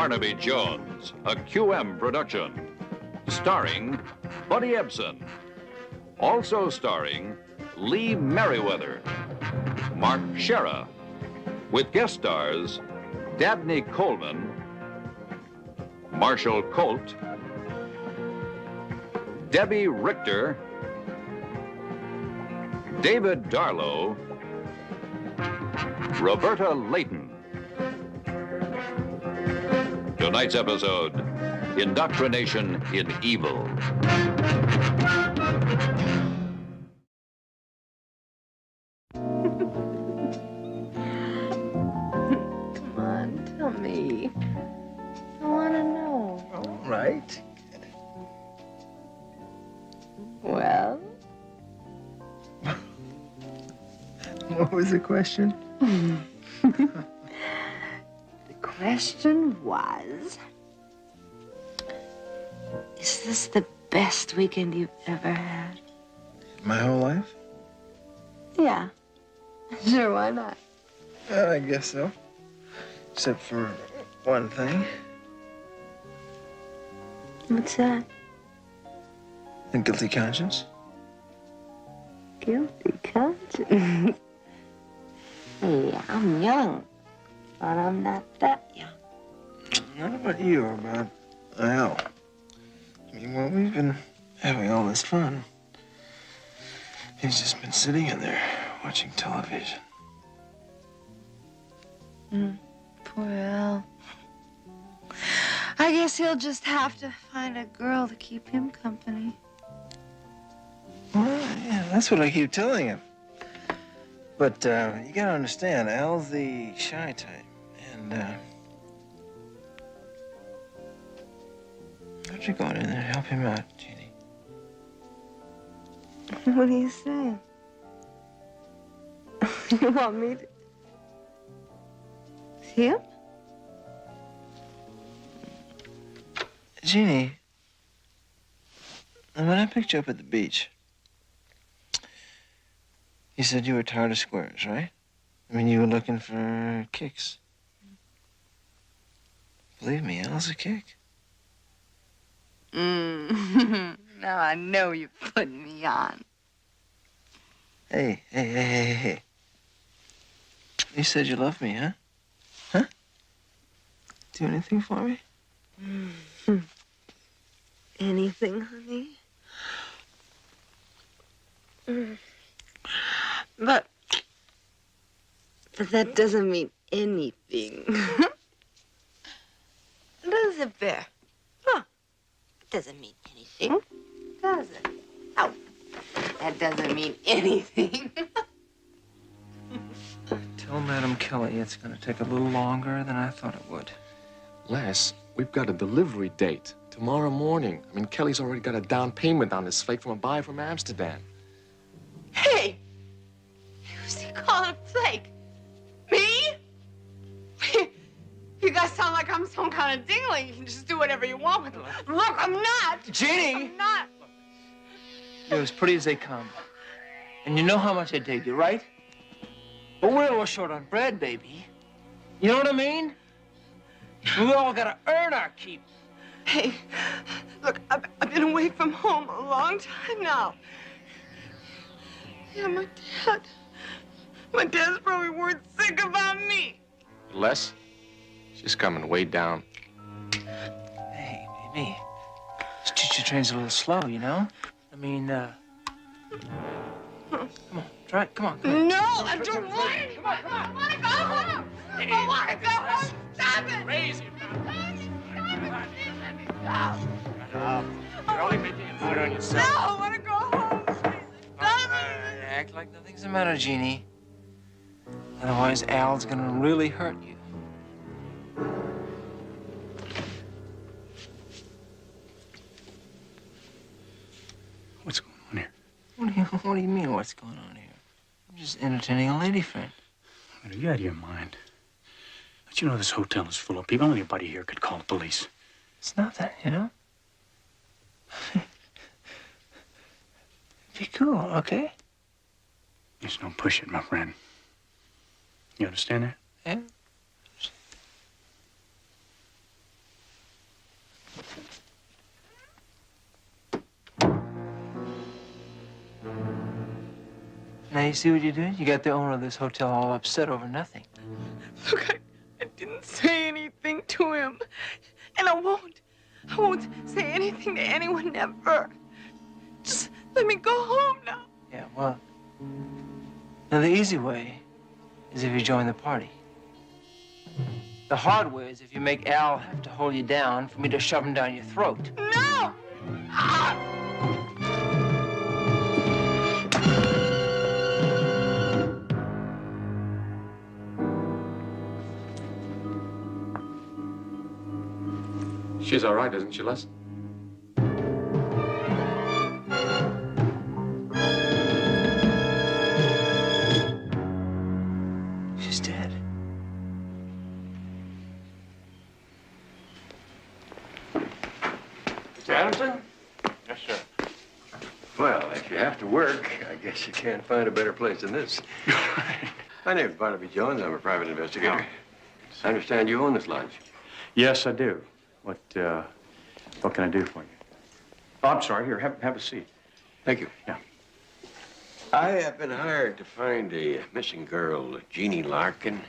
Barnaby Jones, a QM production. Starring Buddy Ebsen. Also starring Lee Merriweather, Mark Shera, with guest stars Dabney Coleman, Marshall Colt, Debbie Richter, David Darlow, Roberta Layton. Tonight's episode, Indoctrination in Evil. Come on, tell me. I want to know. All right. Well? What was the question? The question was, is this the best weekend you've ever had? My whole life? Yeah. Sure, why not? I guess so. Except for one thing. What's that? A guilty conscience. Guilty conscience. Hey, I'm young, but I'm not that young. Not about you or about Al. I mean, well, we've been having all this fun. He's just been sitting in there watching television. Poor Al. I guess he'll just have to find a girl to keep him company. Well, yeah, that's what I keep telling him. But you gotta understand, Al's the shy type. And how'd you go in there? Help him out, Jeannie. What are you saying? You want me to... Him? Jeannie, when I picked you up at the beach, you said you were tired of squares, right? I mean, you were looking for kicks. Believe me, Al's a kick. Now I know you're putting me on. Hey. You said you loved me, huh? Huh? Do anything for me? Anything, honey? But that doesn't mean anything. Does it, Bear? Huh? It doesn't mean anything, does it? Oh, that doesn't mean anything. Tell Madam Kelly it's gonna take a little longer than I thought it would. Les, we've got a delivery date tomorrow morning. I mean, Kelly's already got a down payment on this flake from a buyer from Amsterdam. Hey! Who's he calling a flake? Me? You guys sound like I'm some kind of dingling. You can just do whatever you want with it. Look, I'm not. Jeannie! I'm not. You're as pretty as they come. And you know how much I dig you, right? But we're a little short on bread, baby. You know what I mean? We all gotta earn our keep. Hey, look, I've been away from home a long time now. Yeah, my dad's probably worried sick about me. Les, she's coming way down. Hey, baby. This choo-choo train's a little slow, you know? I mean, come on, try it. Come on. No, I don't want it. Come on. I want to go home. I want to go home. Stop it. Crazy. Stop. You're only making it harder on yourself. No, I want to go home. Stop it. Act like nothing's the matter, Jeannie. Otherwise, Al's gonna really hurt you. What's going on here? What do you mean, what's going on here? I'm just entertaining a lady friend. Are you out of your mind? Don't you know this hotel is full of people? Anybody here could call the police. It's not that, you know? Be cool, okay? Just don't push it, my friend. You understand that? Yeah. you see what you did? You got the owner of this hotel all upset over nothing. Look, I didn't say anything to him. And I won't. I won't say anything to anyone ever. Just let me go home now. Yeah, well, now the easy way is if you join the party. The hard way is if you make Al have to hold you down for me to shove him down your throat. No! Ah! She's all right, isn't she, Les? She's dead. Mr. Adamson? Yes, sir. Well, if you have to work, I guess you can't find a better place than this. My name's Barnaby Jones. I'm a private investigator. I understand you own this lodge. Yes, I do. What can I do for you? Oh, I'm sorry. Here, have a seat. Thank you. Yeah. I have been hired to find a missing girl, Jeannie Larkin.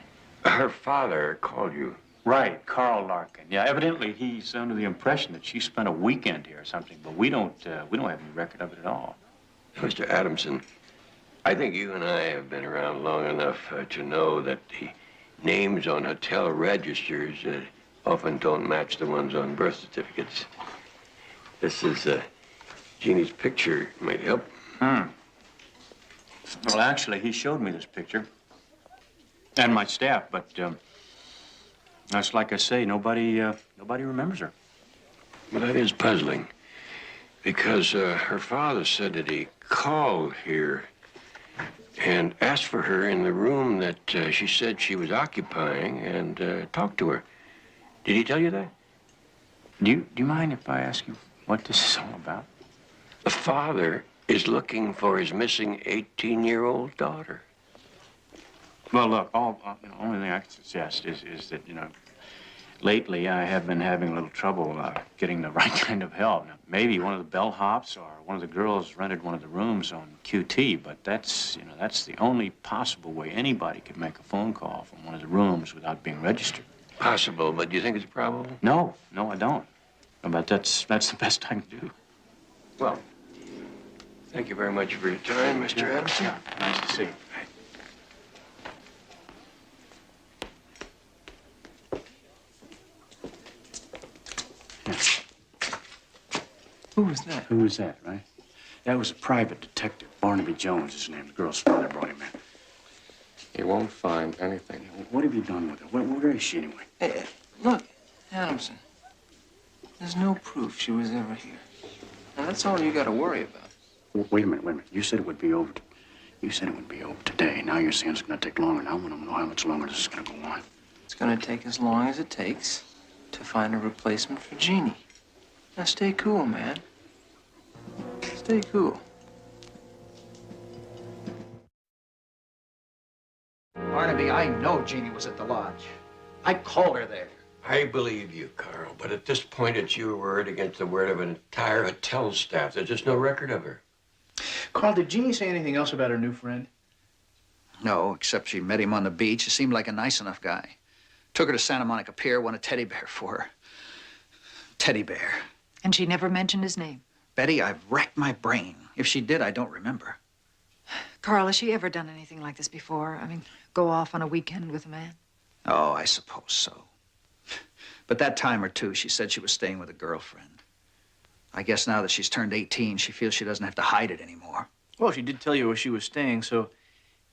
Her father called you. Right, Carl Larkin. Yeah, evidently he's under the impression that she spent a weekend here or something, but we don't have any record of it at all. Mr. Adamson, I think you and I have been around long enough to know that the names on hotel registers often don't match the ones on birth certificates. This is Jeannie's picture. Might help. Well, actually, he showed me this picture. And my staff, but that's like I say, nobody remembers her. Well, that is puzzling. Because her father said that he called here and asked for her in the room that she said she was occupying and talked to her. Did he tell you that? Do you mind if I ask you what this is all about? The father is looking for his missing 18-year-old daughter. Well, look, only thing I can suggest is that, lately I have been having a little trouble getting the right kind of help. Now, maybe one of the bellhops or one of the girls rented one of the rooms on QT, but that's the only possible way anybody could make a phone call from one of the rooms without being registered. Possible, but do you think it's probable? No, I don't. But that's the best I can do. Well, thank you very much for your time, Mr. Adamson. Yeah, nice to see you. Who was that? Who was that, right? That was a private detective. Barnaby Jones is his name. The girl's father brought him in. He won't find anything. What have you done with her? Where is she, anyway? Hey, look, Adamson. There's no proof she was ever here. Now, that's all you got to worry about. Wait a minute. You said it would be over. You said it would be over today. Now you're saying it's going to take longer. Now I want to know how much longer this is going to go on. It's going to take as long as it takes to find a replacement for Jeannie. Now, stay cool, man. Stay cool. Barnaby, I know Jeannie was at the lodge. I called her there. I believe you, Carl, but at this point, it's your word against the word of an entire hotel staff. There's just no record of her. Carl, did Jeannie say anything else about her new friend? No, except she met him on the beach. He seemed like a nice enough guy. Took her to Santa Monica Pier, won a teddy bear for her. Teddy bear. And she never mentioned his name. Betty, I've racked my brain. If she did, I don't remember. Carl, has she ever done anything like this before? I mean, go off on a weekend with a man? Oh, I suppose so. But that time or two, she said she was staying with a girlfriend. I guess now that she's turned 18, she feels she doesn't have to hide it anymore. Well, she did tell you where she was staying, so it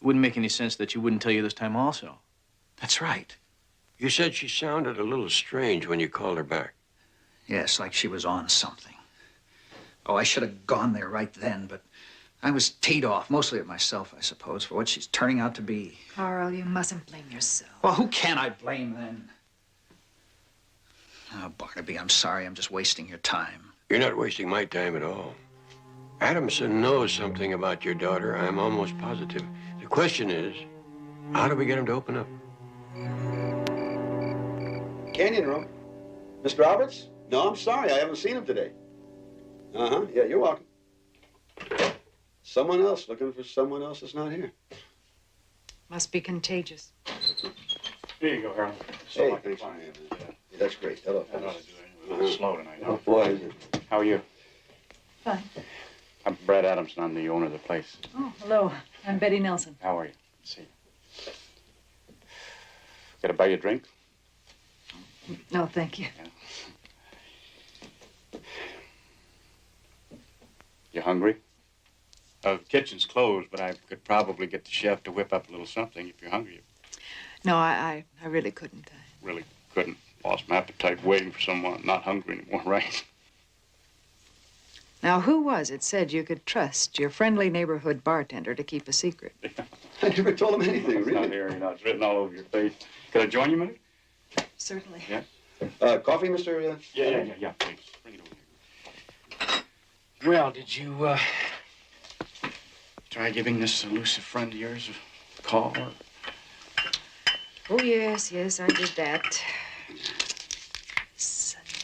wouldn't make any sense that she wouldn't tell you this time also. That's right. You said she sounded a little strange when you called her back. Yes, like she was on something. Oh, I should have gone there right then, but I was teed off, mostly at myself, I suppose, for what she's turning out to be. Carl, you mustn't blame yourself. Well, who can I blame then? Oh, Barnaby, I'm sorry. I'm just wasting your time. You're not wasting my time at all. Adamson knows something about your daughter. I'm almost positive. The question is, how do we get him to open up? Canyon Room. Mr. Roberts? No, I'm sorry. I haven't seen him today. Uh-huh. Yeah, you're welcome. someone else looking for someone else that's not here. Must be contagious. Here you go, Harold. Hey, thanks for having me. Yeah, that's great. Hello, I ought fellas. to do it a little slow tonight. Oh, boy, is it. How are you? Fine. I'm Brad Adamson. I'm the owner of the place. Oh, hello. I'm Betty Nelson. How are you? Let's see. Got to buy you a drink? No, thank you. You hungry? The kitchen's closed, but I could probably get the chef to whip up a little something if you're hungry. No, I really couldn't. Really couldn't. Lost my appetite waiting for someone not hungry anymore, right? Now, who was it said you could trust your friendly neighborhood bartender to keep a secret? I never told him anything, It's not really. here, you know. It's written all over your face. Could I join you a minute? Certainly. Yeah? Coffee, Mr. Yeah, please. Bring it over here. Well, did you, try giving this elusive friend of yours a call? Oh, yes, I did that.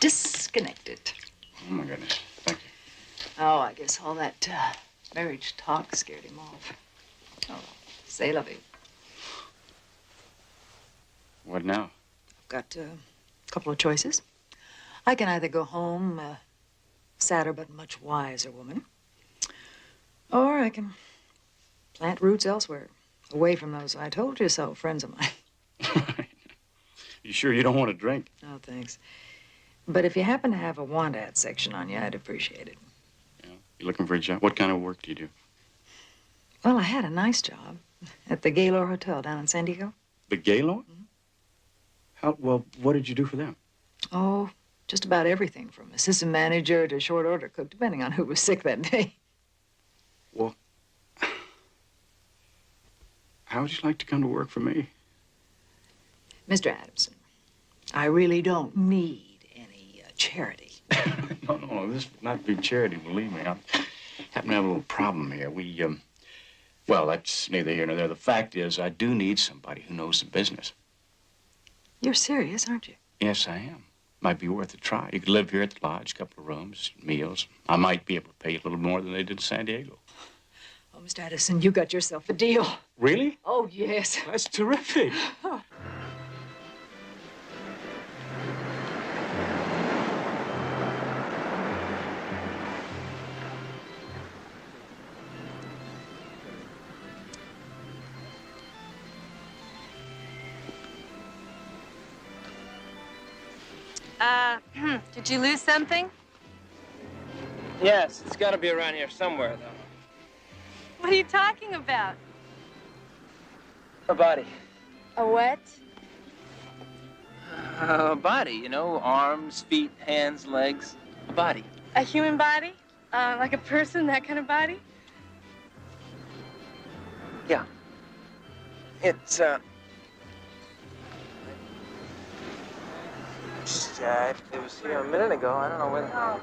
Disconnected. Oh, my goodness. Thank you. Oh, I guess all that marriage talk scared him off. Oh, c'est la vie. What now? I've got a couple of choices. I can either go home a sadder but much wiser woman, or I can plant roots elsewhere, away from those I told you so friends of mine. You sure you don't want to drink? No, thanks. But if you happen to have a want ad section on you, I'd appreciate it. Yeah. You looking for a job? What kind of work do you do? Well, I had a nice job at the Gaylord Hotel down in San Diego. The Gaylord? How, well, what did you do for them? Oh, just about everything from assistant manager to short order cook, depending on who was sick that day. Well, how would you like to come to work for me? Mr. Adamson, I really don't need any charity. No, this would not be charity, believe me. I happen to have a little problem here. Well, that's neither here nor there. The fact is, I do need somebody who knows the business. You're serious, aren't you? Yes, I am. Might be worth a try. You could live here at the lodge, a couple of rooms, meals. I might be able to pay you a little more than they did in San Diego. Oh, Mr. Addison, you got yourself a deal. Really? Oh, yes. That's terrific. Did you lose something? Yes, it's got to be around here somewhere, though. What are you talking about? A body. A what? A body, you know, arms, feet, hands, legs. A body. A human body? Like a person, that kind of body? Yeah. It's, it was here a minute ago. I don't know where the...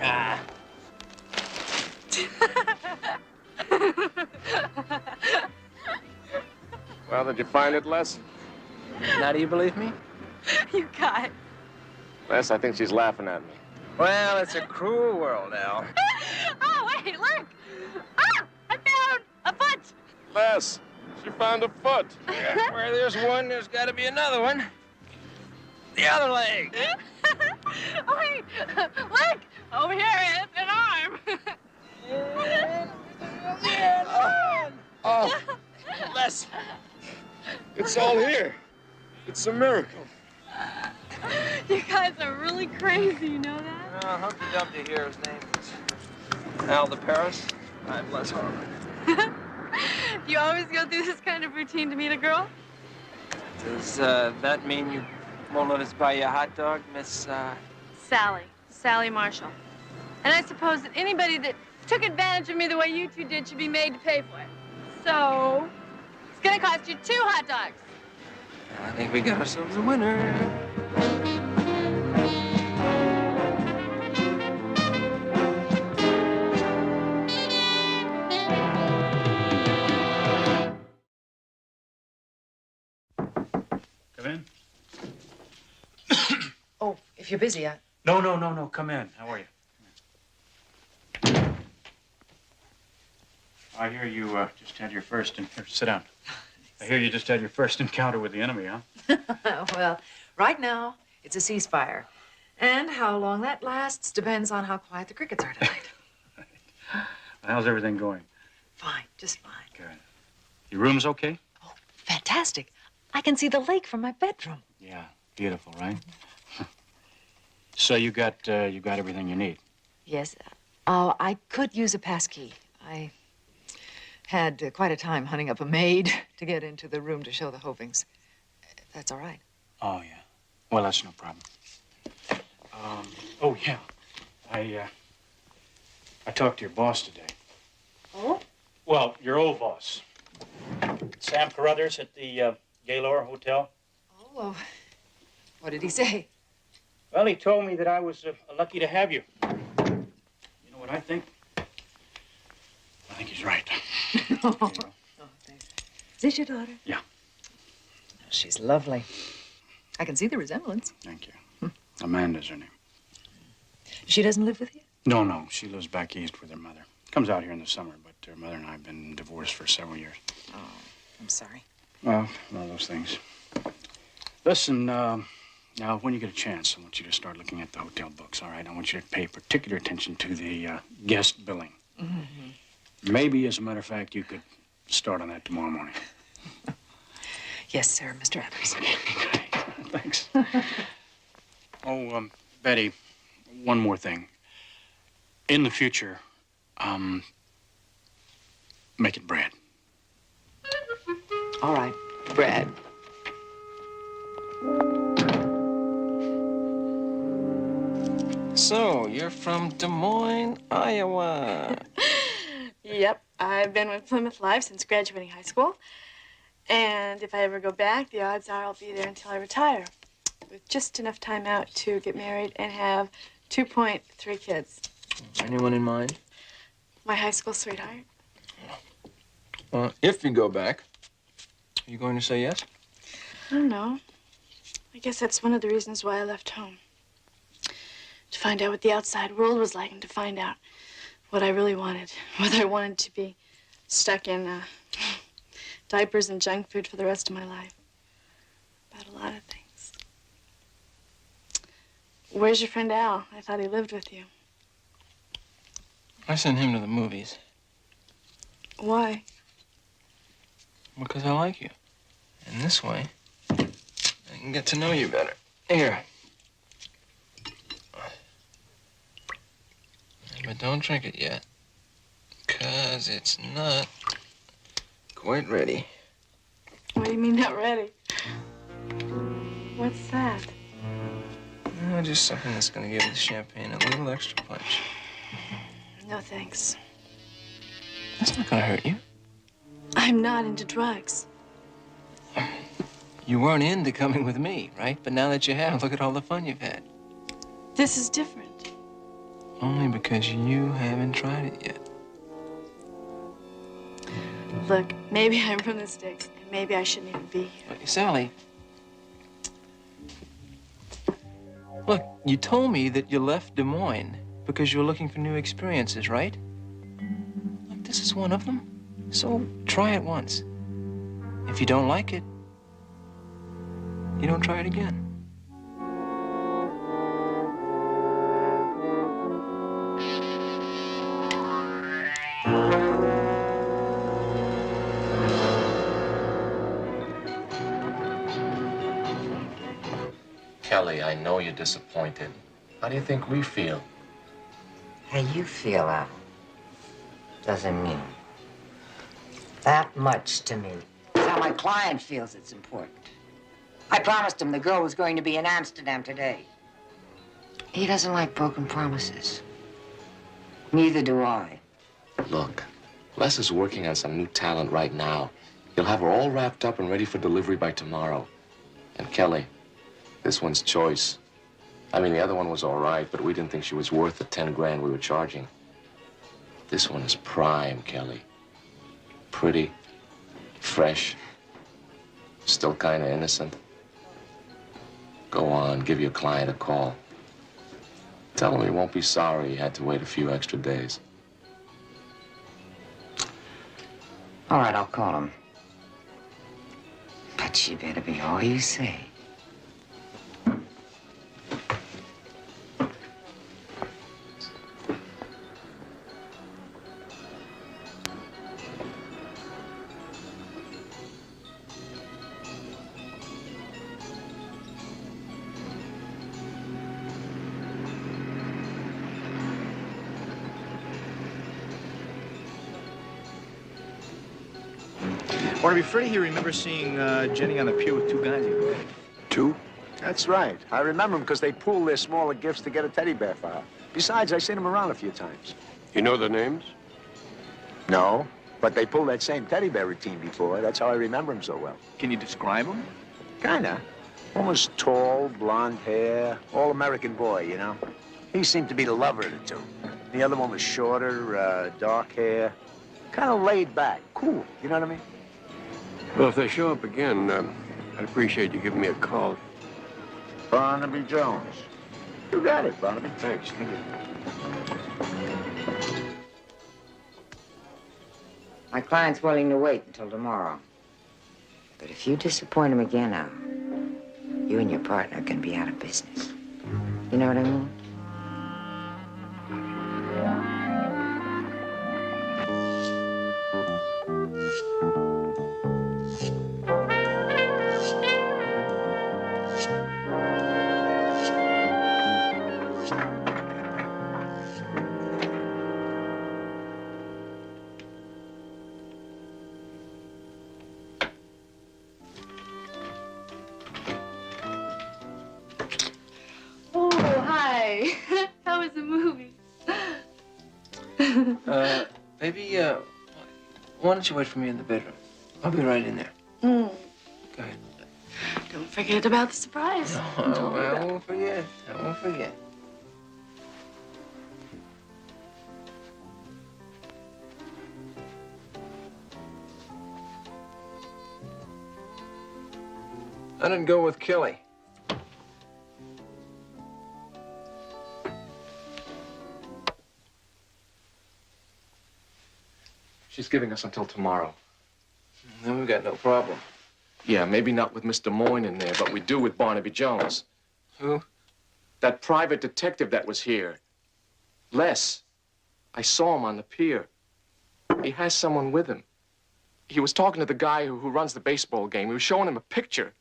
Ah. Well, did you find it, Les? Now do you believe me? You guys. Les, I think she's laughing at me. Well, it's a cruel world, Al. Oh, wait, look! Ah! I found a foot! Les, she found a foot. Where there's one, there's got to be another one. The other leg. Oh, wait! Look! Over here is an arm! Oh, Les, it's all here. It's a miracle. You guys are really crazy, you know that? Humpty Dumpty here, his name is Al de Paris. I'm Les Harlan. Do you always go through this kind of routine to meet a girl? Does that mean you won't let us buy you a hot dog, Miss, Sally Marshall. And I suppose that anybody that took advantage of me the way you two did should be made to pay for it. So, it's gonna cost you 2 hot dogs. I think we got ourselves a winner. Come in. Oh, if you're busy, No. Come in. How are you? I hear you just had your first... sit down. I hear you just had your first encounter with the enemy, huh? Well, right now, it's a ceasefire. And how long that lasts depends on how quiet the crickets are tonight. How's everything going? Fine, just fine. Good. Your room's okay? Oh, fantastic. I can see the lake from my bedroom. Yeah, beautiful, right? So you got everything you need? Yes. I could use a pass key. I had quite a time hunting up a maid to get into the room to show the Hovings. If that's all right. Oh, yeah. Well, that's no problem. Oh, yeah. I talked to your boss today. Oh? Well, your old boss. Sam Carruthers at the Gaylord Hotel. Oh, well, what did he say? Well, he told me that I was lucky to have you. You know what I think? I think he's right. Oh, thanks. Is this your daughter? Yeah. Oh, she's lovely. I can see the resemblance. Thank you. Amanda's her name. She doesn't live with you? No. She lives back east with her mother. Comes out here in the summer, but her mother and I have been divorced for several years. Oh, I'm sorry. Well, one of those things. Listen, now, when you get a chance, I want you to start looking at the hotel books, all right? I want you to pay particular attention to the guest billing. Mm-hmm. Maybe, as a matter of fact, you could start on that tomorrow morning. Yes, sir, Mr. Adams. Thanks. Oh, Betty, one more thing. In the future, make it bread. All right, bread. So, you're from Des Moines, Iowa. Yep, I've been with Plymouth Life since graduating high school. And if I ever go back, the odds are I'll be there until I retire. With just enough time out to get married and have 2.3 kids. Anyone in mind? My high school sweetheart. Well, if you go back, are you going to say yes? I don't know. I guess that's one of the reasons why I left home. To find out what the outside world was like and to find out what I really wanted. Whether I wanted to be stuck in diapers and junk food for the rest of my life. About a lot of things. Where's your friend Al? I thought he lived with you. I sent him to the movies. Why? Because I like you. And this way, I can get to know you better. Here. But don't drink it yet. Because it's not quite ready. What do you mean not ready? What's that? Just something that's going to give the champagne a little extra punch. No, thanks. That's not going to hurt you. I'm not into drugs. You weren't into coming with me, right? But now that you have, look at all the fun you've had. This is different. Only because you haven't tried it yet. Look, maybe I'm from the sticks, and maybe I shouldn't even be here. But, Sally, look, you told me that you left Des Moines because you were looking for new experiences, right? Look, this is one of them. So try it once. If you don't like it, you don't try it again. Kelly, I know you're disappointed. How do you think we feel? How you feel, Al, doesn't mean that much to me. It's how my client feels it's important. I promised him the girl was going to be in Amsterdam today. He doesn't like broken promises. Neither do I. Look, Les is working on some new talent right now. He'll have her all wrapped up and ready for delivery by tomorrow. And Kelly, this one's choice. I mean, the other one was all right, but we didn't think she was worth the 10 grand we were charging. This one is prime, Kelly. Pretty, fresh, still kind of innocent. Go on, give your client a call. Tell him he won't be sorry he had to wait a few extra days. All right, I'll call him. But she better be all you say. Barnaby, Freddie here remembers seeing Jenny on the pier with two guys the other day. Two? That's right. I remember them because they pool their smaller gifts to get a teddy bear for her. Besides, I've seen them around a few times. You know their names? No, but they pulled that same teddy bear routine before. That's how I remember them so well. Can you describe them? Kinda. One was tall, blonde hair, all-American boy, you know. He seemed to be the lover of the two. The other one was shorter, dark hair, kind of laid back, cool, you know what I mean? Well, if they show up again, I'd appreciate you giving me a call. Barnaby Jones. You got it, Barnaby. Thanks. Thank you. My client's willing to wait until tomorrow. But if you disappoint him again, Al, you and your partner can be out of business. You know what I mean? Oh, hi. How was the movie? Baby, why don't you wait for me in the bedroom? I'll be right in there. Mm. Go ahead. Don't forget about the surprise. No, I won't forget. I won't forget. I didn't go with Kelly. She's giving us until tomorrow. Then we've got no problem. Yeah, maybe not with Mr. Moyne in there, but we do with Barnaby Jones. Who? That private detective that was here. Les. I saw him on the pier. He has someone with him. He was talking to the guy who runs the baseball game. He was showing him a picture.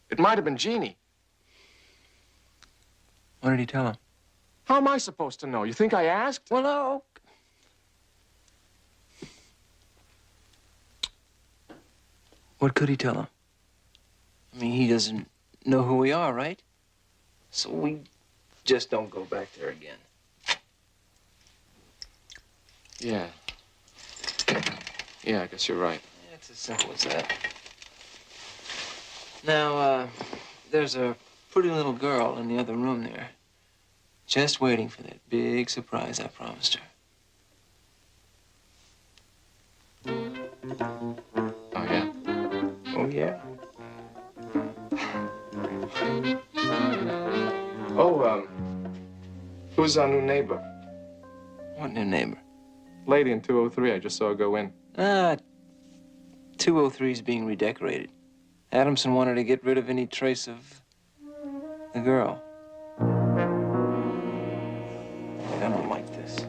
It might have been Jeannie. What did he tell him? How am I supposed to know? You think I asked? Well, no. What could he tell him? I mean, he doesn't know who we are, right? So we just don't go back there again. Yeah. Yeah, I guess you're right. Yeah, it's as simple as that. Now, there's a pretty little girl in the other room there, just waiting for that big surprise I promised her. Oh, yeah? Oh, yeah? Oh, who's our new neighbor? What new neighbor? Lady in 203, I just saw her go in. 203's being redecorated. Adamson wanted to get rid of any trace of the girl. I don't like this.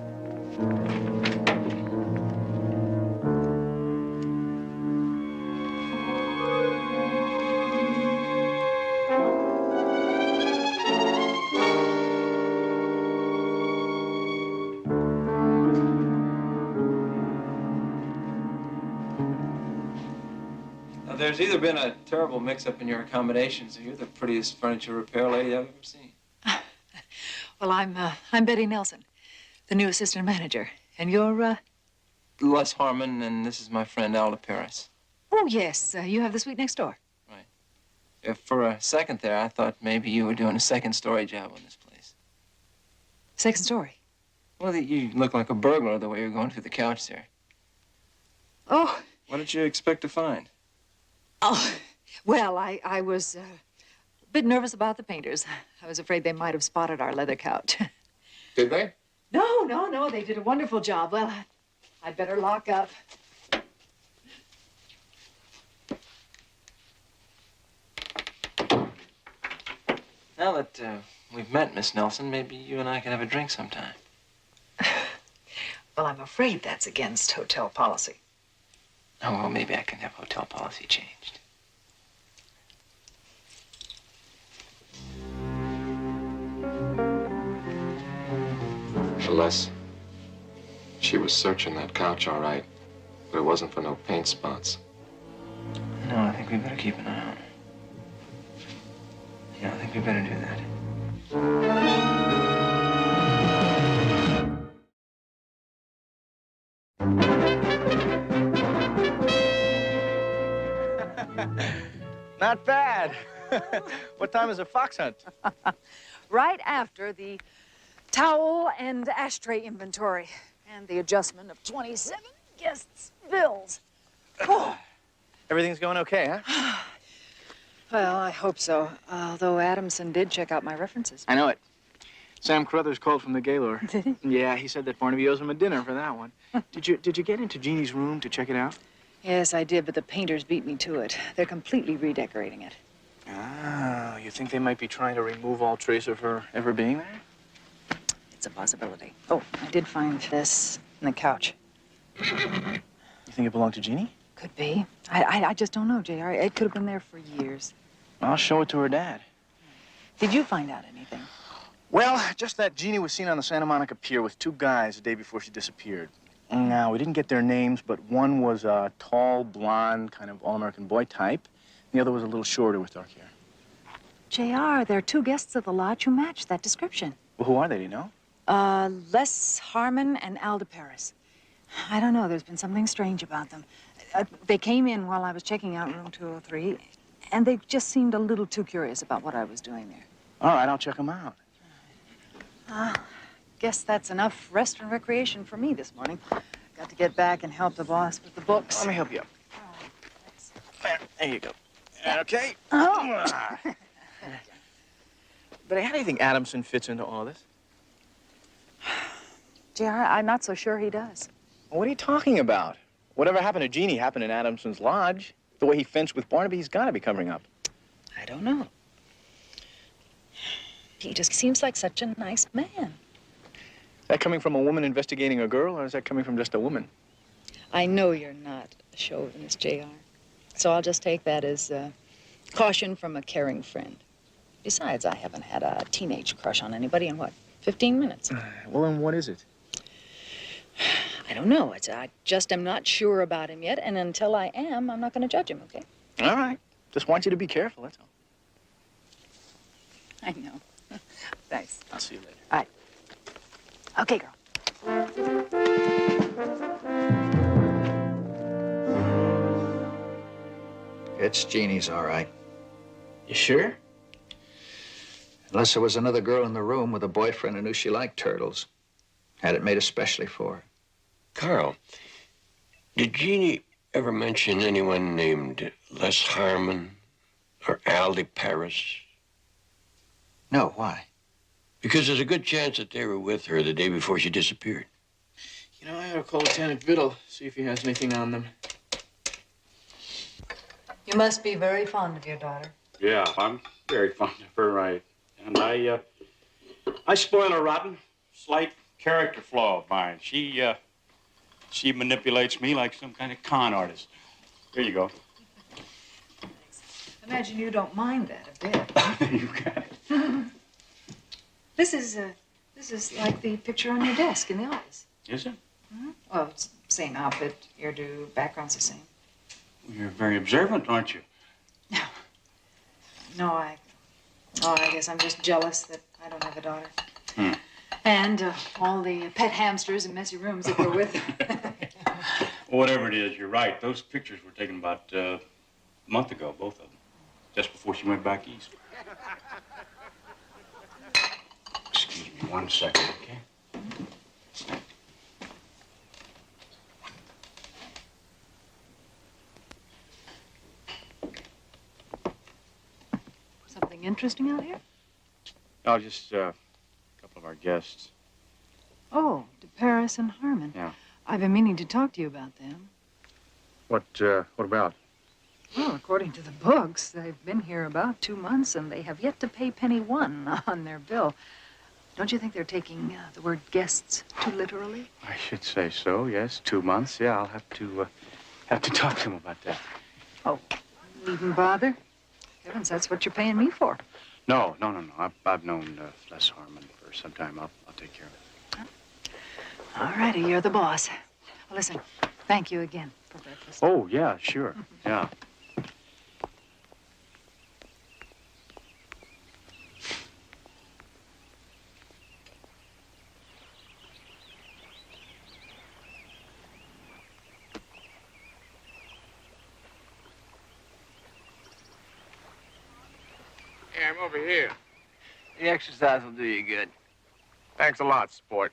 There's either been a terrible mix-up in your accommodations, or you're the prettiest furniture repair lady I've ever seen. Well, I'm Betty Nelson, the new assistant manager. And you're, Les Harmon, and this is my friend Alda Paris. Oh, yes, you have the suite next door. Right. If for a second there, I thought maybe you were doing a second-story job on this place. Second story. Well, you look like a burglar the way you're going through the couch there. Oh. What did you expect to find? Oh, well, I was a bit nervous about the painters. I was afraid they might have spotted our leather couch. Did they? No, they did a wonderful job. Well, I'd better lock up. Now that we've met, Miss Nelson, maybe you and I can have a drink sometime. Well, I'm afraid that's against hotel policy. Oh, well, maybe I can have hotel policy changed. Les, she was searching that couch, all right, but it wasn't for no paint spots. No, I think we better keep an eye on her. Yeah, I think we better do that. Not bad. What time is a fox hunt? Right after the towel and ashtray inventory and the adjustment of 27 guests' bills. Oh. Everything's going okay, huh? Well, I hope so. Although Adamson did check out my references. I know it. Sam Carruthers called from the Gaylord. Did he? Yeah, he said that Barnaby owes him a dinner for that one. Did you get into Jeannie's room to check it out? Yes, I did, but the painters beat me to it. They're completely redecorating it. Oh, you think they might be trying to remove all trace of her ever being there? It's a possibility. Oh, I did find this in the couch. You think it belonged to Jeannie? Could be. I just don't know, JR. It could have been there for years. I'll show it to her dad. Did you find out anything? Well, just that Jeannie was seen on the Santa Monica Pier with two guys the day before she disappeared. Now, we didn't get their names, but one was a tall, blonde, kind of all-American boy type. The other was a little shorter with dark hair. JR, there are two guests at the lodge who match that description. Well, who are they, do you know? Les Harmon and Al de Paris. I don't know. There's been something strange about them. They came in while I was checking out room 203, and they just seemed a little too curious about what I was doing there. All right, I'll check them out. Guess that's enough rest and recreation for me this morning. Got to get back and help the boss with the books. Let me help you up. There you go. Okay. Oh. But how do you think Adamson fits into all this? JR, I'm not so sure he does. What are you talking about? Whatever happened to Jeannie happened in Adamson's lodge. The way he fenced with Barnaby, he's got to be covering up. I don't know. He just seems like such a nice man. Is that coming from a woman investigating a girl, or is that coming from just a woman? I know you're not a chauvinist, JR. So I'll just take that as caution from a caring friend. Besides, I haven't had a teenage crush on anybody in, what, 15 minutes? Well, then what is it? I don't know. I just am not sure about him yet, and until I am, I'm not going to judge him, okay? All right. Just want you to be careful, that's all. I know. Thanks. I'll see you later. All right. Okay, girl. It's Jeannie's all right. You sure? Unless there was another girl in the room with a boyfriend who knew she liked turtles. Had it made especially for her. Carl, did Jeannie ever mention anyone named Les Harmon or Al de Paris? No, why? Because there's a good chance that they were with her the day before she disappeared. You know, I ought to call Lieutenant Biddle, see if he has anything on them. You must be very fond of your daughter. Yeah, I'm very fond of her, and I spoil her rotten. Slight character flaw of mine. She manipulates me like some kind of con artist. Here you go. Imagine you don't mind that a bit. You got it. This is like the picture on your desk in the office. Is it? Mm-hmm. Well, it's the same outfit, hairdo, background's the same. Well, you're very observant, aren't you? No, I guess I'm just jealous that I don't have a daughter. Hmm. And all the pet hamsters and messy rooms that go with them. Whatever it is, you're right. Those pictures were taken about a month ago, both of them. Just before she went back east. Excuse me 1 second, okay? Something interesting out here? Oh, just a couple of our guests. Oh, de Paris and Harmon. Yeah. I've been meaning to talk to you about them. What about? Well, according to the books, they've been here about 2 months, and they have yet to pay penny one on their bill. Don't you think they're taking the word guests too literally? I should say so, yes. 2 months. Yeah, I'll have to talk to him about that. Oh, needn't bother. Heavens, that's what you're paying me for. No. I've known Les Harmon for some time. I'll take care of it. All righty, you're the boss. Well, listen, thank you again for breakfast. Oh, yeah, sure. Yeah. Hey, I'm over here. The exercise will do you good. Thanks a lot, sport.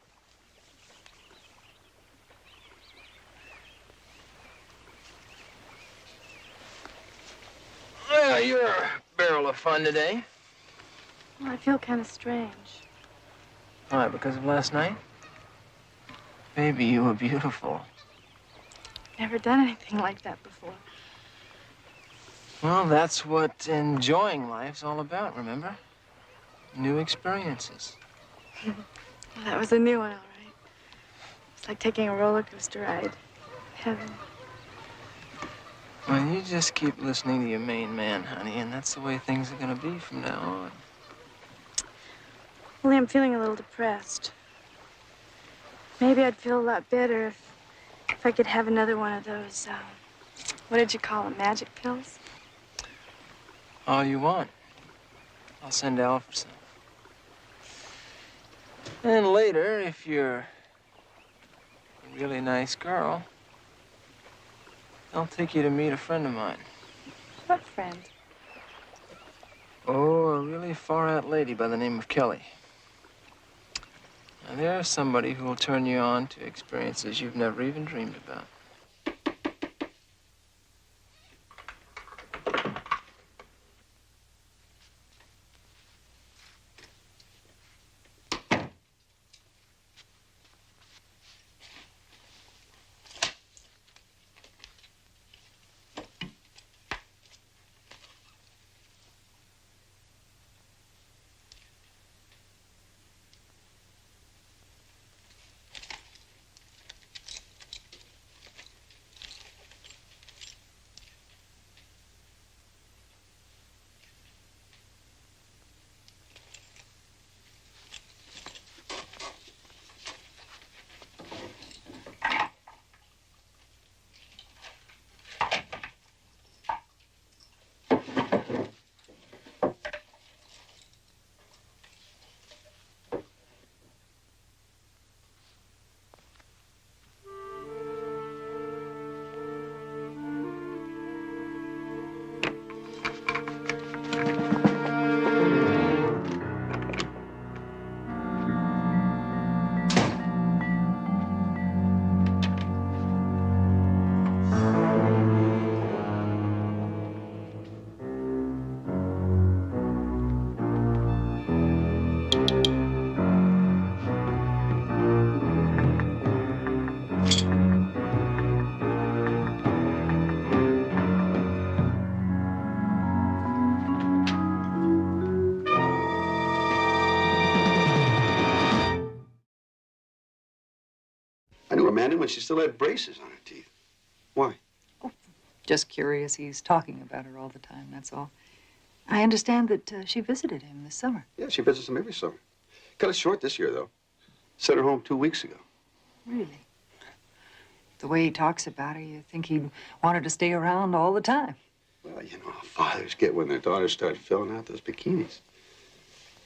Well, you're a barrel of fun today. Well, I feel kind of strange. Why, because of last night? Baby, you were beautiful. Never done anything like that before. Well, that's what enjoying life's all about, remember? New experiences. Well, that was a new one, all right. It's like taking a roller coaster ride. Heaven. Well, you just keep listening to your main man, honey, and that's the way things are gonna be from now on. Only I'm feeling a little depressed. Maybe I'd feel a lot better if I could have another one of those, what did you call them, magic pills? All you want. I'll send Al for some. And later, if you're a really nice girl, I'll take you to meet a friend of mine. What friend? Oh, a really far-out lady by the name of Kelly. Now, there's somebody who will turn you on to experiences you've never even dreamed about. I knew Amanda when she still had braces on her teeth. Why? Just curious. He's talking about her all the time, that's all. I understand that she visited him this summer. Yeah, she visits him every summer. Cut it short this year, though. Sent her home 2 weeks ago. Really? The way he talks about her, you think he'd want her to stay around all the time. Well, you know how fathers get when their daughters start filling out those bikinis.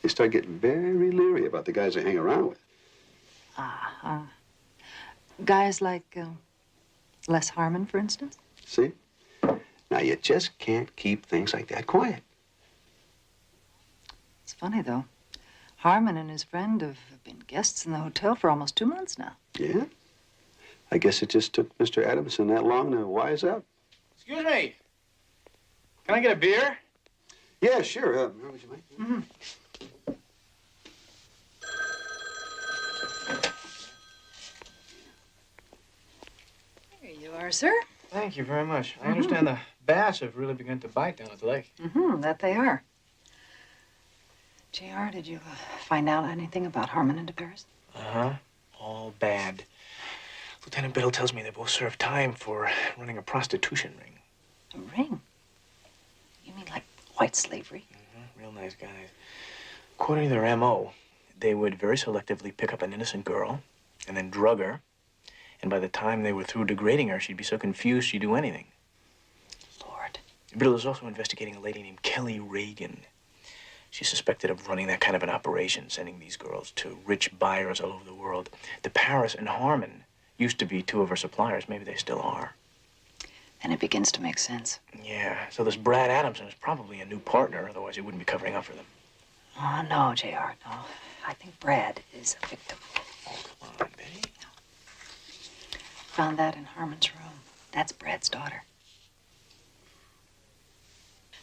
They start getting very leery about the guys they hang around with. Uh-huh. Guys like Les Harmon, for instance? See? Now, you just can't keep things like that quiet. It's funny, though. Harmon and his friend have been guests in the hotel for almost 2 months now. Yeah? I guess it just took Mr. Adamson that long to wise up. Excuse me. Can I get a beer? Yeah, sure. Would you mind? Mm-hmm. There you are, sir. Thank you very much. I understand the bass have really begun to bite down at the lake. Mm-hmm, that they are. JR, did you find out anything about Harmon and DeParis? Uh-huh. All bad. Lieutenant Biddle tells me they both served time for running a prostitution ring. A ring? You mean like white slavery? Mm-hmm. Real nice guys. According to their M.O., they would very selectively pick up an innocent girl and then drug her. And by the time they were through degrading her, she'd be so confused she'd do anything. Lord. Biddle is also investigating a lady named Kelly Reagan. She's suspected of running that kind of an operation, sending these girls to rich buyers all over the world. DeParis and Harmon used to be two of her suppliers. Maybe they still are. And it begins to make sense. Yeah, so this Brad Adamson is probably a new partner, otherwise he wouldn't be covering up for them. Oh, no, JR, no. I think Brad is a victim. Oh, come on, Betty. Found that in Harmon's room. That's Brad's daughter.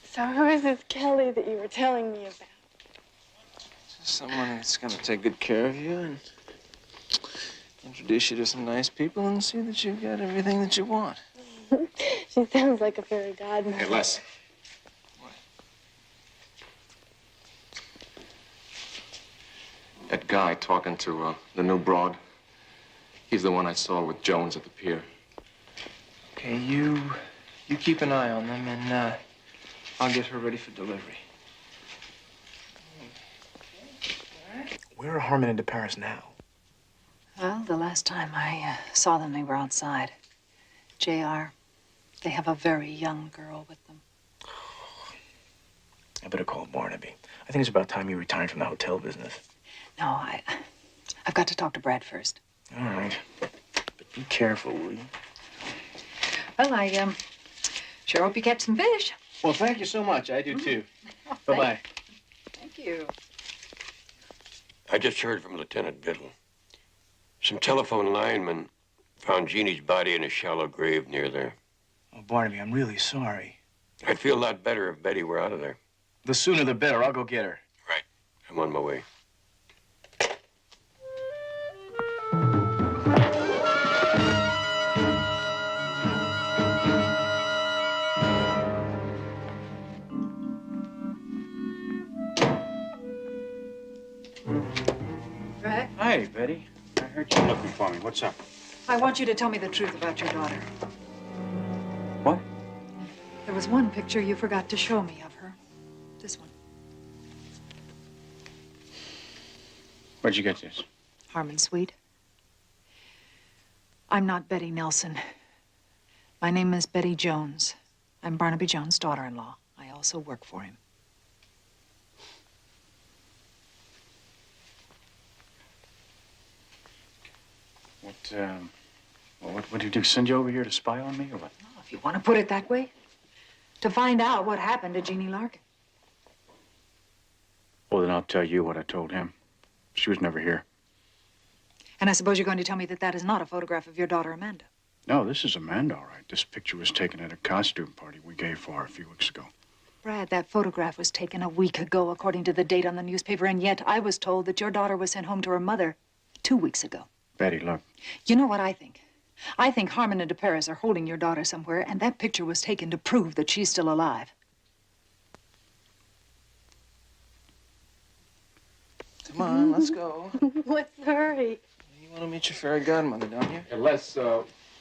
So who is this Kelly that you were telling me about? Someone that's gonna take good care of you and introduce you to some nice people and see that you've got everything that you want. She sounds like a fairy godmother. Hey, Les. What? That guy talking to the new broad, he's the one I saw with Jones at the pier. Okay, you keep an eye on them, and I'll get her ready for delivery. Where are Harmon and DeParis now? Well, the last time I saw them, they were outside. JR, they have a very young girl with them. I better call Barnaby. I think it's about time you retired from the hotel business. No, I've got to talk to Brad first. All right. But be careful, will you? Well, I sure hope you catch some fish. Well, thank you so much. I do, too. Bye-bye. Thank you. I just heard from Lieutenant Biddle. Some telephone linemen found Jeannie's body in a shallow grave near there. Oh, Barnaby, I'm really sorry. I'd feel a lot better if Betty were out of there. The sooner the better. I'll go get her. Right. I'm on my way. Brad, Hi, Betty. I heard you looking for me. What's up? I want you to tell me the truth about your daughter. What? There was one picture you forgot to show me of her. This one. Where'd you get this? Harmon Sweet. I'm not Betty Nelson. My name is Betty Jones. I'm Barnaby Jones' daughter-in-law. I also work for him. What did you do? Send you over here to spy on me, or what? Oh, if you want to put it that way. To find out what happened to Jeannie Larkin. Well, then I'll tell you what I told him. She was never here. And I suppose you're going to tell me that that is not a photograph of your daughter, Amanda. No, this is Amanda, all right. This picture was taken at a costume party we gave for her a few weeks ago. Brad, that photograph was taken a week ago, according to the date on the newspaper, and yet I was told that your daughter was sent home to her mother 2 weeks ago. Betty, look. You know what I think? I think Harmon and DeParis are holding your daughter somewhere, and that picture was taken to prove that she's still alive. Come on, let's go. Let's hurry. You want to meet your fairy godmother, don't you? Hey, Les,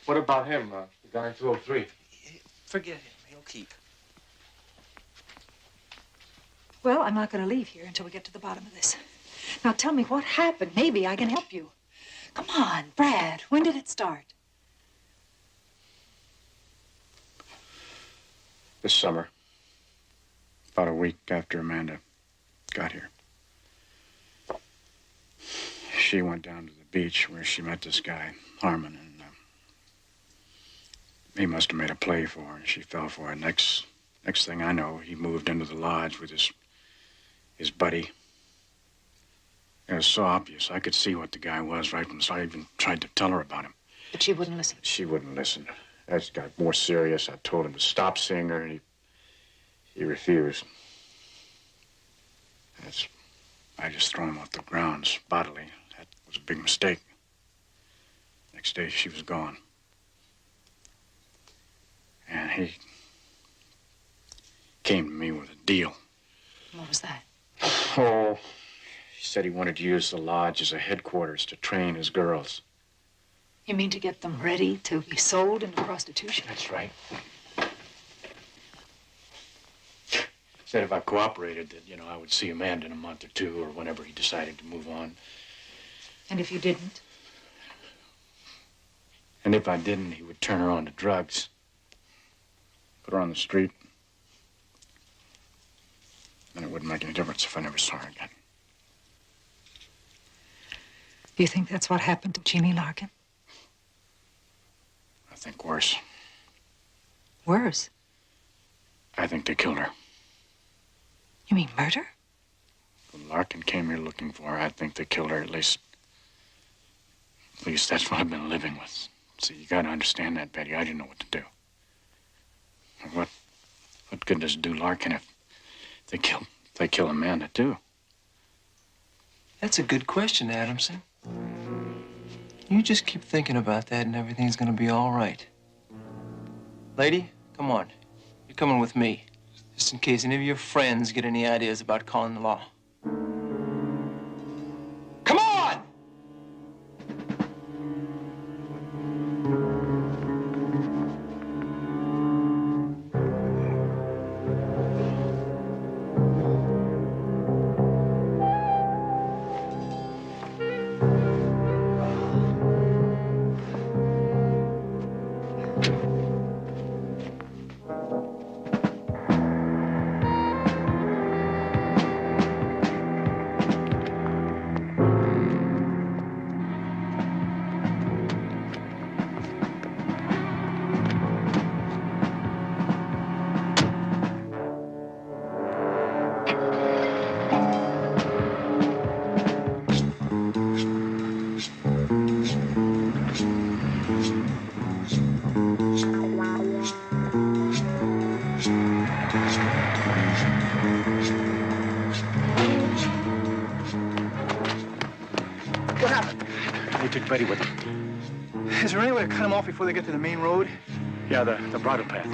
what about him, the guy in 203? Forget him. He'll keep. Well, I'm not going to leave here until we get to the bottom of this. Now, tell me what happened. Maybe I can help you. Come on, Brad. When did it start? This summer. About a week after Amanda got here. She went down to the beach where she met this guy, Harmon, and he must have made a play for her, and she fell for it. Next thing I know, he moved into the lodge with his buddy. It was so obvious. I could see what the guy was right from the start. I even tried to tell her about him. But she wouldn't listen. She wouldn't listen. As it got more serious, I told him to stop seeing her, and he refused. I just threw him off the grounds bodily. That was a big mistake. Next day, she was gone. And came to me with a deal. What was that? Oh, he said he wanted to use the lodge as a headquarters to train his girls. You mean to get them ready to be sold into prostitution? That's right. Said if I cooperated that, I would see Amanda in a month or two or whenever he decided to move on. And if you didn't? And if I didn't, he would turn her on to drugs. Put her on the street. Then it wouldn't make any difference if I never saw her again. Do you think that's what happened to Jeannie Larkin? I think worse. Worse? I think they killed her. You mean murder? When Larkin came here looking for her, I think they killed her. At least that's what I've been living with. See, you gotta understand that, Betty. I didn't know what to do. What good does it do Larkin if they kill Amanda, too? That's a good question, Adamson. You just keep thinking about that and everything's gonna be all right. Lady, come on. You're coming with me. Just in case any of your friends get any ideas about calling the law. Come on! What happened? They took Betty with them. Is there any way to cut them off before they get to the main road? Yeah, the bridle path.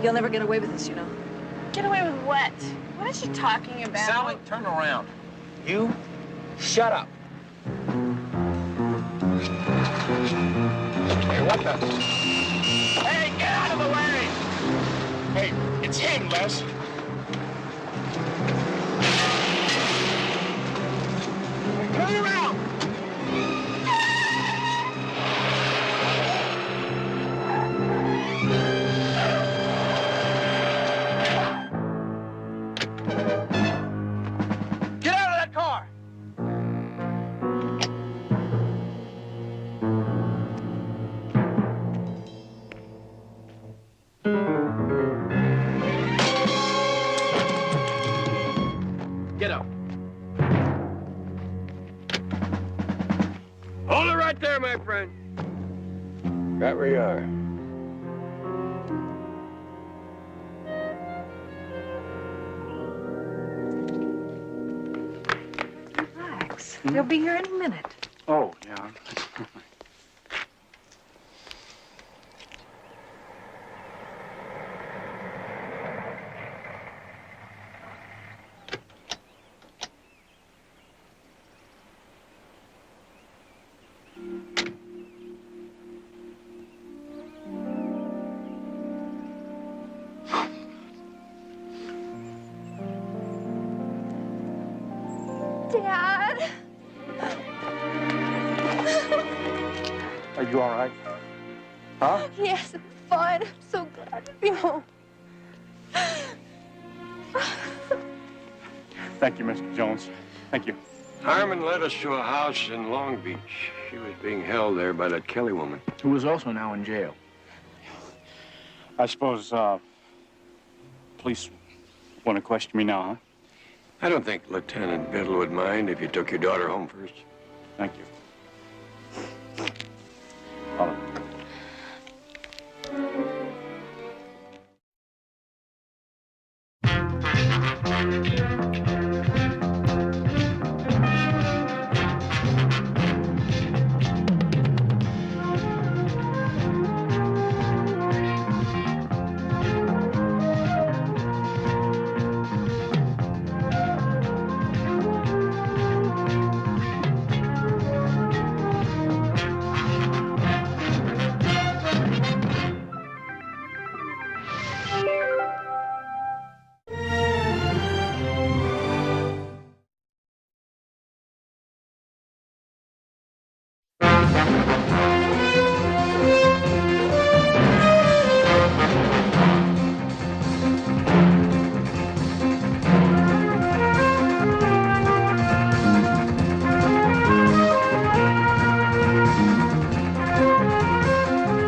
You'll never get away with this, you know. Get away with what? What is she talking about? Sally, turn around. You, shut up. Hey, what the? Hey, get out of the way! Hey, it's him, Les. Turn around! Get out of that car! Get up. Hold it right there, my friend. Right where you are. Relax. They'll be here any minute. Oh, yeah. Dad. Are you all right? Huh? Yes, I'm fine. I'm so glad to be home. Thank you, Mr. Jones. Thank you. Harmon led us to a house in Long Beach. She was being held there by that Kelly woman. Who was also now in jail. I suppose police want to question me now, huh? I don't think Lieutenant Biddle would mind if you took your daughter home first. Thank you. Follow.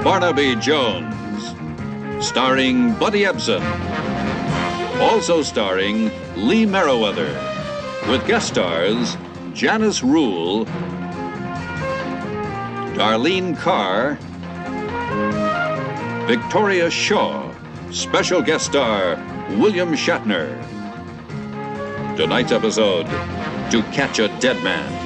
Barnaby Jones, starring Buddy Ebsen. Also starring Lee Merriweather, with guest stars Janice Rule, Darlene Carr, Victoria Shaw, special guest star William Shatner. Tonight's episode, To Catch a Dead Man.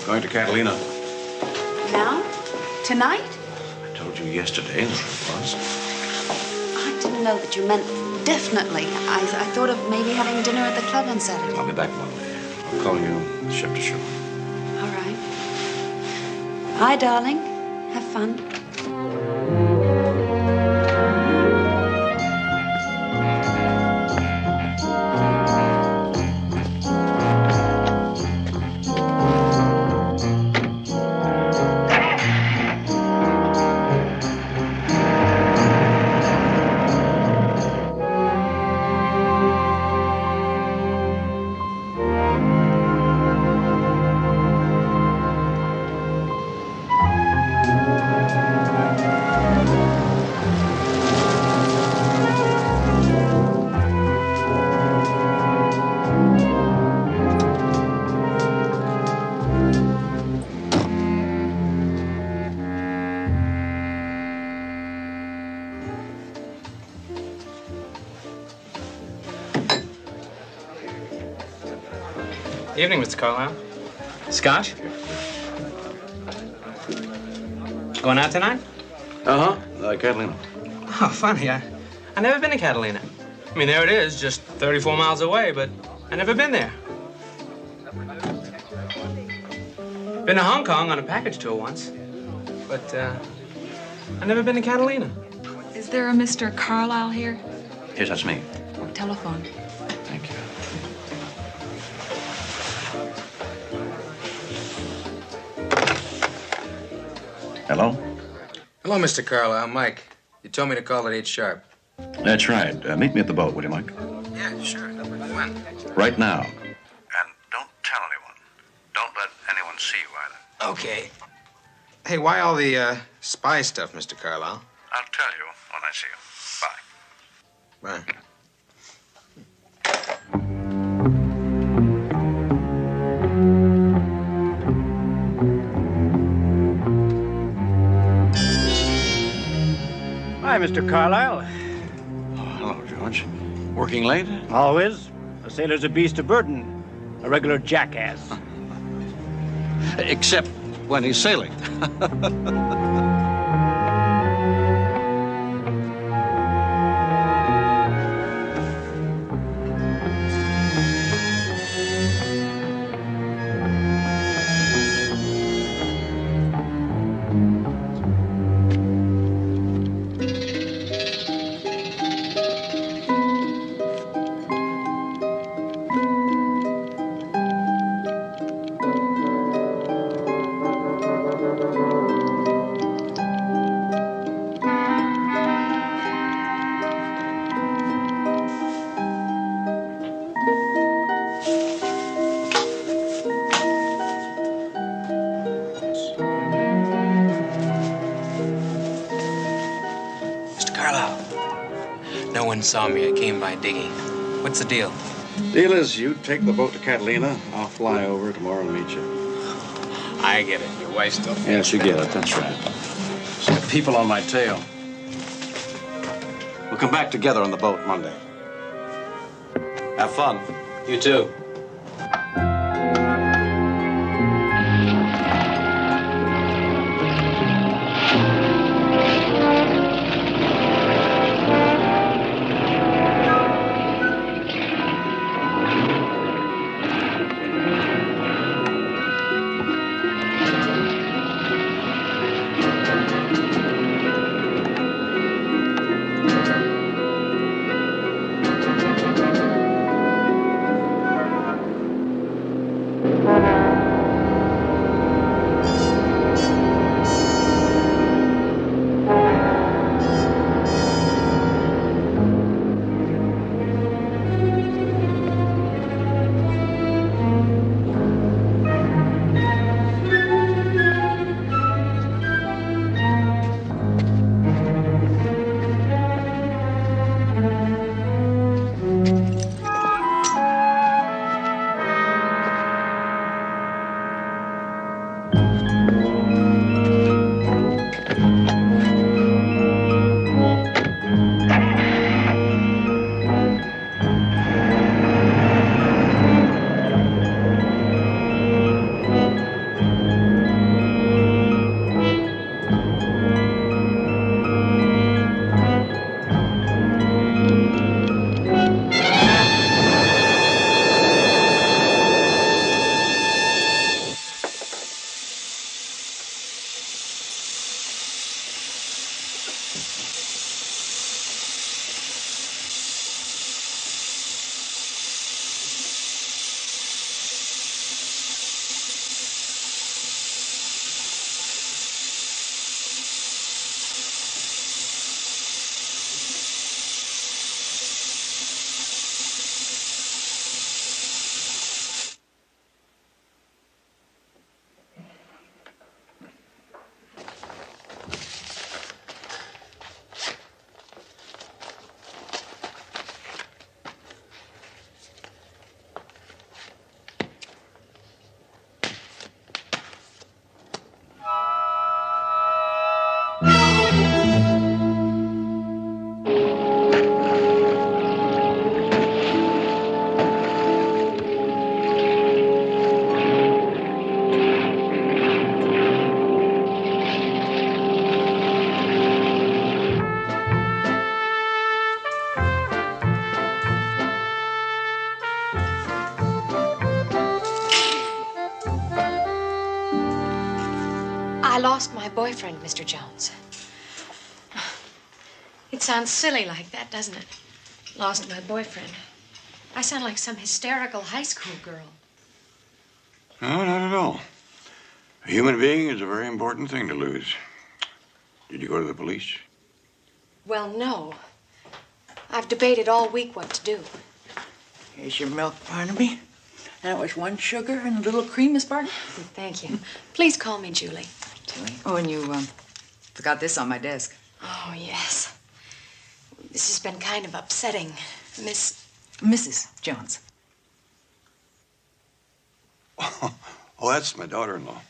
Going to Catalina. Now? Tonight? I told you yesterday that it was. I didn't know that you meant definitely. I thought of maybe having dinner at the club on Saturday. I'll be back Monday. I'll call you ship to shore. All right. Bye, darling. Have fun. Evening, Mr. Carlisle. Scotch? Going out tonight? Uh-huh. Catalina. Oh, funny. I never been to Catalina. I mean, there it is, just 34 miles away, but I never been there. Been to Hong Kong on a package tour once, but I never been to Catalina. Is there a Mr. Carlisle here? Yes, that's me. Telephone. Thank you. Hello? Hello, Mr. Carlisle. Mike. You told me to call at 8 sharp. That's right. Meet me at the boat, will you, Mike? Yeah, sure. When? Right now. And don't tell anyone. Don't let anyone see you either. Okay. Hey, why all the spy stuff, Mr. Carlisle? I'll tell you when I see you. Bye. Bye. Hi, Mr. Carlisle. Oh, hello, George. Working late? Always. A sailor's a beast of burden. A regular jackass. Except when he's sailing. No one saw me. I came by digging. What's the deal? Deal is you take the boat to Catalina. I'll fly over tomorrow and meet you. I get it. Your wife still thinks Yes, you that. get it. That's right. Got people on my tail. We'll come back together on the boat Monday. Have fun. You too. I lost my boyfriend, Mr. Jones. It sounds silly like that, doesn't it? Lost my boyfriend. I sound like some hysterical high school girl. No, not at all. A human being is a very important thing to lose. Did you go to the police? Well, no. I've debated all week what to do. Here's your milk, Barnaby. That was 1 sugar and a little cream, Miss Barton. Thank you. Please call me Julie. Julie? Oh, and you forgot this on my desk. Oh, yes. This has been kind of upsetting. Mrs. Jones. Oh, that's my daughter-in-law.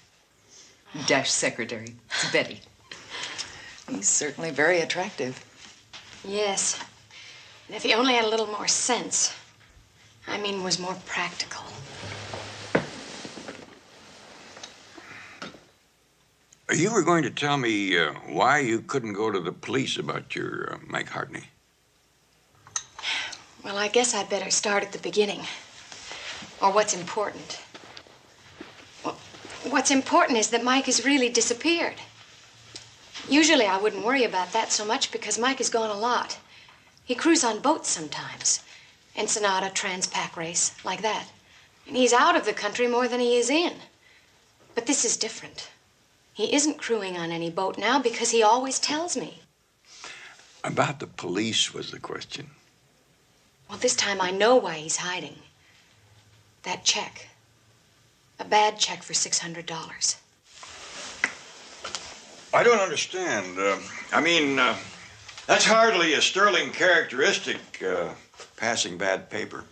Dash secretary. It's Betty. He's certainly very attractive. Yes. And if he only had a little more sense. I mean, was more practical. You were going to tell me why you couldn't go to the police about your Mike Hartney. Well, I guess I'd better start at the beginning. Or what's important. Well, what's important is that Mike has really disappeared. Usually I wouldn't worry about that so much because Mike is gone a lot. He crews on boats sometimes. Ensenada, Transpac race, like that. And he's out of the country more than he is in. But this is different. He isn't crewing on any boat now because he always tells me. About the police was the question. Well, this time I know why he's hiding. That check. A bad check for $600. I don't understand. That's hardly a sterling characteristic, passing bad paper.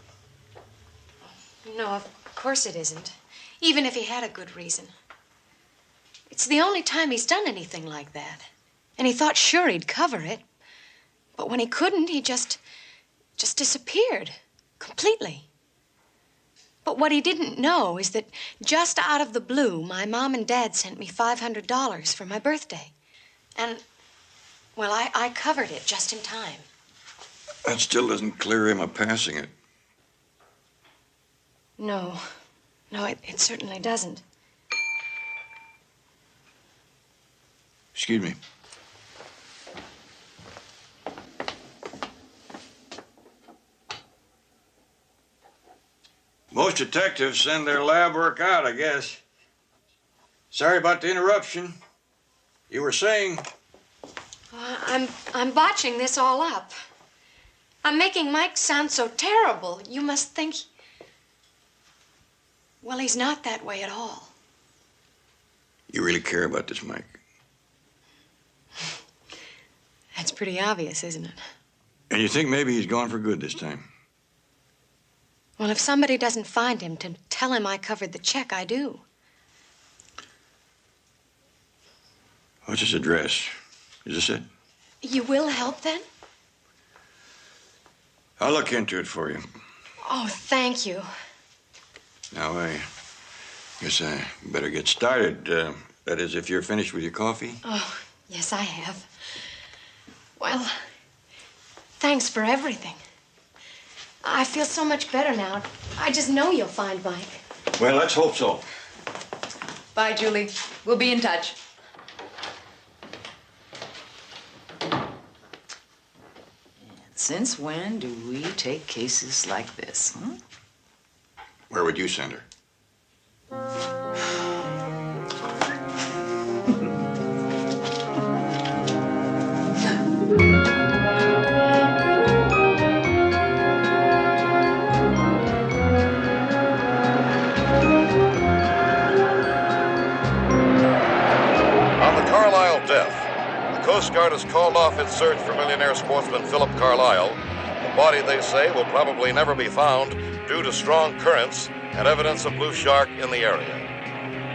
No, of course it isn't. Even if he had a good reason. It's the only time he's done anything like that. And he thought sure he'd cover it. But when he couldn't, he just disappeared. Completely. But what he didn't know is that just out of the blue, my mom and dad sent me $500 for my birthday. And, well, I covered it just in time. That still doesn't clear him of passing it. No, it certainly doesn't. Excuse me. Most detectives send their lab work out, I guess. Sorry about the interruption. You were saying? I'm botching this all up. I'm making Mike sound so terrible. You must think... Well, he's not that way at all. You really care about this, Mike? That's pretty obvious, isn't it? And you think maybe he's gone for good this time? Well, if somebody doesn't find him, to tell him I covered the check, I do. What's his address? Is this it? You will help, then? I'll look into it for you. Oh, thank you. Now, I guess I better get started. That is, if you're finished with your coffee. Oh, yes, I have. Well, thanks for everything. I feel so much better now. I just know you'll find Mike. Well, let's hope so. Bye, Julie. We'll be in touch. Since when do we take cases like this, huh? Where would you send her? On the Carlisle death, the Coast Guard has called off its search for millionaire sportsman Philip Carlisle. The body, they say, will probably never be found due to strong currents and evidence of blue shark in the area.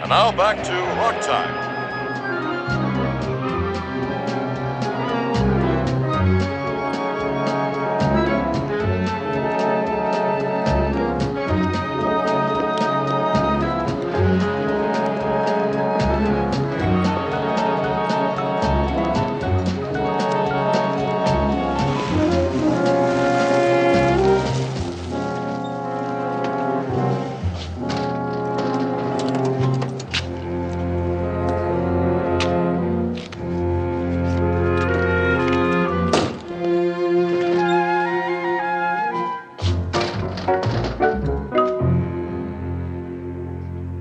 And now back to Rock Time.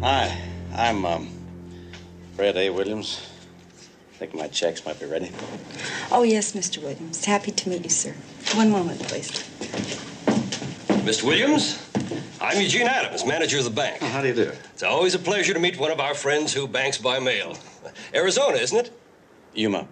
Hi, I'm Fred A. Williams. I think my checks might be ready. Oh, yes, Mr. Williams. Happy to meet you, sir. One moment, please. Mr. Williams, I'm Eugene Adams, manager of the bank. Oh, how do you do? It's always a pleasure to meet one of our friends who banks by mail. Arizona, isn't it? Yuma.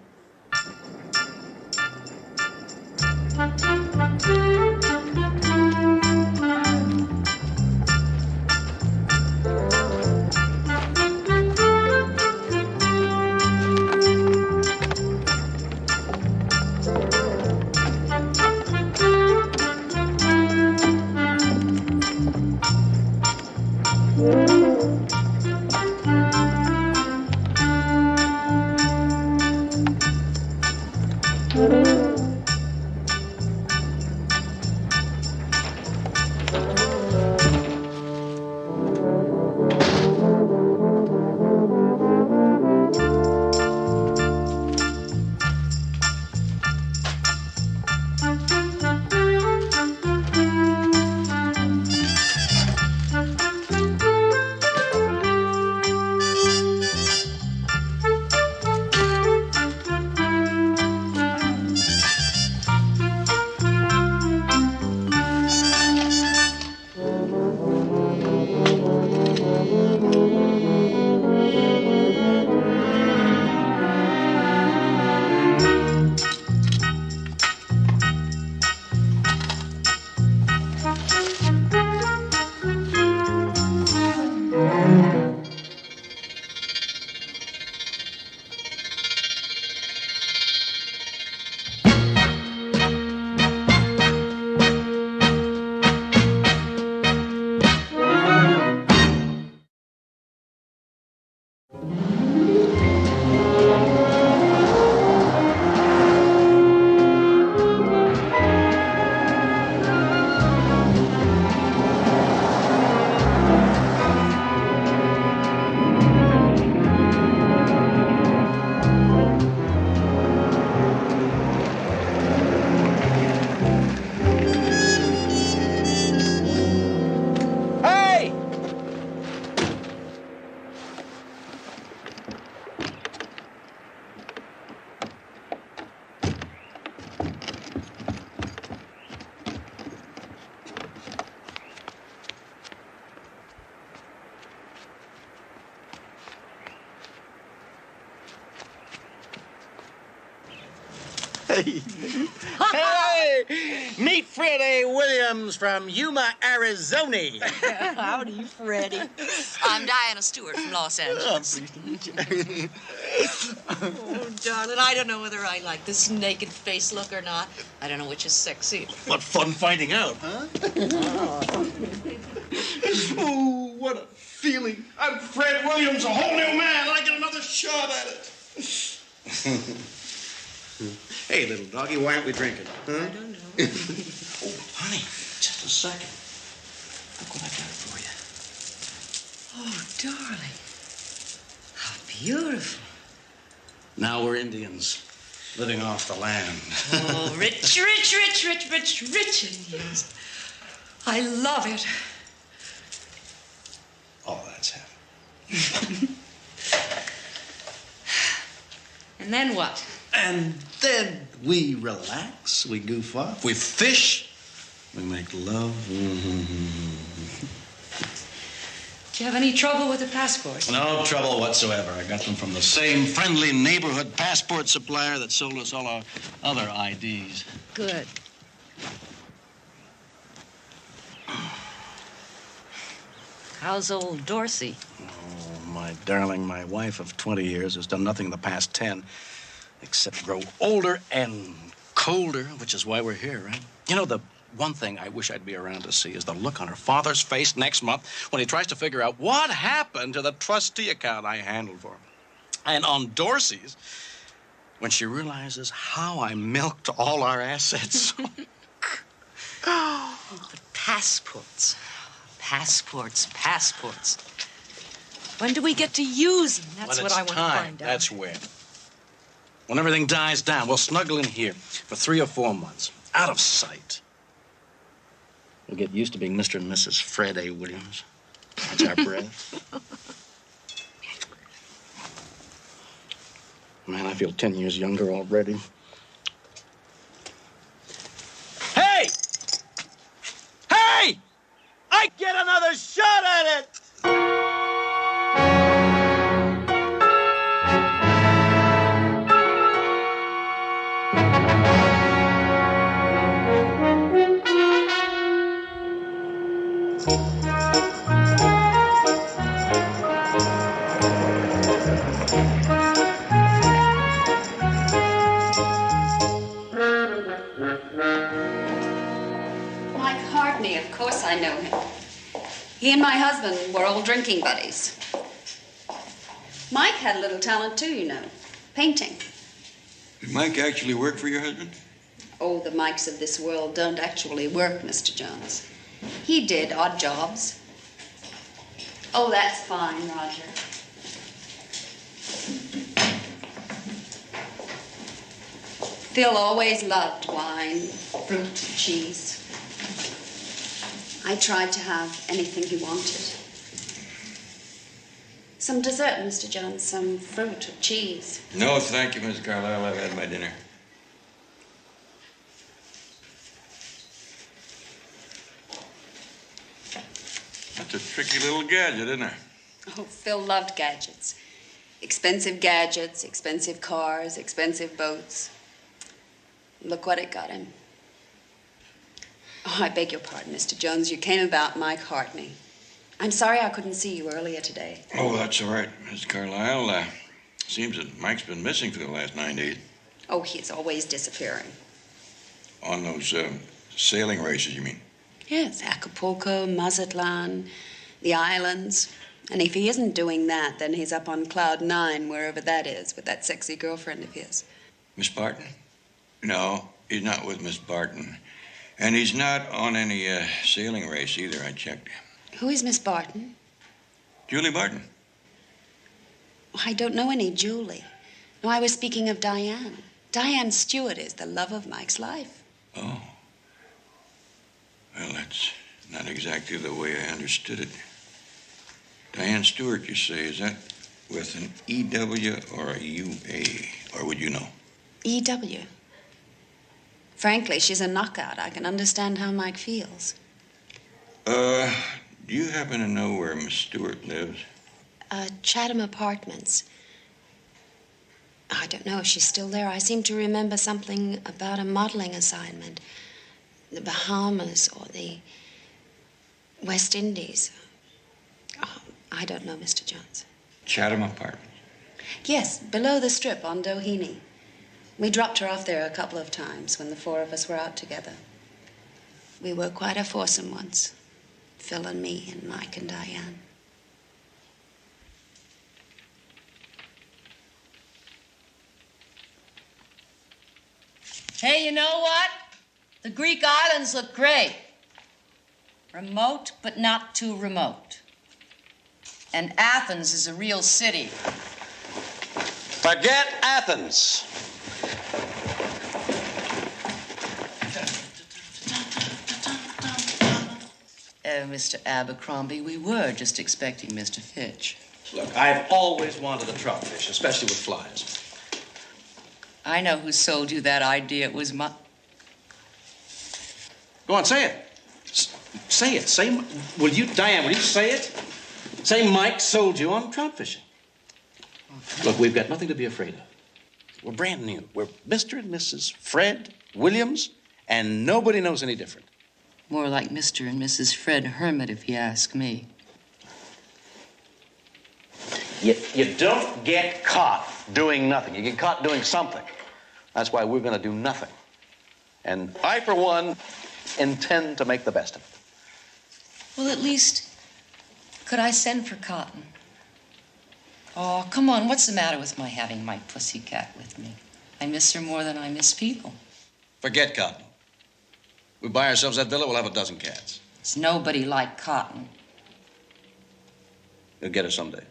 Hey! Meet Fred A. Williams from Yuma, Arizona. Howdy, Freddie. I'm Diana Stewart from Los Angeles. Oh, darling, I don't know whether I like this naked face look or not. I don't know which is sexy. What fun finding out, huh? Oh, what a feeling. I'm Fred Williams, a whole new man. I get another shot at it. Hey, little doggy, why aren't we drinking? Huh? I don't know. Oh, honey, just a second. Look what I got for you. Oh, darling. How beautiful. Now we're Indians, living off the land. Oh, rich Indians. I love it. Oh, that's heaven. And then what? And then we relax, we goof off, we fish, we make love. Do you have any trouble with the passports? No trouble whatsoever. I got them from the same friendly neighborhood passport supplier that sold us all our other IDs. Good. How's old Dorsey? Oh, my darling, my wife of 20 years has done nothing in the past 10 except grow older and colder, which is why we're here, right? You know, the one thing I wish I'd be around to see is the look on her father's face next month when he tries to figure out what happened to the trustee account I handled for him. And on Dorsey's, when she realizes how I milked all our assets. Oh, the passports. Passports. When do we get to use them? That's what I want to find out. That's when. When everything dies down, we'll snuggle in here for 3 or 4 months, out of sight. We'll get used to being Mr. and Mrs. Fred A. Williams. That's our breath. Man, I feel 10 years younger already. Hey! Hey! I get another shot at it! Of course I know him. He and my husband were old drinking buddies. Mike had a little talent too, you know. Painting. Did Mike actually work for your husband? Oh, the Mikes of this world don't actually work, Mr. Jones. He did odd jobs. Oh, that's fine, Roger. Phil always loved wine, fruit, cheese. I tried to have anything he wanted. Some dessert, Mr. Jones, some fruit or cheese. No, thank you, Miss Carlyle. I've had my dinner. That's a tricky little gadget, isn't it? Oh, Phil loved gadgets. Expensive gadgets, expensive cars, expensive boats. Look what it got him. Oh, I beg your pardon, Mr. Jones. You came about Mike Hartney. I'm sorry I couldn't see you earlier today. Oh, that's all right, Miss Carlyle. Seems that Mike's been missing for the last 9 days. Oh, he's always disappearing. On those sailing races, you mean? Yes, Acapulco, Mazatlan, the islands. And if he isn't doing that, then he's up on Cloud 9, wherever that is, with that sexy girlfriend of his. Miss Barton? No, he's not with Miss Barton. And he's not on any sailing race either, I checked. Who is Miss Barton? Julie Barton. I don't know any Julie. No, I was speaking of Diane. Diane Stewart is the love of Mike's life. Oh. Well, that's not exactly the way I understood it. Diane Stewart, you say, is that with an E-W or a U-A? Or would you know? E-W. Frankly, she's a knockout. I can understand how Mike feels. Do you happen to know where Miss Stewart lives? Chatham Apartments. I don't know if she's still there. I seem to remember something about a modeling assignment. The Bahamas or the West Indies. Oh, I don't know, Mr. Jones. Chatham apartment. Yes, below the strip on Doheny. We dropped her off there a couple of times when the four of us were out together. We were quite a foursome once. Phil and me and Mike and Diane. Hey, you know what? The Greek islands look great. Remote, but not too remote. And Athens is a real city. Forget Athens. Mr. Abercrombie, we were just expecting Mr. Fitch. Look, I've always wanted a trout fish, especially with flies. I know who sold you that idea. It was my... Go on, say it. Say it. Will you, Diane, will you say it? Say Mike sold you on trout fishing. Look, we've got nothing to be afraid of. We're brand new. We're Mr. and Mrs. Fred Williams, and nobody knows any different. More like Mr. and Mrs. Fred Hermit, if you ask me. You don't get caught doing nothing. You get caught doing something. That's why we're going to do nothing. And I, for one, intend to make the best of it. Well, at least, could I send for Cotton? Oh, come on, what's the matter with my having my pussycat with me? I miss her more than I miss people. Forget Cotton. We buy ourselves that villa, we'll have a dozen cats. It's nobody like Cotton. You'll get her someday.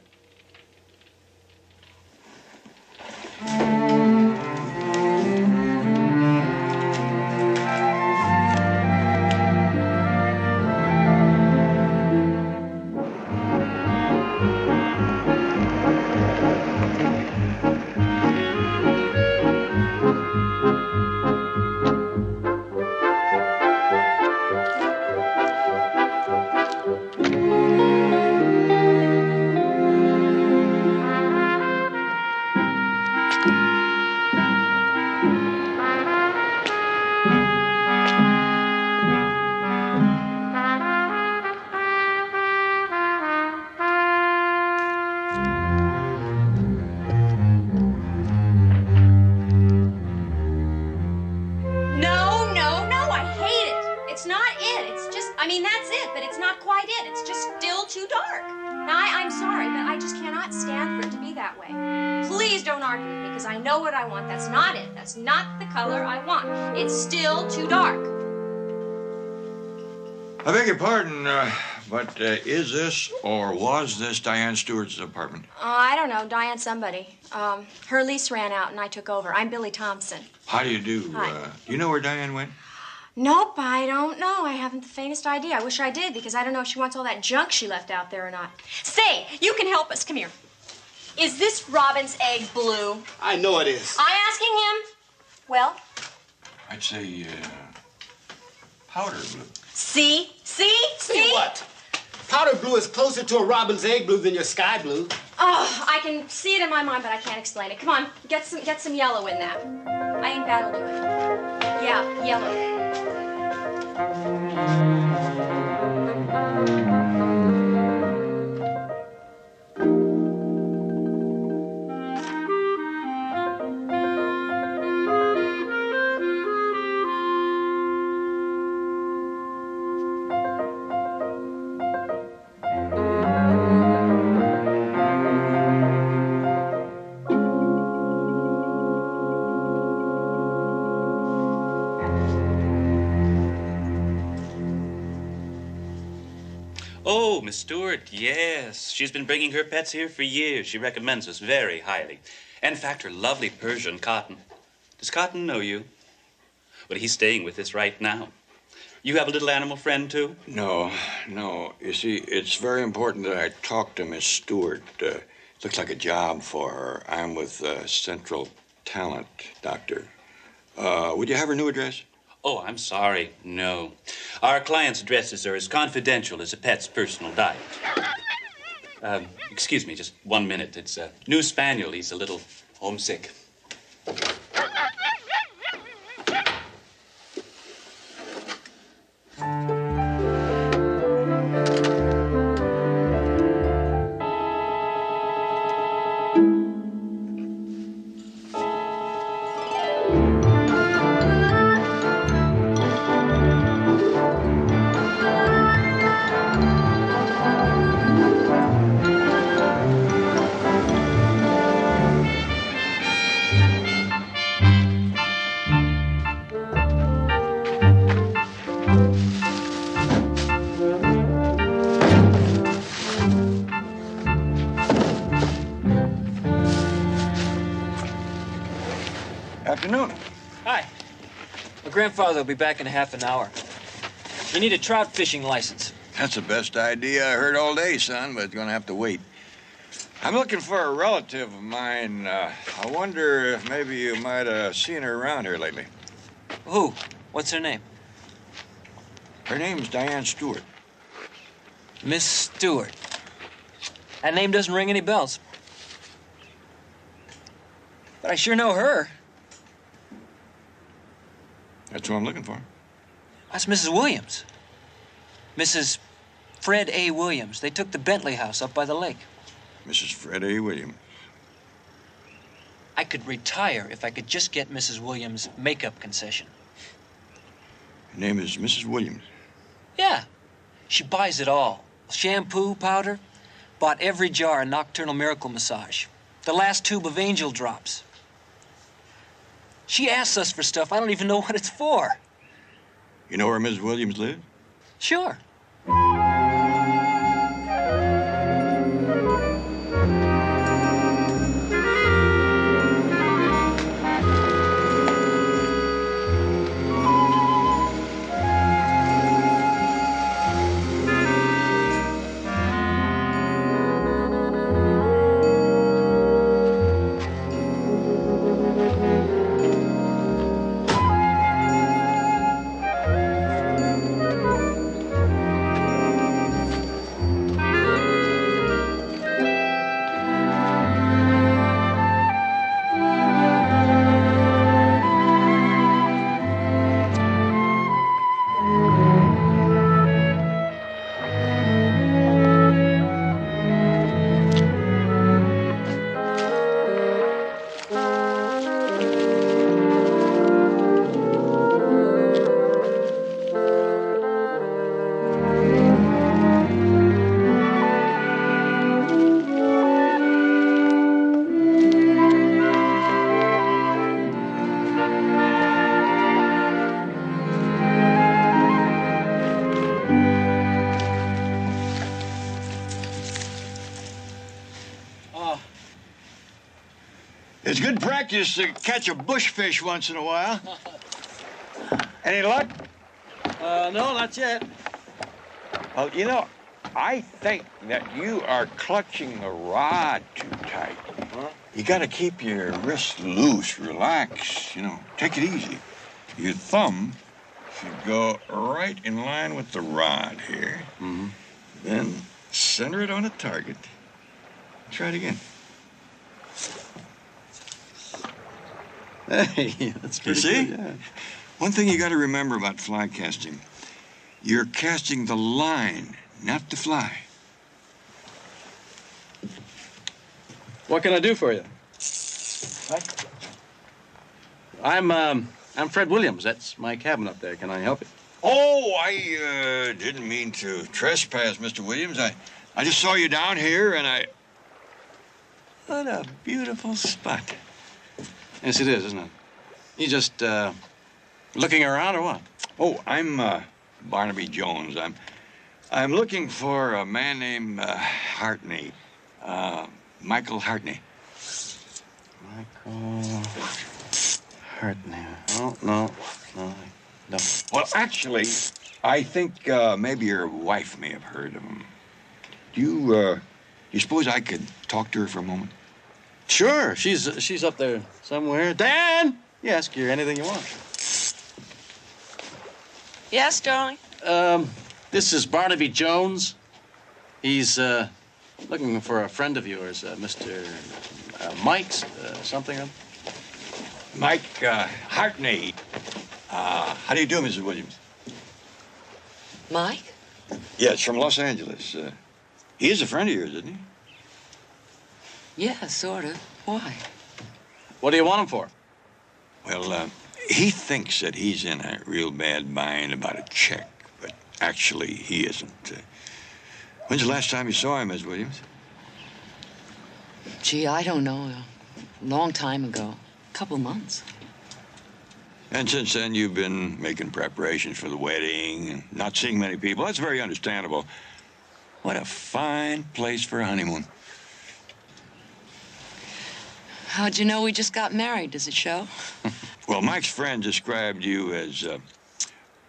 That's not the color I want. It's still too dark. I beg your pardon, but is this or was this Diane Stewart's apartment? I don't know. Diane somebody. Her lease ran out and I took over. I'm Billy Thompson. How do you do? Hi. Do you know where Diane went? Nope, I don't know. I haven't the faintest idea. I wish I did because I don't know if she wants all that junk she left out there or not. Say, you can help us. Come here. Is this robin's egg blue? I know it is. I'm asking him. Well? I'd say powder blue. See? See what? Powder blue is closer to a robin's egg blue than your sky blue. Oh, I can see it in my mind, but I can't explain it. Come on, get some yellow in that. I think that'll do it. Yeah, yellow. Oh, Miss Stewart, yes. She's been bringing her pets here for years. She recommends us very highly. In fact, her lovely Persian, Cotton. Does Cotton know you? Well, he's staying with us right now. You have a little animal friend, too? No. You see, it's very important that I talk to Miss Stewart. Looks like a job for her. I'm with Central Talent, Doctor. Would you have her new address? Oh, I'm sorry. No. Our client's addresses are as confidential as a pet's personal diet. Excuse me, just 1 minute. It's a new spaniel. He's a little homesick. Afternoon. Hi. My grandfather will be back in half an hour. You need a trout fishing license. That's the best idea I heard all day, son, but it's gonna have to wait. I'm looking for a relative of mine. I wonder if maybe you might have seen her around here lately. Who? What's her name? Her name's Diane Stewart. Miss Stewart. That name doesn't ring any bells. But I sure know her. That's who I'm looking for. That's Mrs. Williams. Mrs. Fred A. Williams. They took the Bentley house up by the lake. Mrs. Fred A. Williams. I could retire if I could just get Mrs. Williams' makeup concession. Her name is Mrs. Williams. Yeah. She buys it all. Shampoo, powder. Bought every jar of Nocturnal Miracle Massage. The last tube of Angel Drops. She asks us for stuff I don't even know what it's for. You know where Mrs. Williams lives? Sure. It's good practice to catch a bushfish once in a while. Any luck? No, not yet. Well, you know, I think that you are clutching the rod too tight. Huh? You gotta keep your wrist loose, relax, you know, take it easy. Your thumb should go right in line with the rod here. Mm-hmm. Then center it on a target. Try it again. Hey, that's pretty You see? good, yeah. One thing you got to remember about fly casting, you're casting the line, not the fly. What can I do for you? I'm Fred Williams. That's my cabin up there. Can I help you? Oh, I didn't mean to trespass, Mr. Williams. I just saw you down here, and I... What a beautiful spot. Yes, it is, isn't it? You just looking around or what? Oh, I'm Barnaby Jones. I'm looking for a man named Hartney. Michael Hartney. Michael Hartney. Oh, no. Well, actually, I think maybe your wife may have heard of him. Do you suppose I could talk to her for a moment? Sure, she's up there somewhere. Dan, you ask her anything you want. Yes, darling? This is Barnaby Jones. He's looking for a friend of yours, Mr. Mike's something. Mike Hartney. How do you do, Mrs. Williams? Mike? Yeah, it's from Los Angeles. He is a friend of yours, isn't he? Yeah, sort of. Why? What do you want him for? Well, he thinks that he's in a real bad bind about a check, but actually he isn't. When's the last time you saw him, Miss Williams? Gee, I don't know. A long time ago. A couple months. And since then, you've been making preparations for the wedding and not seeing many people. That's very understandable. What a fine place for a honeymoon. How'd you know we just got married? Does it show? Well, Mike's friend described you as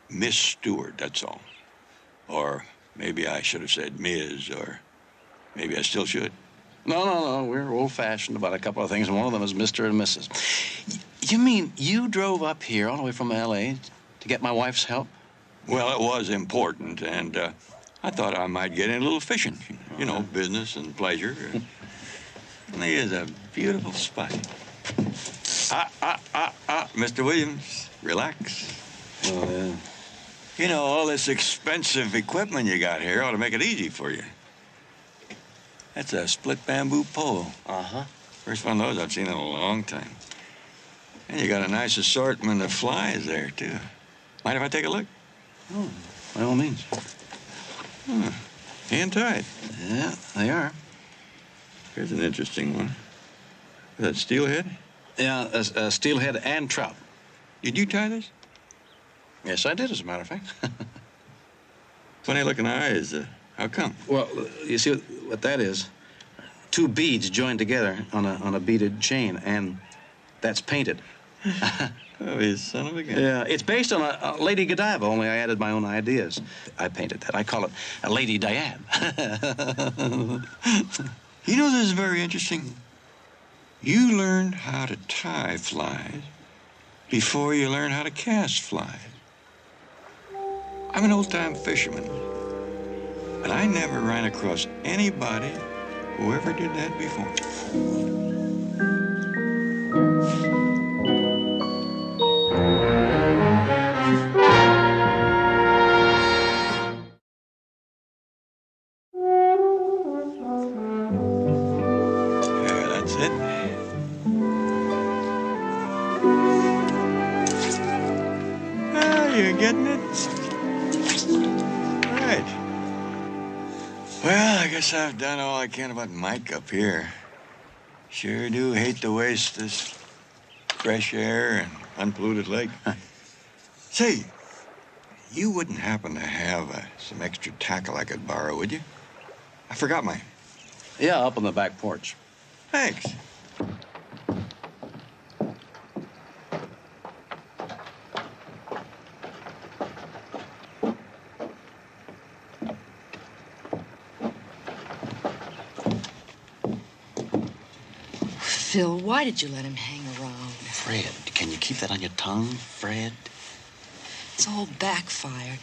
Miss Stewart, that's all. Or maybe I should have said Ms., or maybe I still should. No. We're old-fashioned about a couple of things, and one of them is Mr. and Mrs. You mean you drove up here all the way from L.A. to get my wife's help? Well, it was important, and I thought I might get in a little fishing. You know, business and pleasure. And here's a beautiful spot. Mr. Williams, relax. Oh, You know, all this expensive equipment you got here ought to make it easy for you. That's a split bamboo pole. Uh-huh. First one of those I've seen in a long time. And you got a nice assortment of flies there, too. Mind if I take a look? Oh, by all means. Hand tied. Yeah, they are. Here's an interesting one. Is that steelhead? Yeah, steelhead and trout. Did you tie this? Yes, I did, as a matter of fact. Funny-looking eyes. How come? Well, you see what that is? Two beads joined together on a beaded chain, and that's painted. Oh, you son of a gun. Yeah, it's based on a Lady Godiva, only I added my own ideas. I painted that. I call it a Lady Diane. You know, this is very interesting. You learned how to tie flies before you learned how to cast flies. I'm an old-time fisherman, and I never ran across anybody who ever did that before. You're getting it? Right. Well, I guess I've done all I can about Mike up here. Sure do hate to waste this fresh air and unpolluted lake. Say, you wouldn't happen to have some extra tackle I could borrow, would you? I forgot mine. Yeah, up on the back porch. Thanks. Phil, why did you let him hang around? Fred, can you keep that on your tongue, Fred? It's all backfired.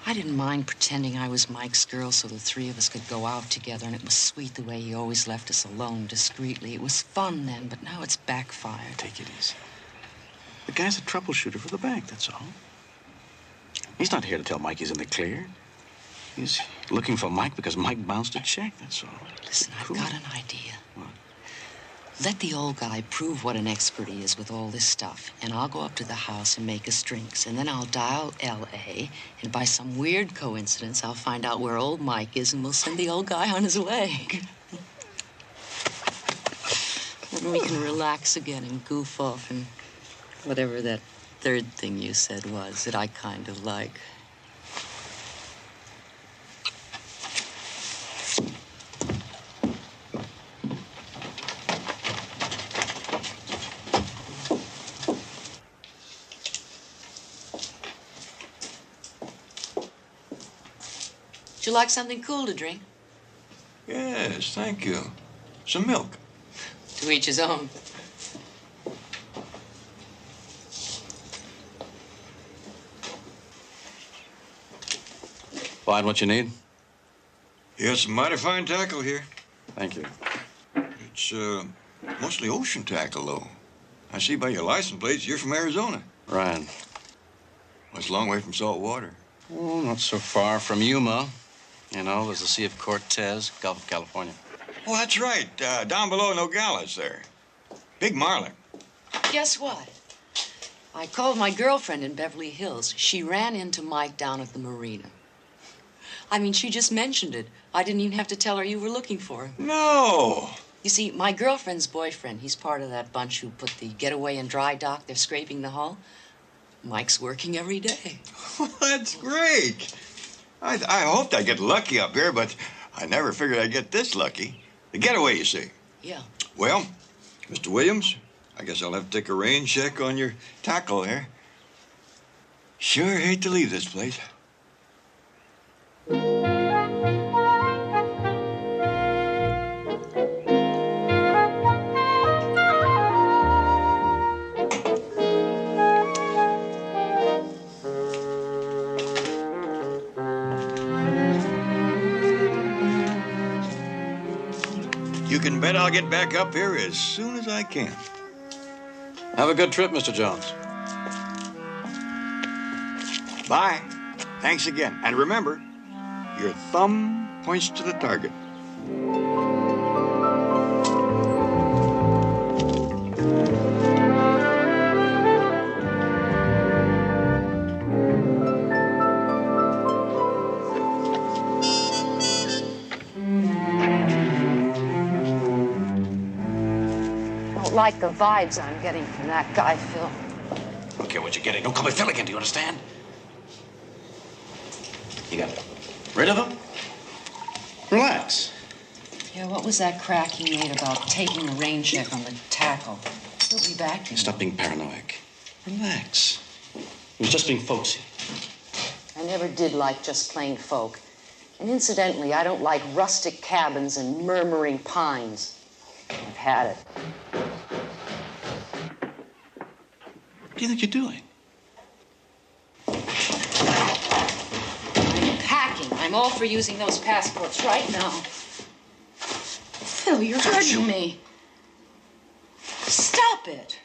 I didn't mind pretending I was Mike's girl so the three of us could go out together, and it was sweet the way he always left us alone discreetly. It was fun then, but now it's backfired. Take it easy. The guy's a troubleshooter for the bank, that's all. He's not here to tell Mike he's in the clear. He's looking for Mike because Mike bounced a check, that's all. Listen, I've got an idea. What? Let the old guy prove what an expert he is with all this stuff, and I'll go up to the house and make us drinks, and then I'll dial L.A., and by some weird coincidence, I'll find out where old Mike is, and we'll send the old guy on his way. Then we can relax again and goof off, and whatever that third thing you said was that I kind of like. Would you like something cool to drink? Yes, thank you. Some milk. To each his own. Find what you need? Yes, some mighty fine tackle here. Thank you. It's mostly ocean tackle, though. I see by your license plates you're from Arizona. Right. Well, it's a long way from salt water. Oh, not so far from Yuma. You know, there's the Sea of Cortez, Gulf of California. Oh, that's right. Down below Nogales there. Big marlin. Guess what? I called my girlfriend in Beverly Hills. She ran into Mike down at the marina. I mean, she just mentioned it. I didn't even have to tell her you were looking for him. No! You see, my girlfriend's boyfriend, he's part of that bunch who put the getaway in dry dock. They're scraping the hull. Mike's working every day. That's great. I hoped I'd get lucky up here, but I never figured I'd get this lucky. The getaway, you see. Yeah. Well, Mr. Williams, I guess I'll have to take a rain check on your tackle there. Sure hate to leave this place. You can bet I'll get back up here as soon as I can. Have a good trip, Mr. Jones. Bye. Thanks again. And remember, your thumb points to the target. Like the vibes I'm getting from that guy, Phil. I don't care what you're getting. Don't call me Phil again, do you understand? You got rid of him? Relax. Yeah, what was that crack he made about taking a rain check on the tackle? He'll be back. Stop being paranoid. Relax. He was just being folksy. I never did like just plain folk. And incidentally, I don't like rustic cabins and murmuring pines. I've had it. What do you think you're doing? I'm packing. I'm all for using those passports right now. Phil, you're hurting me. Stop it.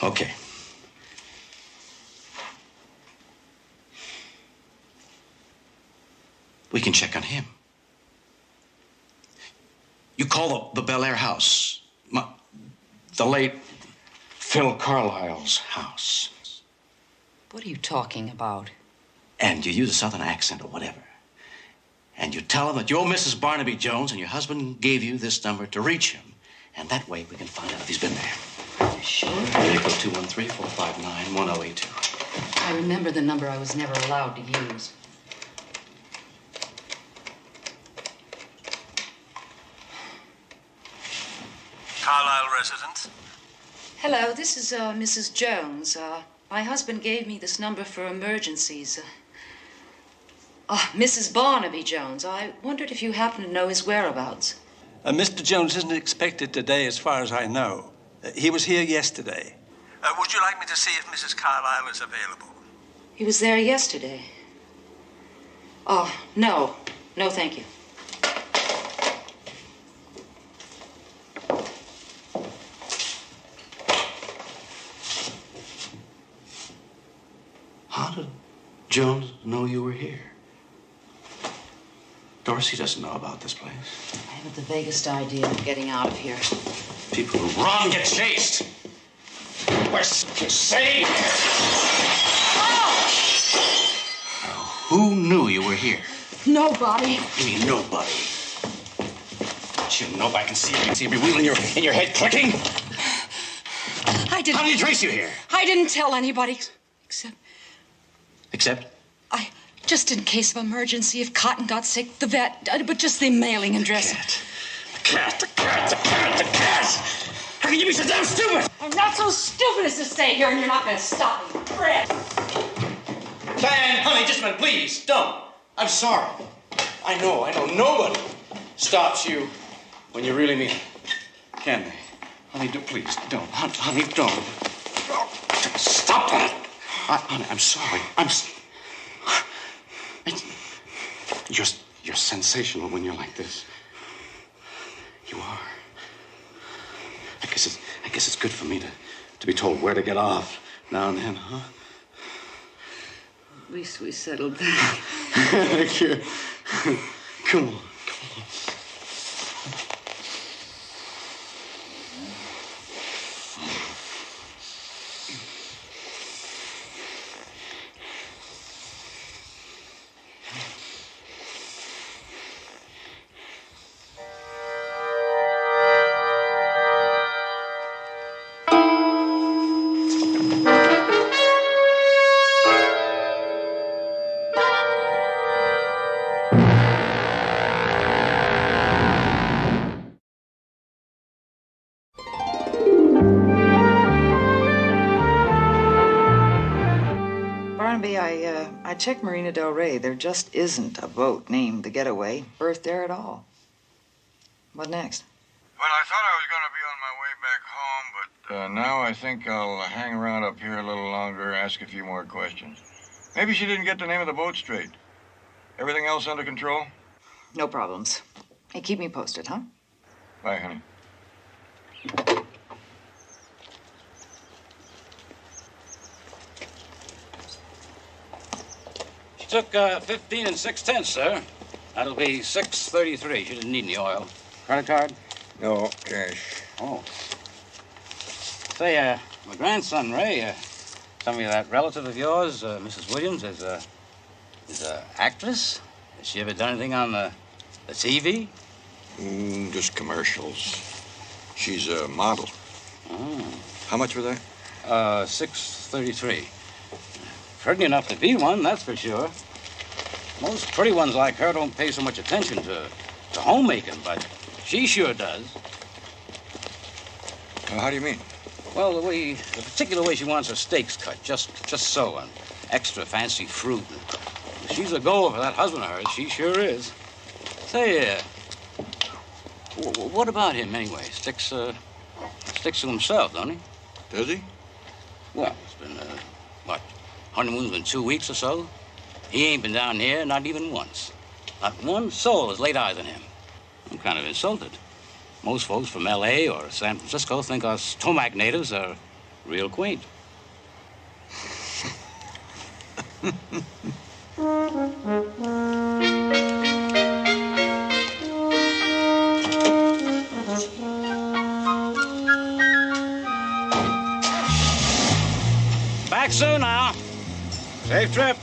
Okay. We can check on him. You call the Bel Air house. The late Phil Carlisle's house. What are you talking about? And you use a southern accent or whatever. And you tell him that you're Mrs. Barnaby Jones and your husband gave you this number to reach him. And that way we can find out if he's been there. Sure. Area code 213-459-1082. I remember the number I was never allowed to use. Carlisle residence? Hello, this is Mrs. Jones. My husband gave me this number for emergencies. Mrs. Barnaby Jones. I wondered if you happen to know his whereabouts. Mr. Jones isn't expected today, as far as I know. He was here yesterday. Would you like me to see if Mrs. Carlisle is available? He was there yesterday. Oh, no. No, thank you. How did Jones know you were here? Dorsey doesn't know about this place. I haven't the vaguest idea of getting out of here. People who run get chased. We're safe. Now, who knew you were here? Nobody. You mean nobody? Don't you know I can see every wheel in your head clicking? I didn't. How did he trace you here? I didn't tell anybody, except just in case of emergency, if Cotton got sick, the vet, but just the mailing address. The cat. How can you be so damn stupid? I'm not so stupid as to stay here, and you're not going to stop me. Fred! Diane, honey, just a minute, please, don't. I'm sorry. I know. Nobody stops you when you really mean it. Can they? Honey, please, don't. Honey, don't. Stop that. Honey, I'm sorry. You're sensational when you're like this. You are. I guess it's good for me to be told where to get off now and then, huh? At least we settled that. Thank you. Come on. Barnaby, I checked Marina Del Rey. There just isn't a boat named the Getaway berthed there at all. What next? Well, I thought I was going to be on my way back home, but now I think I'll hang around up here a little longer, ask a few more questions. Maybe she didn't get the name of the boat straight. Everything else under control? No problems. Hey, keep me posted, huh? Bye, honey. She took 15 6/10, sir. That'll be $6.33. She didn't need any oil. Credit card? No, cash. Oh. Say, my grandson, Ray, some of that relative of yours, Mrs. Williams, is a actress. Has she ever done anything on the TV? Just commercials. She's a model. Oh. How much for that? $6.33. Pretty enough to be one, that's for sure. Most pretty ones like her don't pay so much attention to homemaking, but she sure does. How do you mean? Well, the particular way she wants her steaks cut, just so, and extra fancy fruit. She's a goer for that husband of hers, she sure is. Say, what about him anyway? Sticks to himself, don't he? Does he? Well, it's been, honeymoon's been 2 weeks or so. He ain't been down here, not even once. Not one soul has laid eyes on him. I'm kind of insulted. Most folks from L.A. or San Francisco think us Tomac natives are real quaint. Back soon now. Safe trip.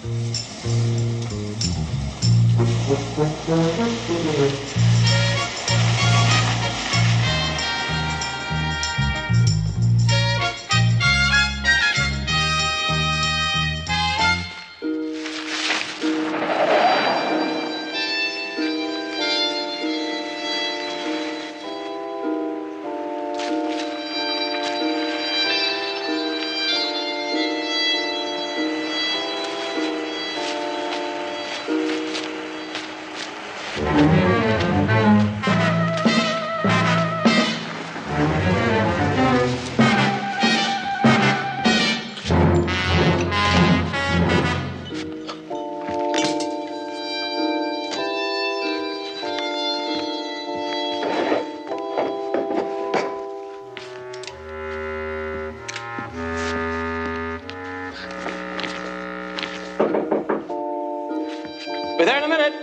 Be there in a minute.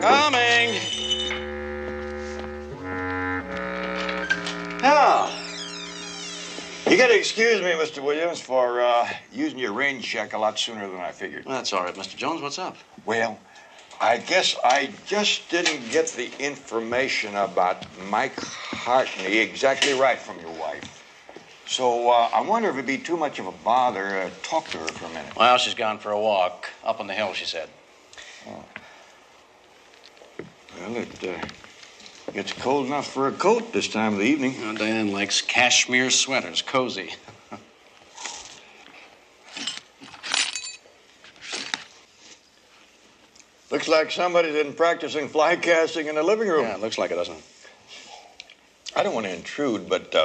Coming. Now, you got to excuse me, Mr. Williams, for using your rain check a lot sooner than I figured. Well, that's all right, Mr. Jones. What's up? Well, I guess I just didn't get the information about Mike Hartney exactly right from your wife. So I wonder if it'd be too much of a bother to talk to her for a minute. Well, she's gone for a walk up on the hill, she said. Oh. Well, it gets cold enough for a coat this time of the evening. Well, Diane likes cashmere sweaters, cozy. Looks like somebody's been practicing fly casting in the living room. Yeah, it looks like it, doesn't it? I don't want to intrude, but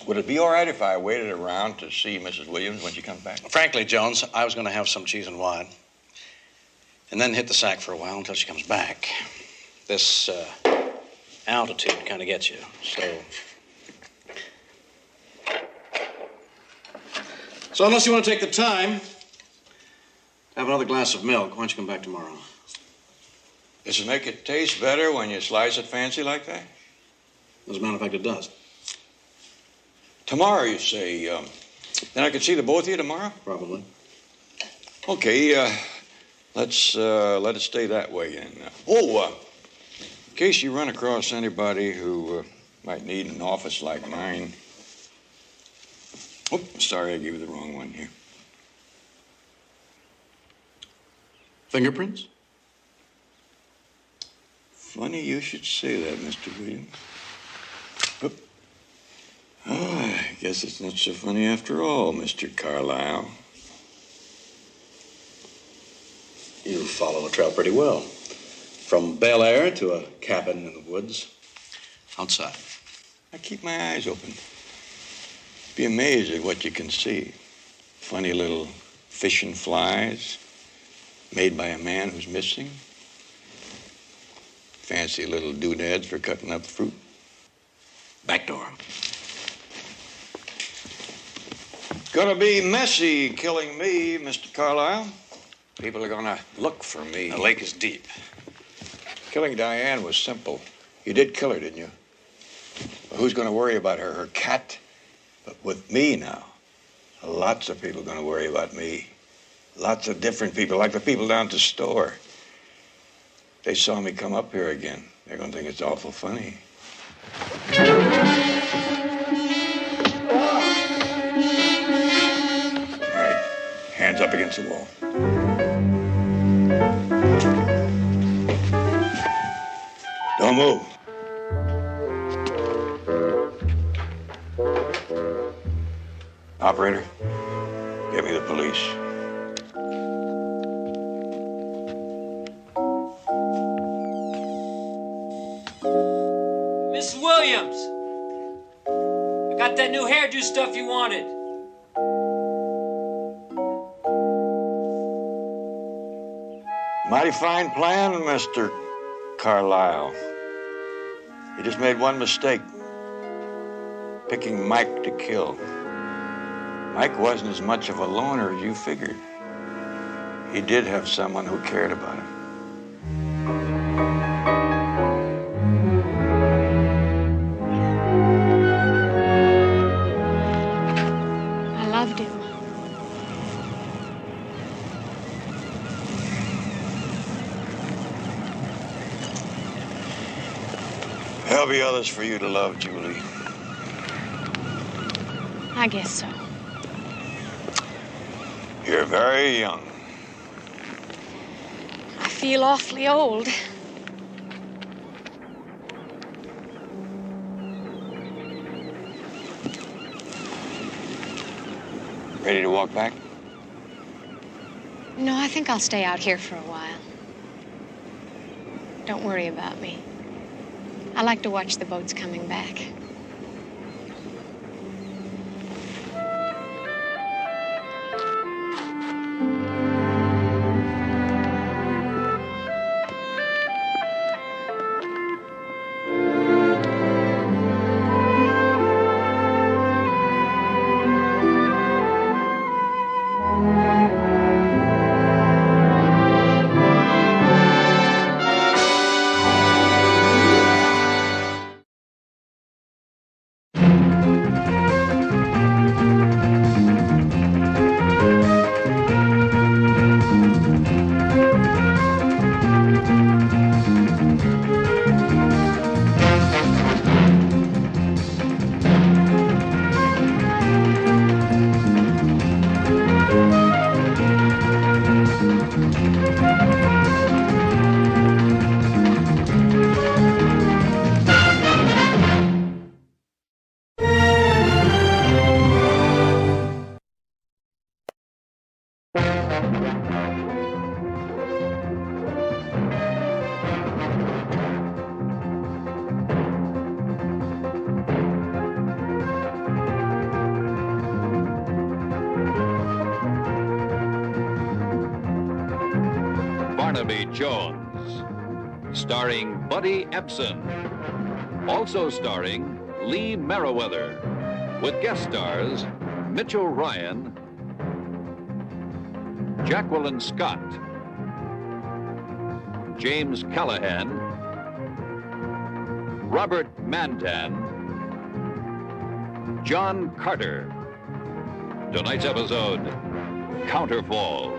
Would it be all right if I waited around to see Mrs. Williams when she comes back? Frankly, Jones, I was going to have some cheese and wine. And then hit the sack for a while until she comes back. This altitude kind of gets you, So unless you want to take the time, have another glass of milk, why don't you come back tomorrow? Does it make it taste better when you slice it fancy like that? As a matter of fact, it does. Tomorrow, you say. Then I could see the both of you tomorrow? Probably. Okay, let's let it stay that way then. In case you run across anybody who might need an office like mine. Oh, sorry, I gave you the wrong one here. Fingerprints? Funny you should say that, Mr. Williams. Oh, I guess it's not so funny after all, Mr. Carlyle. You follow the trail pretty well. From Bel Air to a cabin in the woods. Outside. I keep my eyes open. Be amazed at what you can see. Funny little fishing flies made by a man who's missing. Fancy little doodads for cutting up fruit. Back door. Gonna be messy killing me, Mr. Carlyle. People are gonna look for me. The lake is deep. Killing Diane was simple. You did kill her, didn't you? Well, who's gonna worry about her? Her cat? But with me now, lots of people are gonna worry about me. Lots of different people, like the people down at the store. They saw me come up here again. They're gonna think it's awful funny. All right, hands up against the wall. Don't move. Operator, get me the police. Miss Williams! I got that new hairdo stuff you wanted. Mighty fine plan, Mr. Carlyle. You just made one mistake. Picking Mike to kill. Mike wasn't as much of a loner as you figured. He did have someone who cared about him. I loved him. There'll be others for you to love, Julie. I guess so. You're very young. I feel awfully old. Ready to walk back? No, I think I'll stay out here for a while. Don't worry about me. I like to watch the boats coming back. Barnaby Jones, starring Buddy Ebsen. Also starring Lee Merriweather, with guest stars Mitchell Ryan, Jacqueline Scott, James Callahan, Robert Mandan, John Carter. Tonight's episode, Counterfall.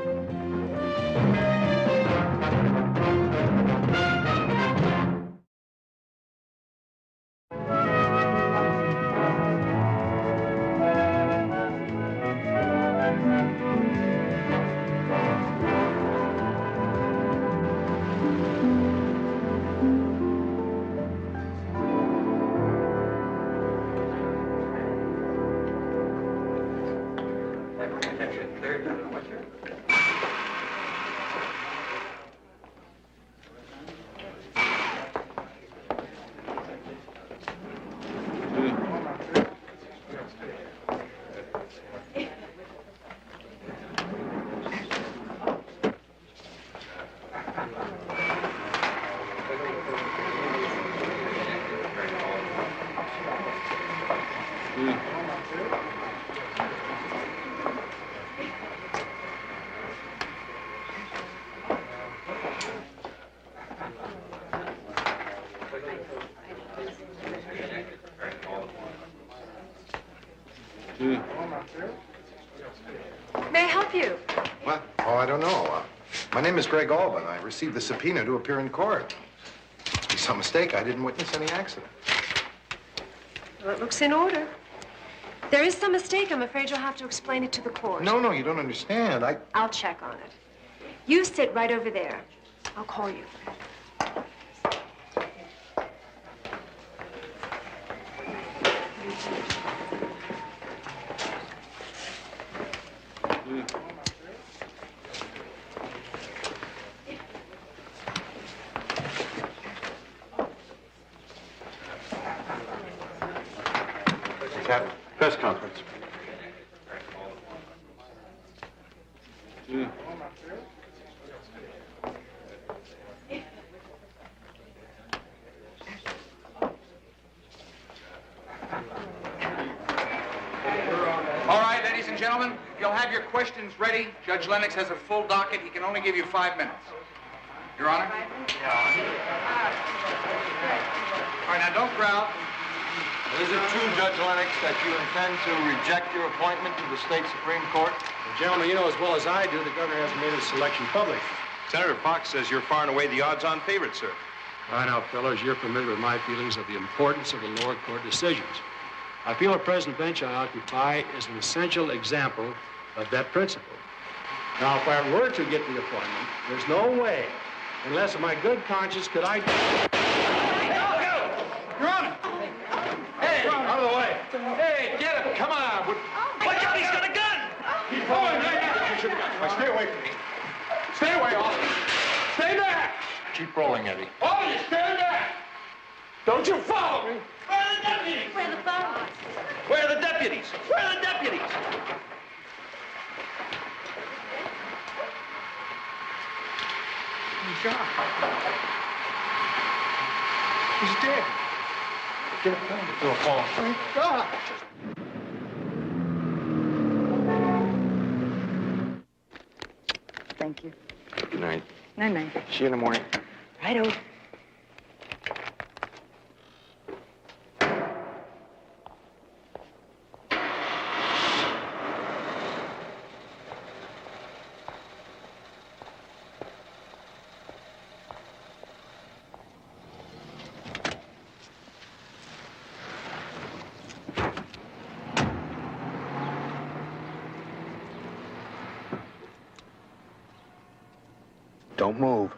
May I help you? What? Oh, I don't know. My name is Greg Alban. I received the subpoena to appear in court. Must be some mistake. I didn't witness any accident. Well, it looks in order. There is some mistake. I'm afraid you'll have to explain it to the court. No, you don't understand. I'll check on it. You sit right over there. I'll call you. Press conference. All right, ladies and gentlemen, if you'll have your questions ready, Judge Lennox has a full docket. He can only give you 5 minutes. Your Honor? All right, now don't growl. Is it true, Judge Lennox, that you intend to reject your appointment to the state Supreme Court? Well, gentlemen, you know as well as I do, the governor hasn't made his selection public. Senator Fox says you're far and away the odds-on favorite, sir. All right, now, fellows, you're familiar with my feelings of the importance of the lower court decisions. I feel the present bench I occupy is an essential example of that principle. Now, if I were to get the appointment, there's no way, unless of my good conscience, could I... Your Honor! Hey, out of the way. Hey, get him. Come on. Watch out, he's got a gun. Keep going. Stay away from me. Stay away, officer. Stay back. Keep rolling, Eddie. All of you, stand back. Don't you follow me. Where are the deputies? Where are the phones? Where are the deputies? Where are the deputies? He's gone. He's dead. Get a phone to a phone. Thank God. Thank you. Good night. Night-night. See you in the morning. Righto. Don't move.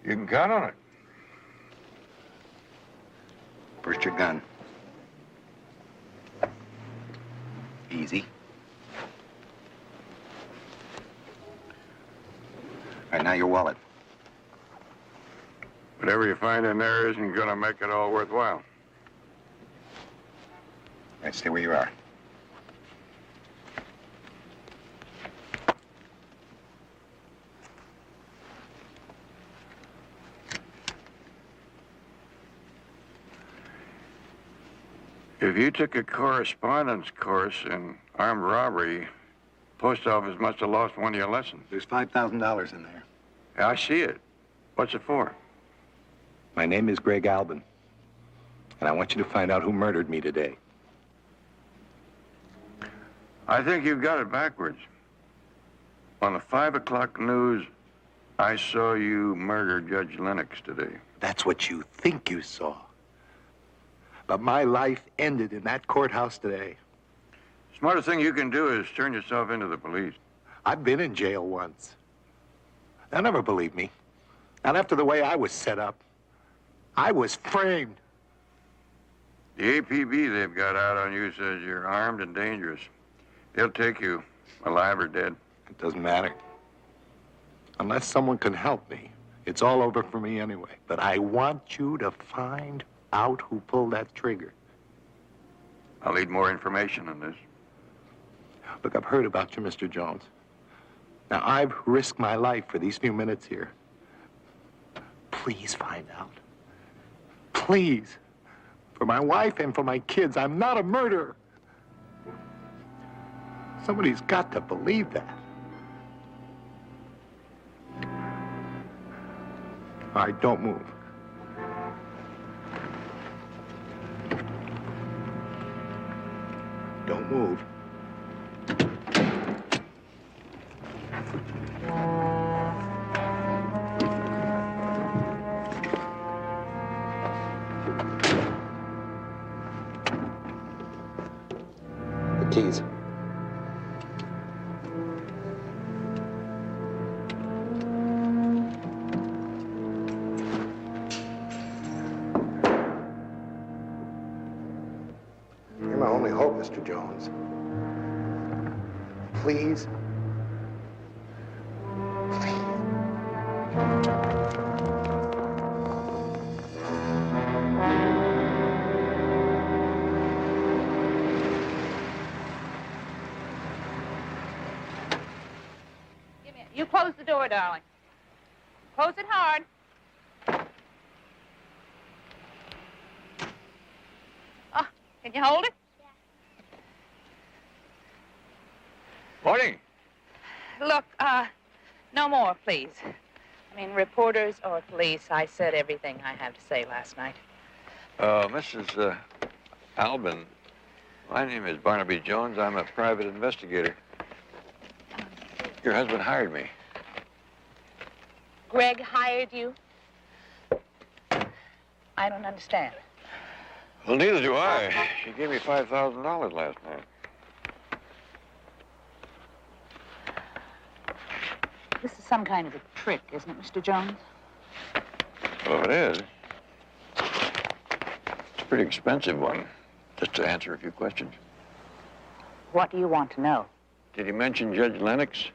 You can count on it. Where's your gun? Easy. All right, now your wallet. Whatever you find in there isn't going to make it all worthwhile. All right, stay where you are. If you took a correspondence course in armed robbery, post office must have lost one of your lessons. There's $5,000 in there. Yeah, I see it. What's it for? My name is Greg Albin, and I want you to find out who murdered me today. I think you've got it backwards. On the 5 o'clock news, I saw you murder Judge Lennox today. That's what you think you saw. But my life ended in that courthouse today. Smartest thing you can do is turn yourself into the police. I've been in jail once. They'll never believe me. Not after the way I was set up. I was framed. The APB they've got out on you says you're armed and dangerous. They'll take you, alive or dead. It doesn't matter. Unless someone can help me, it's all over for me anyway. But I want you to find out who pulled that trigger. I'll need more information on this. Look, I've heard about you, Mr. Jones. Now, I've risked my life for these few minutes here. Please find out. Please. For my wife and for my kids, I'm not a murderer. Somebody's got to believe that. All right, don't move. Don't move. The keys. You're my only hope, Mr. Jones. Please. You close the door, darling. Close it hard. Oh, can you hold it? Morning. Look, no more, please. I mean, reporters or police, I said everything I had to say last night. Mrs. Albin, my name is Barnaby Jones. I'm a private investigator. Your husband hired me. Greg hired you? I don't understand. Well, neither do I. She gave me $5,000 last night. This is some kind of a trick, isn't it, Mr. Jones? Well, it is. It's a pretty expensive one, just to answer a few questions. What do you want to know? Did he mention Judge Lennox?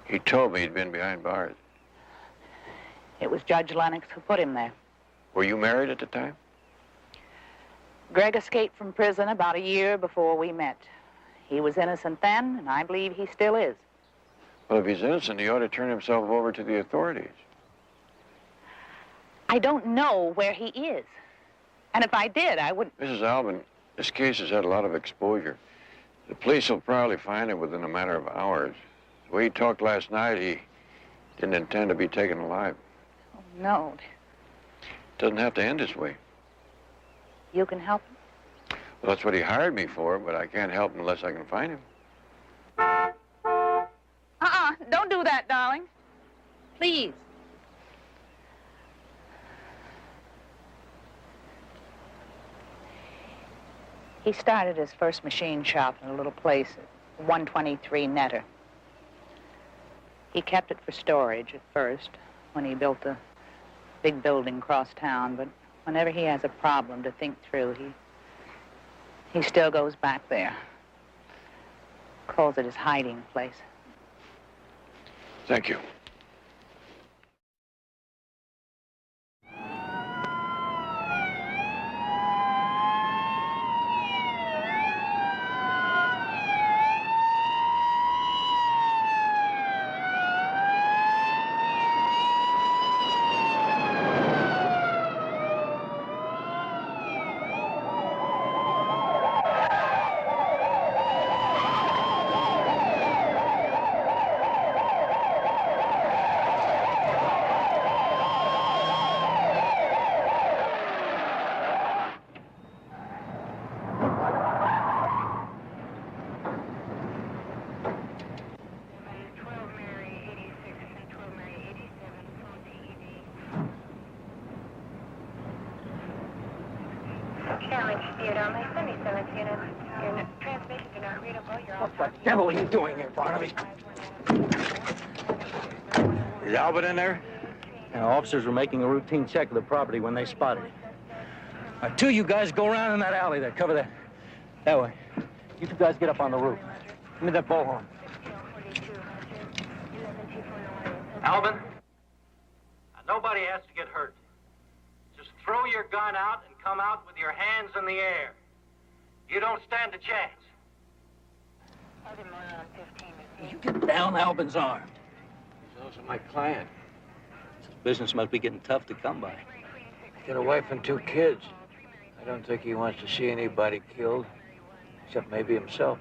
He told me he'd been behind bars. It was Judge Lennox who put him there. Were you married at the time? Greg escaped from prison about a year before we met. He was innocent then, and I believe he still is. Well, if he's innocent, he ought to turn himself over to the authorities. I don't know where he is. And if I did, I wouldn't... Mrs. Albin, this case has had a lot of exposure. The police will probably find him within a matter of hours. The way he talked last night, he didn't intend to be taken alive. Oh, no. It doesn't have to end this way. You can help him? Well, that's what he hired me for, but I can't help him unless I can find him. Don't do that, darling. Please. He started his first machine shop in a little place at 123 Netter. He kept it for storage at first when he built a big building across town, but whenever he has a problem to think through, he still goes back there. Calls it his hiding place. Thank you. What the devil are you doing here, Barnaby? Is Albert in there? Officers were making a routine check of the property when they spotted him. Now, two of you guys go around in that alley there. Cover that. That way. You two guys get up on the roof. Give me that bullhorn. Alvin, nobody has to get hurt. Just throw your gun out and come out with your hands in the air. You don't stand a chance. You get down, Albin's armed. He's also my client. This business must be getting tough to come by. He's got a wife and 2 kids. I don't think he wants to see anybody killed, except maybe himself.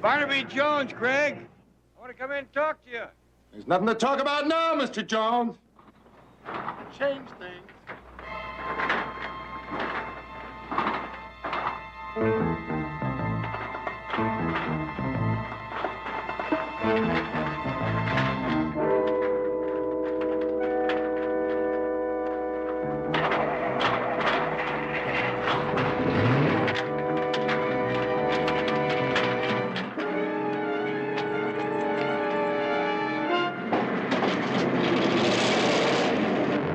Barnaby Jones, Craig. I want to come in and talk to you. There's nothing to talk about now, Mr. Jones. Change things.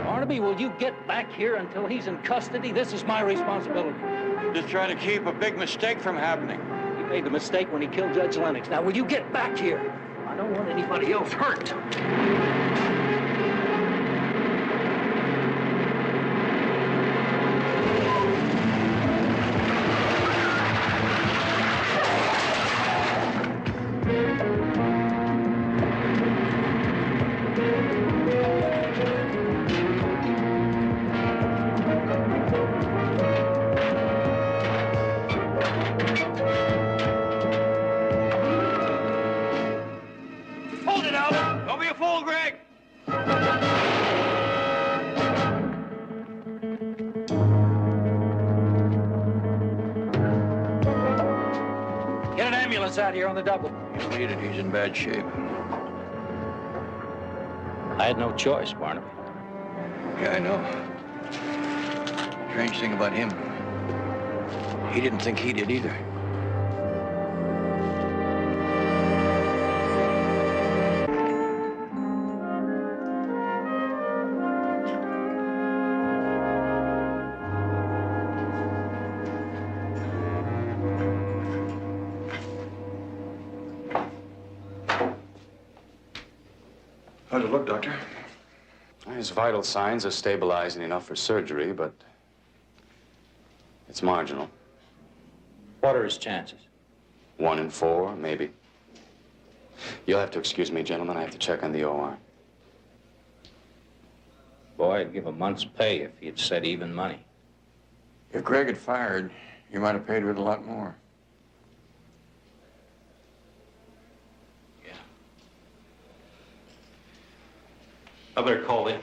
Barnaby, will you get back here until he's in custody? This is my responsibility. Just trying to keep a big mistake from happening. He made the mistake when he killed Judge Lennox. Now, will you get back here? I don't want anybody else hurt. Hold it, Albert! Don't be a fool, Greg! Get an ambulance out here on the double. He'll need it. He's in bad shape. I had no choice, Barnaby. Yeah, I know. Strange thing about him, he didn't think he did either. How's it look, Doctor? His vital signs are stabilizing enough for surgery, but it's marginal. What are his chances? 1 in 4, maybe. You'll have to excuse me, gentlemen. I have to check on the OR. Boy, I'd give a month's pay if he had said even money. If Greg had fired, you might have paid with a lot more. I better call in.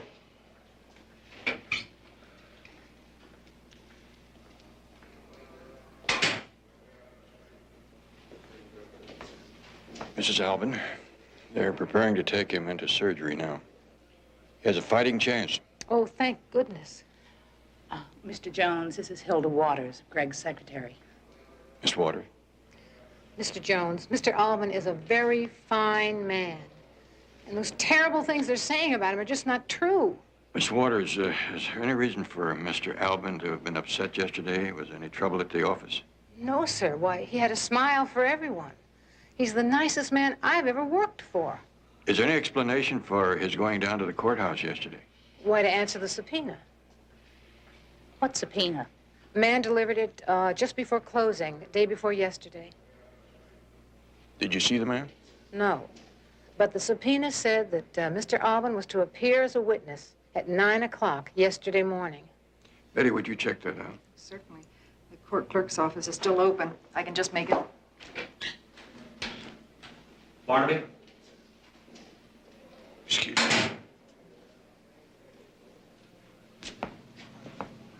Mrs. Albin, they're preparing to take him into surgery now. He has a fighting chance. Oh, thank goodness. Mr. Jones, this is Hilda Waters, Greg's secretary. Miss Waters. Mr. Jones, Mr. Albin is a very fine man. And those terrible things they're saying about him are just not true. Miss Waters, is there any reason for Mr. Albin to have been upset yesterday? Was there any trouble at the office? No, sir. Why, he had a smile for everyone. He's the nicest man I've ever worked for. Is there any explanation for his going down to the courthouse yesterday? Why, to answer the subpoena. What subpoena? A man delivered it just before closing, the day before yesterday. Did you see the man? No. But the subpoena said that Mr. Albin was to appear as a witness at 9 o'clock yesterday morning. Betty, would you check that out? Certainly. The court clerk's office is still open. I can just make it. Barnaby? Excuse me.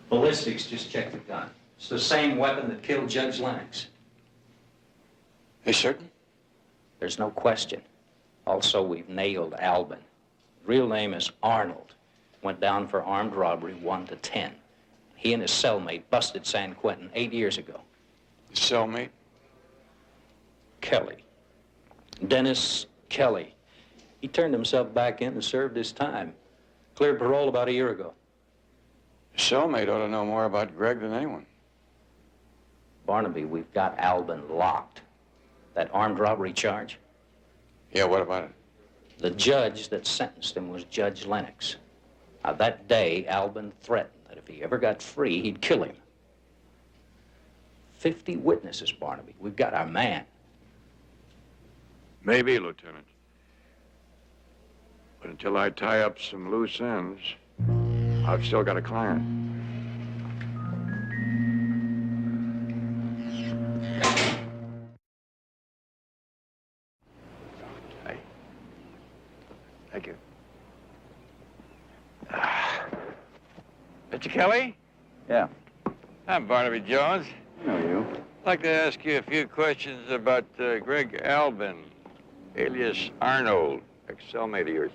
Ballistics just checked the gun. It's the same weapon that killed Judge Lennox. Are you certain? There's no question. Also, we've nailed Albin. Real name is Arnold. went down for armed robbery 1 to 10. He and his cellmate busted San Quentin 8 years ago. His cellmate? Kelly. Dennis Kelly. He turned himself back in and served his time. Cleared parole about a year ago. His cellmate ought to know more about Greg than anyone. Barnaby, we've got Albin locked. That armed robbery charge? Yeah, what about it? The judge that sentenced him was Judge Lennox. Now, that day, Albin threatened that if he ever got free, he'd kill him. 50 witnesses, Barnaby. We've got our man. Maybe, Lieutenant. But until I tie up some loose ends, I've still got a client. Hey. Thank you. Mr. Kelly? Yeah. I'm Barnaby Jones. I know you. I'd like to ask you a few questions about Greg Albin, alias Arnold, ex-cellmate of yours.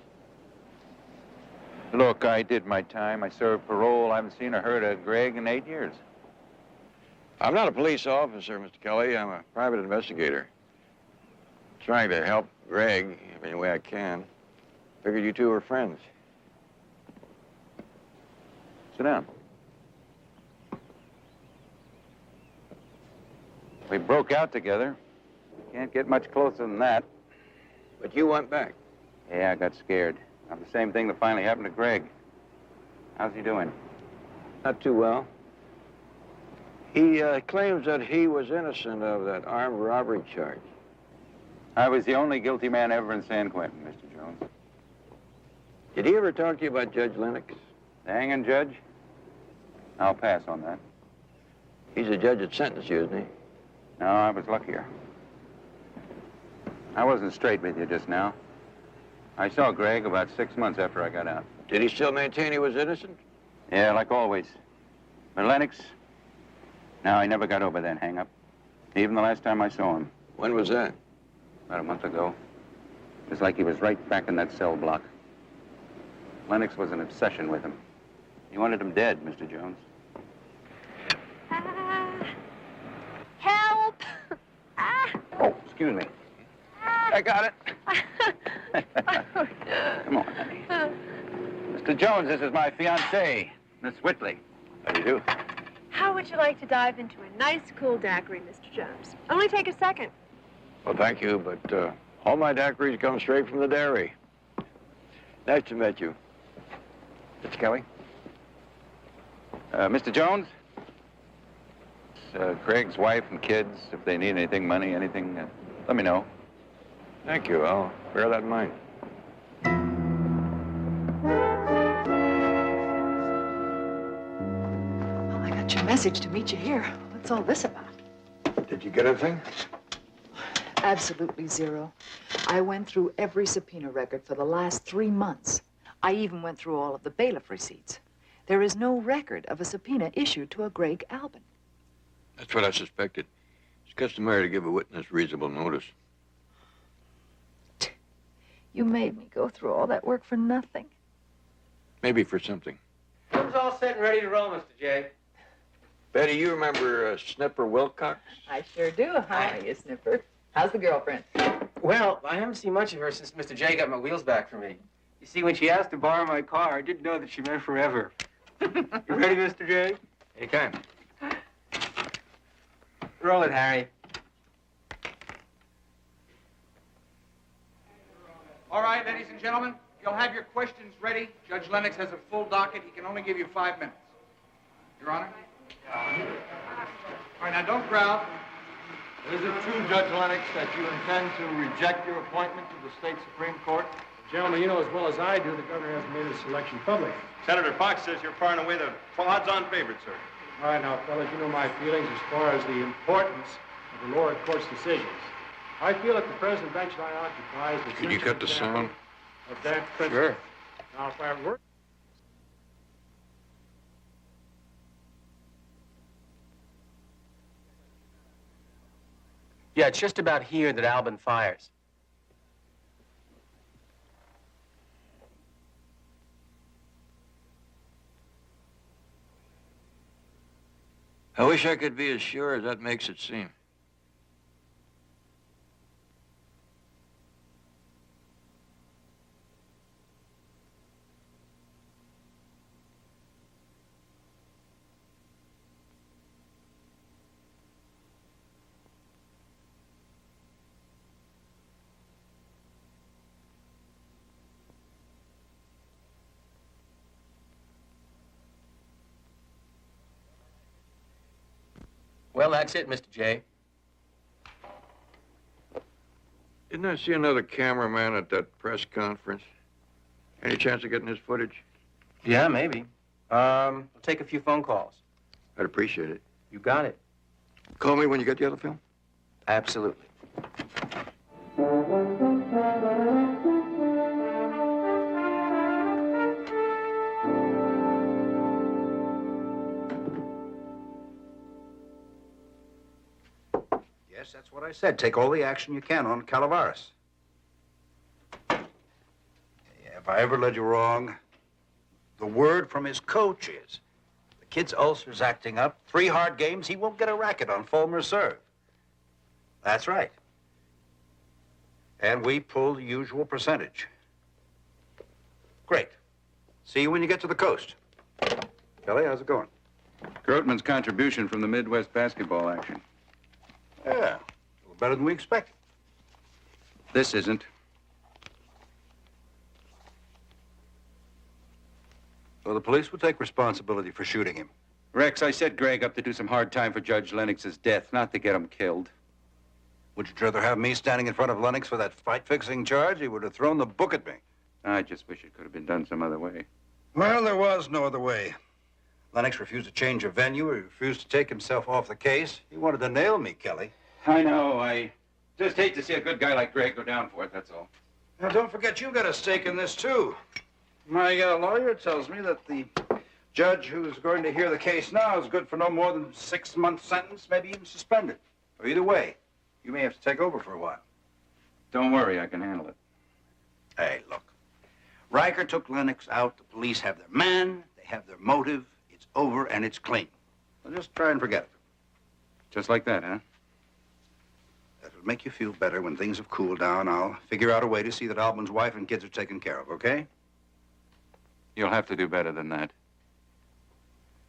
Look, I did my time. I served parole. I haven't seen or heard of Greg in 8 years. I'm not a police officer, Mr. Kelly. I'm a private investigator. Trying to help Greg any way I can. Figured you two were friends. Sit down. We broke out together. Can't get much closer than that. But you went back. Yeah, I got scared. Now, the same thing that finally happened to Greg. How's he doing? Not too well. He claims that he was innocent of that armed robbery charge. I was the only guilty man ever in San Quentin, Mr. Jones. Did he ever talk to you about Judge Lennox? The hanging judge? I'll pass on that. He's the judge that sentenced you, isn't he? No, I was luckier. I wasn't straight with you just now. I saw Greg about 6 months after I got out. Did he still maintain he was innocent? Yeah, like always. But Lennox, no, I never got over that hang-up. Even the last time I saw him. When was that? About a month ago. It was like he was right back in that cell block. Lennox was an obsession with him. He wanted him dead, Mr. Jones. Help! Oh, excuse me. I got it. Come on, honey. Mr. Jones, this is my fiancée, Miss Whitley. How do you do? How would you like to dive into a nice, cool daiquiri, Mr. Jones? Only take a second. Well, thank you, but all my daiquiris come straight from the dairy. Nice to meet you. Mr. Kelly? Mr. Jones? Craig's wife and kids, if they need anything, money, anything, let me know. Thank you. I'll bear that in mind. Well, I got your message to meet you here. What's all this about? Did you get anything? Absolutely zero. I went through every subpoena record for the last 3 months. I even went through all of the bailiff receipts. There is no record of a subpoena issued to a Greg Albin. That's what I suspected. It's customary to give a witness reasonable notice. You made me go through all that work for nothing. Maybe for something. Room's all set and ready to roll, Mr. J. Betty, you remember Snipper Wilcox? I sure do. Hi, you Snipper. How's the girlfriend? Well, I haven't seen much of her since Mr. J got my wheels back for me. You see, when she asked to borrow my car, I didn't know that she meant forever. You ready, Mr. J? Anytime. Roll it, Harry. All right, ladies and gentlemen, you'll have your questions ready. Judge Lennox has a full docket. He can only give you 5 minutes. Your Honor? All right, now don't growl. Is it true, Judge Lennox, that you intend to reject your appointment to the state Supreme Court? Gentlemen, you know as well as I do, the governor hasn't made his selection public. Senator Fox says you're far and away the odds-on favorite, sir. All right, now, fellas, you know my feelings as far as the importance of the lower court's decisions. I feel that the present bench that I occupy is the Could you cut the sound? Of that principle. Sure. Now, if I were... Yeah, it's just about here that Albin fires. I wish I could be as sure as that makes it seem. Well, that's it, Mr. J. Didn't I see another cameraman at that press conference? Any chance of getting his footage? Yeah, maybe. I'll take a few phone calls. I'd appreciate it. You got it. Call me when you get the other film. Absolutely. Yes, that's what I said. Take all the action you can on Calaveras. Yeah, if I ever led you wrong, the word from his coach is the kid's ulcer's acting up. 3 hard games, he won't get a racket on full reserve. That's right. And we pull the usual percentage. Great. See you when you get to the coast. Kelly, how's it going? Grootman's contribution from the Midwest basketball action. Yeah, a little better than we expected. This isn't. Well, the police will take responsibility for shooting him. Rex, I set Greg up to do some hard time for Judge Lennox's death, not to get him killed. Would you rather have me standing in front of Lennox for that fight-fixing charge? He would have thrown the book at me. I just wish it could have been done some other way. Well, there was no other way. Lennox refused to change a venue. He refused to take himself off the case. He wanted to nail me, Kelly. I know. I just hate to see a good guy like Greg go down for it, that's all. Now, don't forget you got a stake in this, too. My lawyer tells me that the judge who's going to hear the case now is good for no more than a 6-month sentence, maybe even suspended. Or either way, you may have to take over for a while. Don't worry, I can handle it. Hey, look. Riker took Lennox out. The police have their man. They have their motive. It's over and it's clean. So just try and forget it. Just like that, huh? That'll make you feel better when things have cooled down. I'll figure out a way to see that Albin's wife and kids are taken care of, okay? You'll have to do better than that.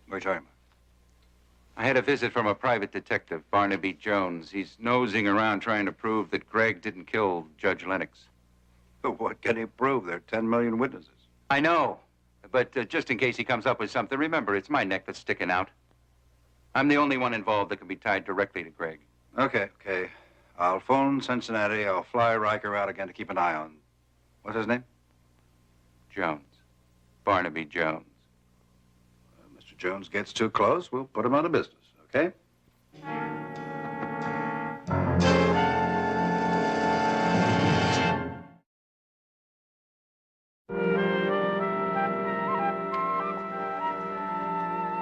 What are you talking about? I had a visit from a private detective, Barnaby Jones. He's nosing around trying to prove that Greg didn't kill Judge Lennox. But what can he prove? There are 10 million witnesses. I know. But just in case he comes up with something, remember, it's my neck that's sticking out. I'm the only one involved that can be tied directly to Greg. Okay. I'll phone Cincinnati. I'll fly Riker out again to keep an eye on... What's his name? Jones. Barnaby Jones. Mr. Jones gets too close, we'll put him out of business, okay?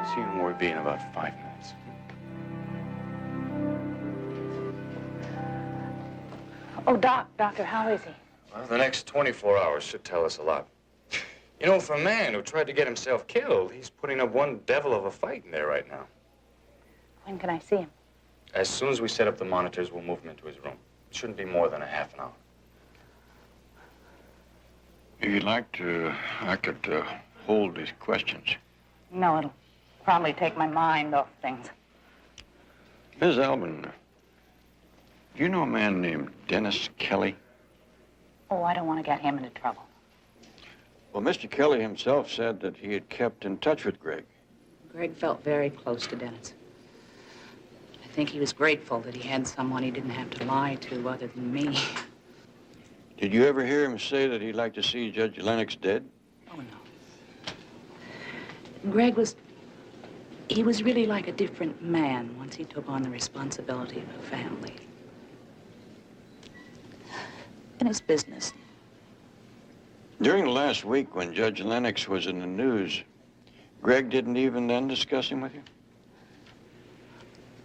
See you in Ward B in about 5 minutes. Oh, Doctor, how is he? Well, the next 24 hours should tell us a lot. You know, for a man who tried to get himself killed, he's putting up one devil of a fight in there right now. When can I see him? As soon as we set up the monitors, we'll move him into his room. It shouldn't be more than a half an hour. If you'd like to, I could hold these questions. No, it'll probably take my mind off things. Ms. Albin, do you know a man named Dennis Kelly? Oh, I don't want to get him into trouble. Well, Mr. Kelly himself said that he had kept in touch with Greg. Greg felt very close to Dennis. I think he was grateful that he had someone he didn't have to lie to other than me. Did you ever hear him say that he'd like to see Judge Lennox dead? Oh, no. Greg was really like a different man once he took on the responsibility of a family. In his business. During the last week when Judge Lennox was in the news, Greg didn't even then discuss him with you?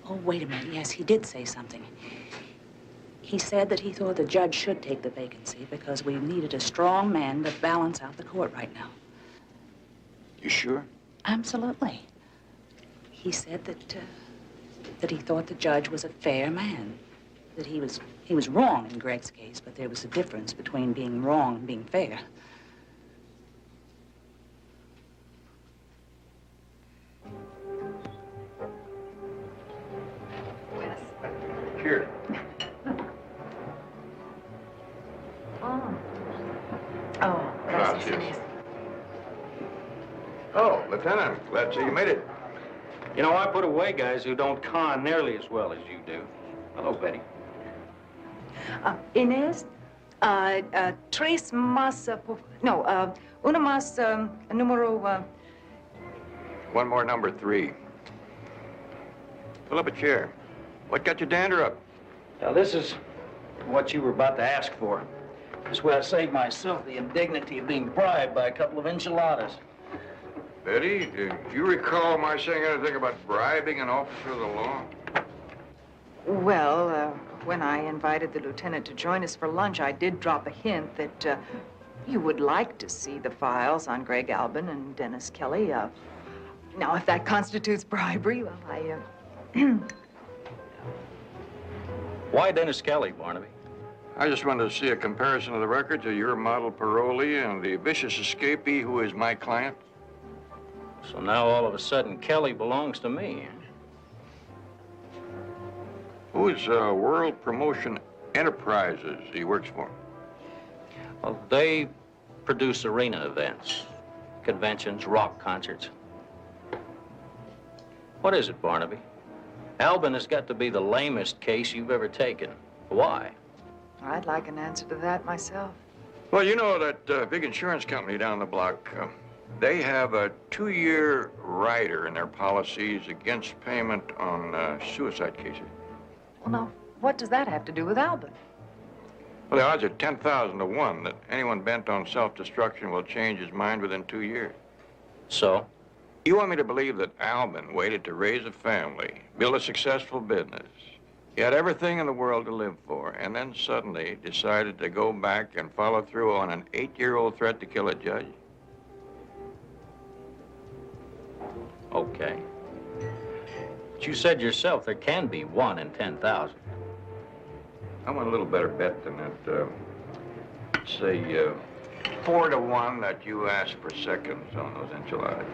Oh, wait a minute. Yes, he did say something. He said that he thought the judge should take the vacancy because we needed a strong man to balance out the court right now. You sure? Absolutely. He said that that he thought the judge was a fair man. That he was wrong in Greg's case, but there was a difference between being wrong and being fair. Cheers. Oh, Gracias. Oh, Lieutenant, glad to see you made it. You know, I put away guys who don't con nearly as well as you do. Hello, Betty. Inés, tres más, una más, número, One more number 3. Pull up a chair. What got your dander up? Now, this is what you were about to ask for. This way I saved myself the indignity of being bribed by a couple of enchiladas. Betty, do you recall my saying anything about bribing an officer of the law? well, when I invited the lieutenant to join us for lunch, I did drop a hint that you would like to see the files on Greg Albin and Dennis Kelly. Now, if that constitutes bribery, well, Why Dennis Kelly, Barnaby? I just wanted to see a comparison of the records of your model parolee and the vicious escapee who is my client. So now all of a sudden Kelly belongs to me. Who is World Promotion Enterprises he works for? Well, they produce arena events, conventions, rock concerts. What is it, Barnaby? Albin has got to be the lamest case you've ever taken. Why? I'd like an answer to that myself. Well, you know that big insurance company down the block, they have a 2-year rider in their policies against payment on suicide cases. Well, now, what does that have to do with Albin? Well, the odds are 10,000 to 1 that anyone bent on self-destruction will change his mind within 2 years. So? You want me to believe that Albin waited to raise a family, build a successful business. He had everything in the world to live for, and then suddenly decided to go back and follow through on an 8-year-old threat to kill a judge? Okay. But you said yourself there can be 1 in 10,000. I want a little better bet than that. Say, 4 to 1 that you ask for seconds on those enchiladas.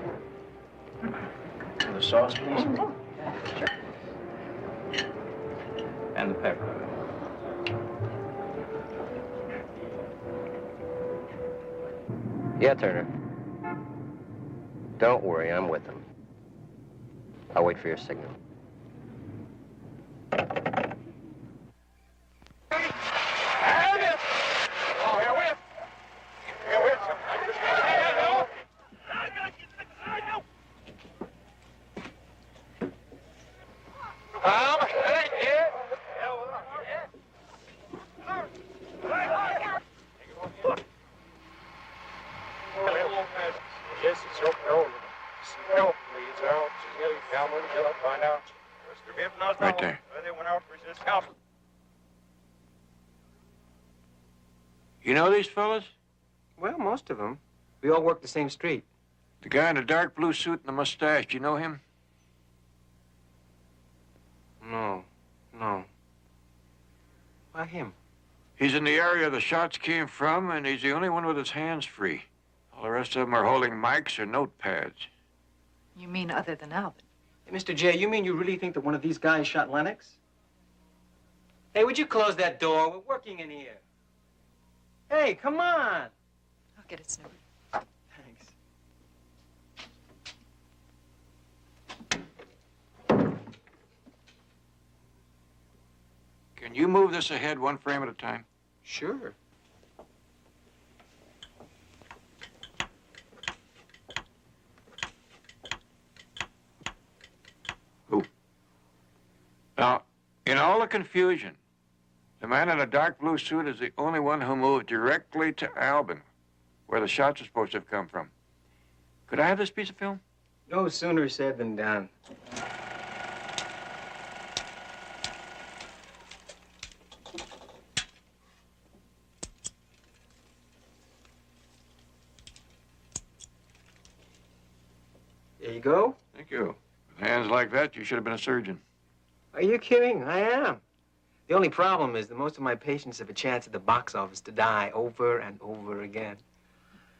And the sauce, please? Sure. And the pepper. Yeah, Turner. Don't worry, I'm with them. I'll wait for your signal. Right there. You know these fellas? Well, most of them. We all work the same street. The guy in the dark blue suit and the mustache, do you know him? No. Why him? He's in the area the shots came from, and he's the only one with his hands free. All the rest of them are holding mics or notepads. You mean other than Albin? Hey, Mr. J, you mean you really think that one of these guys shot Lennox? Hey, would you close that door? We're working in here. Hey, come on. I'll get it, Snoopy. Thanks. Can you move this ahead 1 frame at a time? Sure. Who? Now, in all the confusion, the man in a dark blue suit is the only one who moved directly to Albin, where the shots are supposed to have come from. Could I have this piece of film? No sooner said than done. There you go. Thank you. With hands like that, you should have been a surgeon. Are you kidding? I am. The only problem is that most of my patients have a chance at the box office to die over and over again.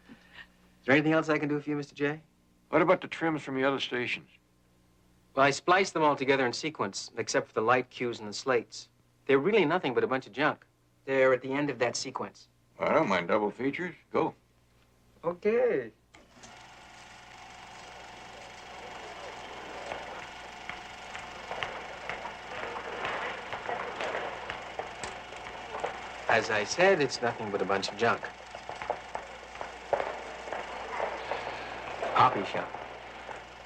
Is there anything else I can do for you, Mr. J? What about the trims from the other stations? Well, I spliced them all together in sequence, except for the light cues and the slates. They're really nothing but a bunch of junk. They're at the end of that sequence. I don't mind double features. Go. Okay. As I said, it's nothing but a bunch of junk. Copy shop.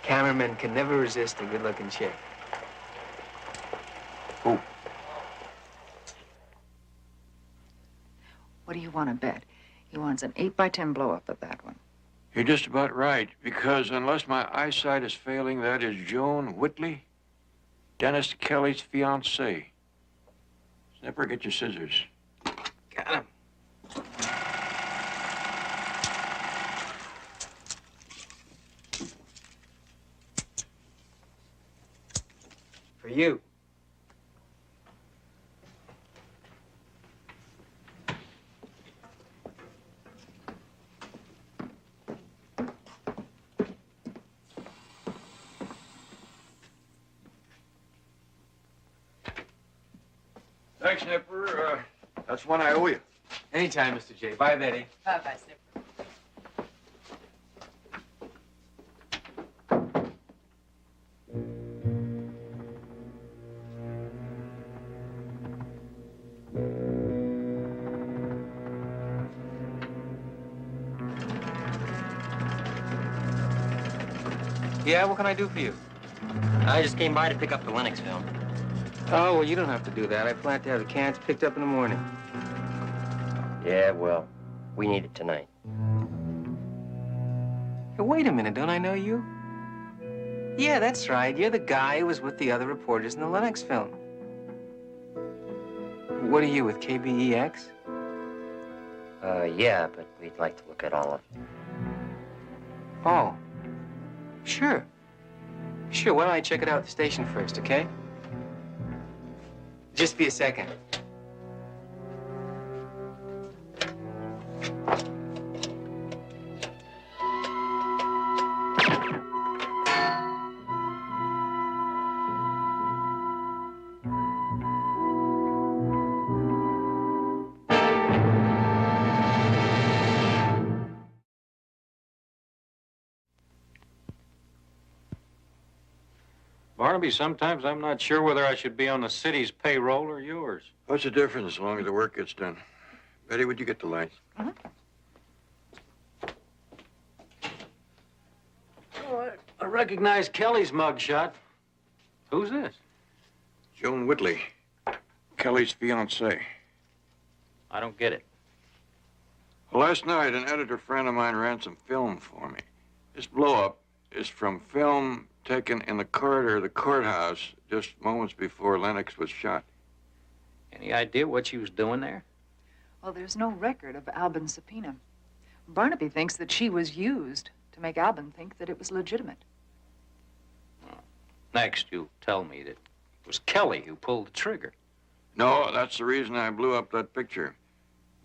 Cameramen can never resist a good-looking chick. What do you want to bet? He wants an 8x10 blow-up of that one. You're just about right, because unless my eyesight is failing, that is Joan Whitley, Dennis Kelly's fiancée. Snipper, get your scissors. Got him. For you. Thanks, Snipper. That's one I owe you. Anytime, Mr. J. Bye, Betty. Bye-bye, Snipper. Yeah, what can I do for you? I just came by to pick up the Lennox film. Oh, well, you don't have to do that. I plan to have the cans picked up in the morning. Yeah, well, we need it tonight. Hey, wait a minute, don't I know you? Yeah, that's right. You're the guy who was with the other reporters in the Lennox film. What are you, with KBEX? Yeah, but we'd like to look at all of it. Oh, sure. Sure, why don't I check it out at the station first, okay? Just be a second. Barnaby, sometimes I'm not sure whether I should be on the city's payroll or yours. What's the difference as long as the work gets done? Betty, would you get the lights? Oh, I recognize Kelly's mugshot. Who's this? Joan Whitley, Kelly's fiancée. I don't get it. Well, last night, an editor friend of mine ran some film for me. This blow-up is from film taken in the corridor of the courthouse just moments before Lennox was shot. Any idea what she was doing there? Well, there's no record of Albin's subpoena. Barnaby thinks that she was used to make Albin think that it was legitimate. Next, you'll tell me that it was Kelly who pulled the trigger. No, that's the reason I blew up that picture.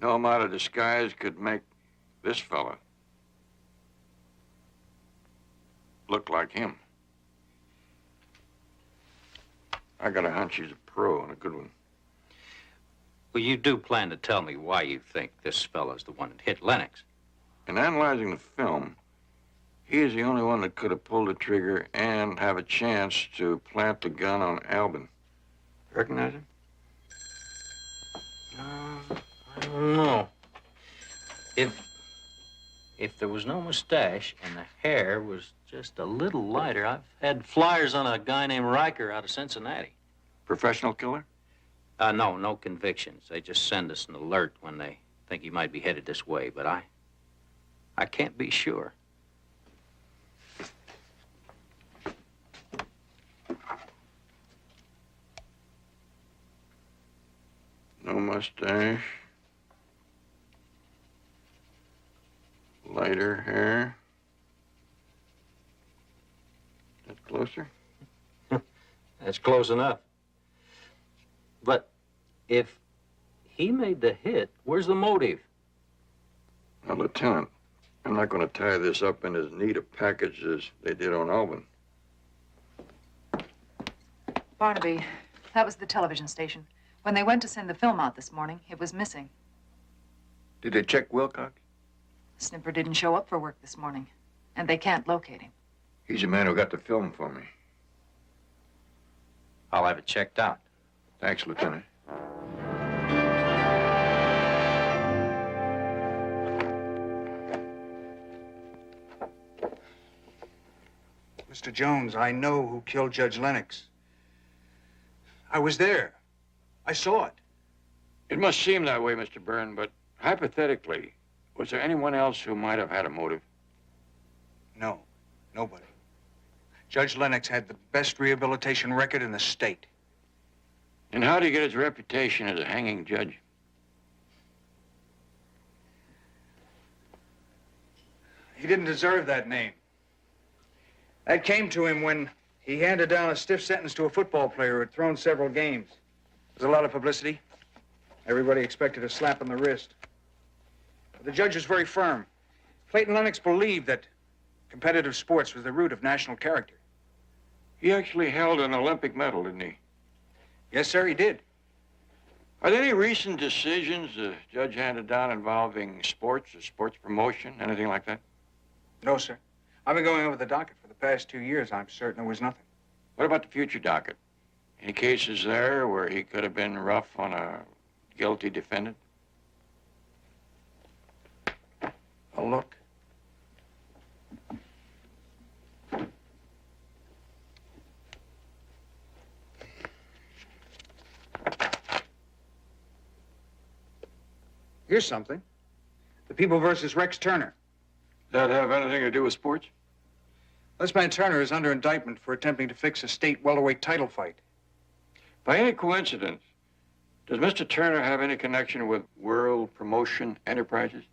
No amount of disguise could make this fella look like him. I got a hunch he's a pro and a good one. Well, you do plan to tell me why you think this fella's the one that hit Lennox. In analyzing the film, he is the only one that could have pulled the trigger and have a chance to plant the gun on Albin. Recognize him? I don't know. If there was no mustache and the hair was just a little lighter, I've had flyers on a guy named Riker out of Cincinnati. Professional killer? No convictions. They just send us an alert when they think he might be headed this way, but I can't be sure. No mustache. Lighter hair. That closer? That's close enough. If he made the hit, where's the motive? Now, Lieutenant, I'm not going to tie this up in as neat a package as they did on Alvin. Barnaby, that was the television station. When they went to send the film out this morning, it was missing. Did they check Wilcox? Snipper didn't show up for work this morning, and they can't locate him. He's the man who got the film for me. I'll have it checked out. Thanks, Lieutenant. Mr. Jones, I know who killed Judge Lennox. I was there. I saw it. It must seem that way, Mr. Byrne, but hypothetically, was there anyone else who might have had a motive? No, nobody. Judge Lennox had the best rehabilitation record in the state. And how did he get his reputation as a hanging judge? He didn't deserve that name. That came to him when he handed down a stiff sentence to a football player who had thrown several games. There was a lot of publicity. Everybody expected a slap on the wrist. But the judge was very firm. Clayton Lennox believed that competitive sports was the root of national character. He actually held an Olympic medal, didn't he? Yes, sir, he did. Are there any recent decisions the judge handed down involving sports or sports promotion, anything like that? No, sir. I've been going over the docket for the past 2 years. I'm certain there was nothing. What about the future docket? Any cases there where he could have been rough on a guilty defendant? I'll look. Here's something. The People versus Rex Turner. That have anything to do with sports? This man Turner is under indictment for attempting to fix a state welterweight title fight. By any coincidence, does Mr. Turner have any connection with World Promotion Enterprises?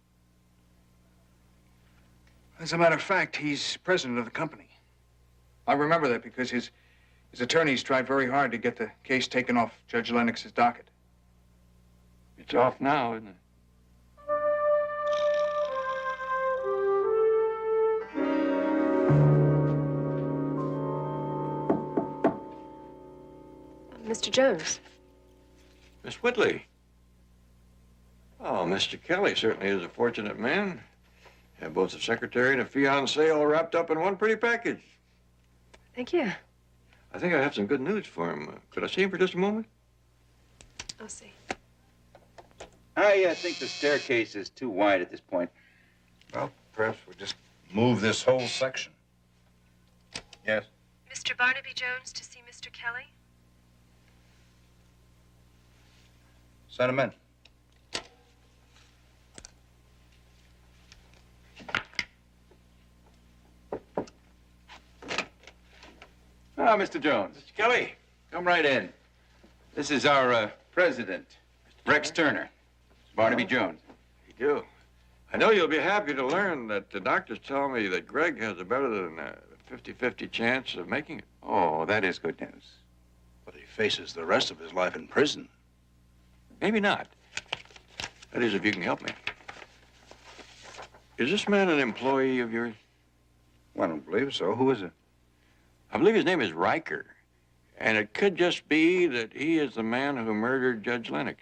As a matter of fact, he's president of the company. I remember that because his attorneys tried very hard to get the case taken off Judge Lennox's docket. It's off now, isn't it? Mr. Jones. Miss Whitley. Oh, Mr. Kelly certainly is a fortunate man. Have both a secretary and a fiancé all wrapped up in one pretty package. Thank you. I think I have some good news for him. Could I see him for just a moment? I'll see. I think the staircase is too wide at this point. Well, perhaps we'll just move this whole section. Yes? Mr. Barnaby Jones to see Mr. Kelly? Send him in. Ah, Mr. Jones. Mr. Kelly. Come right in. This is our president, Rex Turner. Barnaby Jones. You do. I know you'll be happy to learn that the doctors tell me that Greg has a better than 50-50 chance of making it. Oh, that is good news. But he faces the rest of his life in prison. Maybe not. That is, if you can help me. Is this man an employee of yours? Well, I don't believe so. Who is it? I believe his name is Riker. And it could just be that he is the man who murdered Judge Lennox.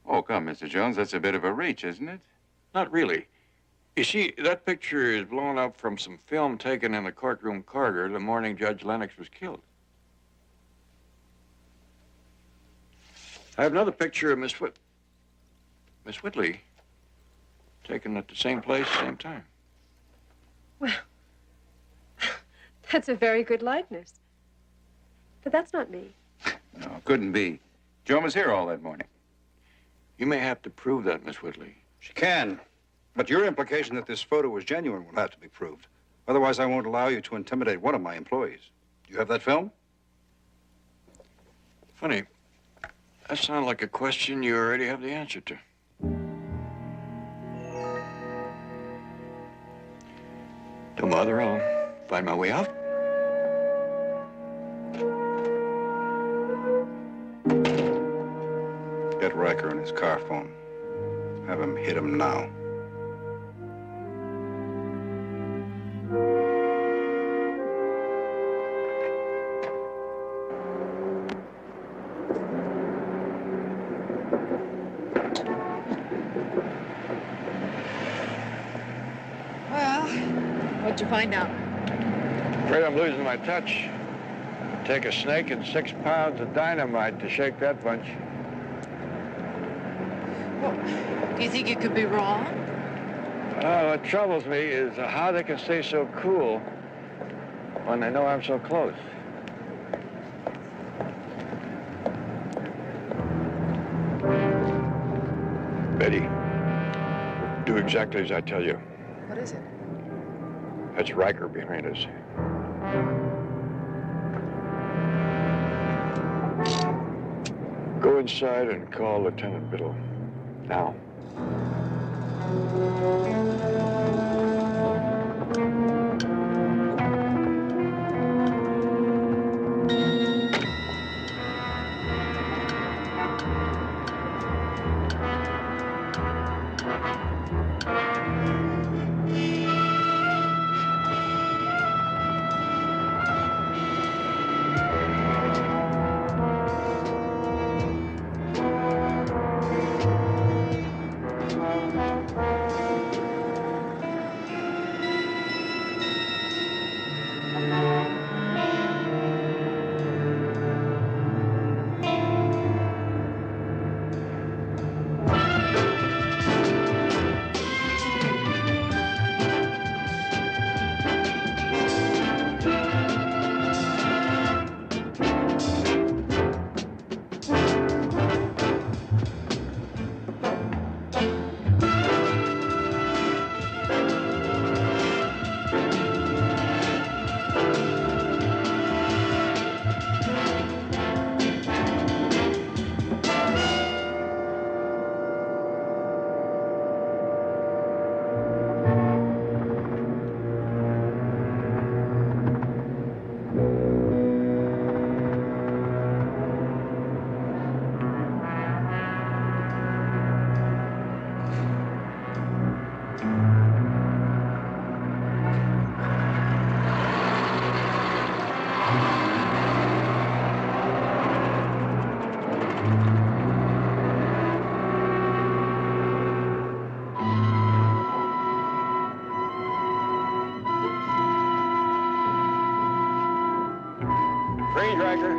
Oh, come, Mr. Jones. That's a bit of a reach, isn't it? Not really. You see, that picture is blown up from some film taken in the courtroom corridor the morning Judge Lennox was killed. I have another picture of Miss Whitley, taken at the same place, same time. Well, that's a very good likeness. But that's not me. No, it couldn't be. Joan was here all that morning. You may have to prove that, Miss Whitley. She can. But your implication that this photo was genuine will have to be proved. Otherwise, I won't allow you to intimidate one of my employees. Do you have that film? Funny. That sounds like a question you already have the answer to. Don't bother, I'll find my way out. Riker and his car phone. Have him hit him now. Well, what'd you find out? Afraid I'm losing my touch. It'd take a snake and 6 pounds of dynamite to shake that bunch. Well, do you think it could be wrong? What troubles me is how they can stay so cool when they know I'm so close. Betty, do exactly as I tell you. What is it? That's Riker behind us. Go inside and call Lieutenant Biddle. Now. Freeze, Riker.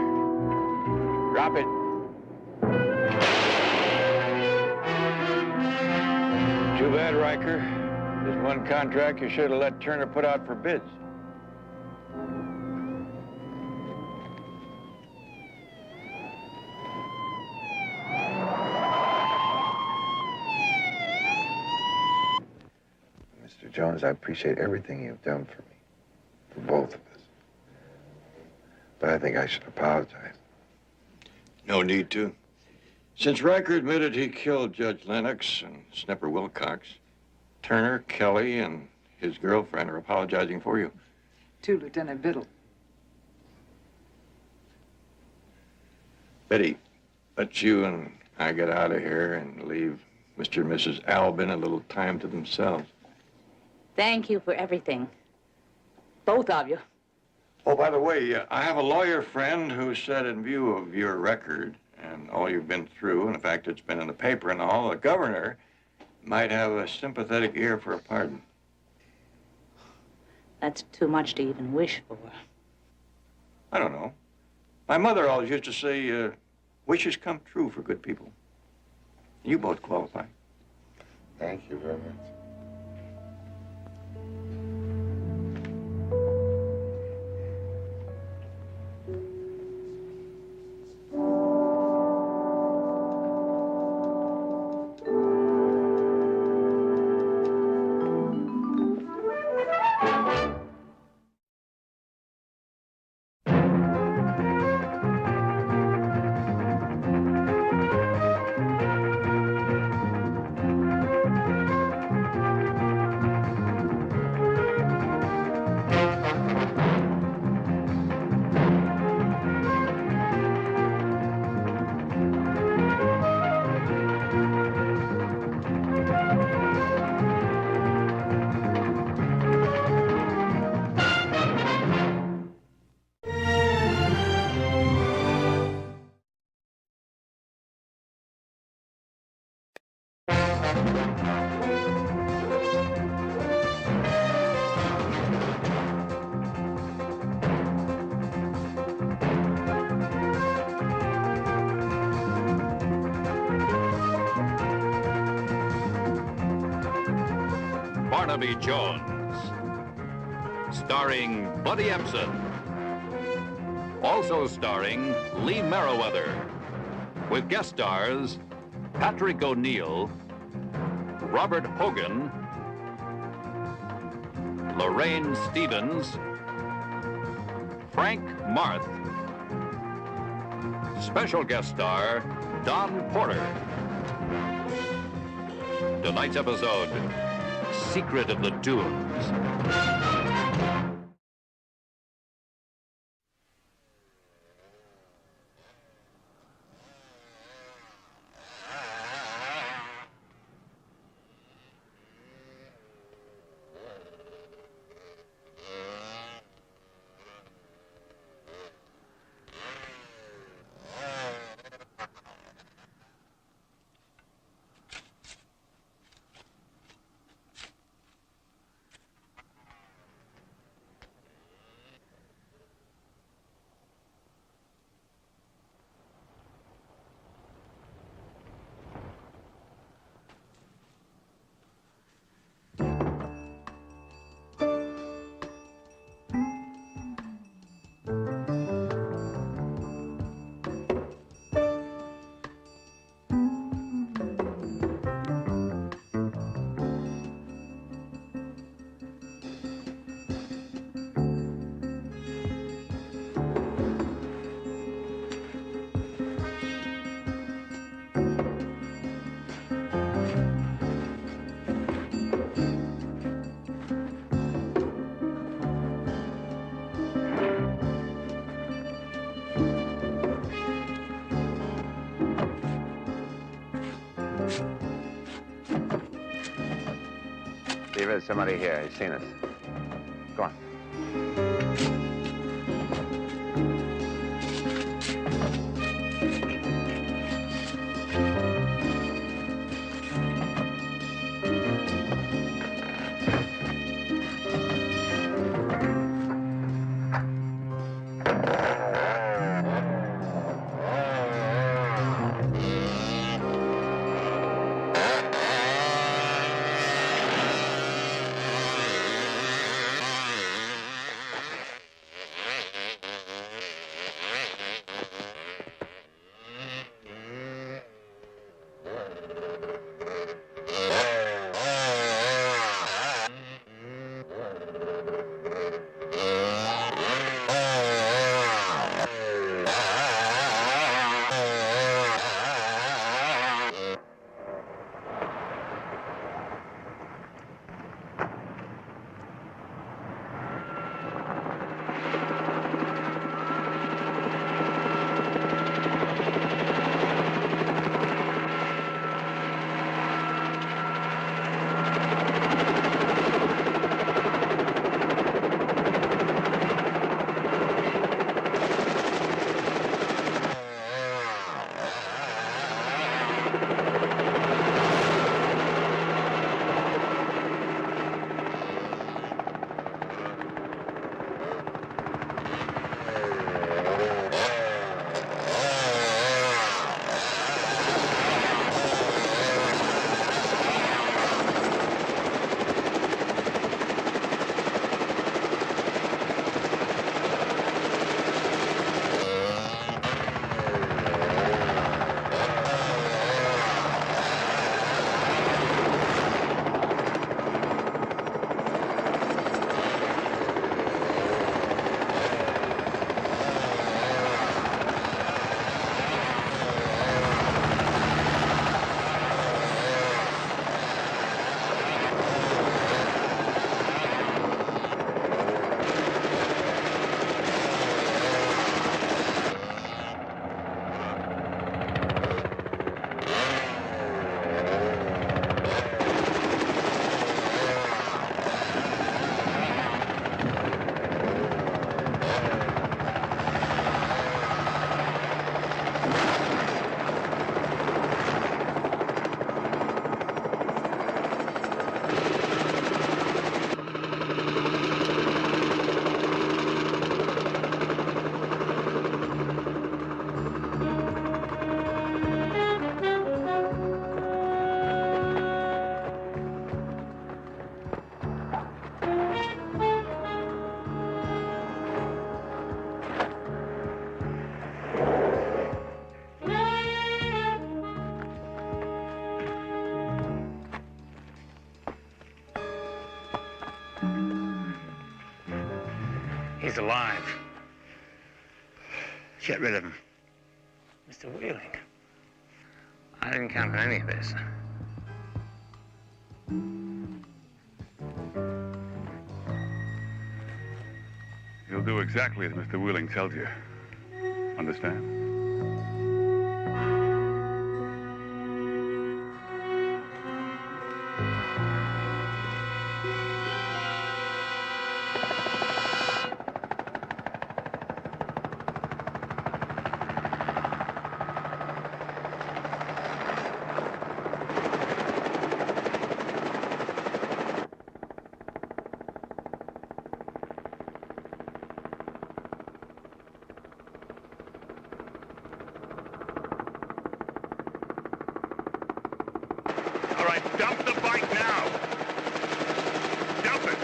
Drop it. Too bad, Riker. There's one contract you should have let Turner put out for bids. Mr. Jones, I appreciate everything you've done for me, for both of us. But I think I should apologize. No need to. Since Riker admitted he killed Judge Lennox and Snipper Wilcox, Turner, Kelly, and his girlfriend are apologizing for you. To Lieutenant Biddle. Betty, let's you and I get out of here and leave Mr. and Mrs. Albin a little time to themselves. Thank you for everything. Both of you. Oh, by the way, I have a lawyer friend who said in view of your record and all you've been through, and the fact it's been in the paper and all, the governor might have a sympathetic ear for a pardon. That's too much to even wish for. I don't know. My mother always used to say, wishes come true for good people. You both qualify. Thank you very much. Barnaby Jones, starring Buddy Empson. Also starring Lee Merriweather, with guest stars Patrick O'Neill, Robert Hogan, Lorraine Stevens, Frank Marth. Special guest star Don Porter. Tonight's episode, Secret of the Dunes. Steve, there's somebody here. He's seen us. Go on. He's alive. Get rid of him. Mr. Wheeling, I didn't count on any of this. You'll do exactly as Mr. Wheeling tells you. Understand? All right, dump the bike now. Dump it.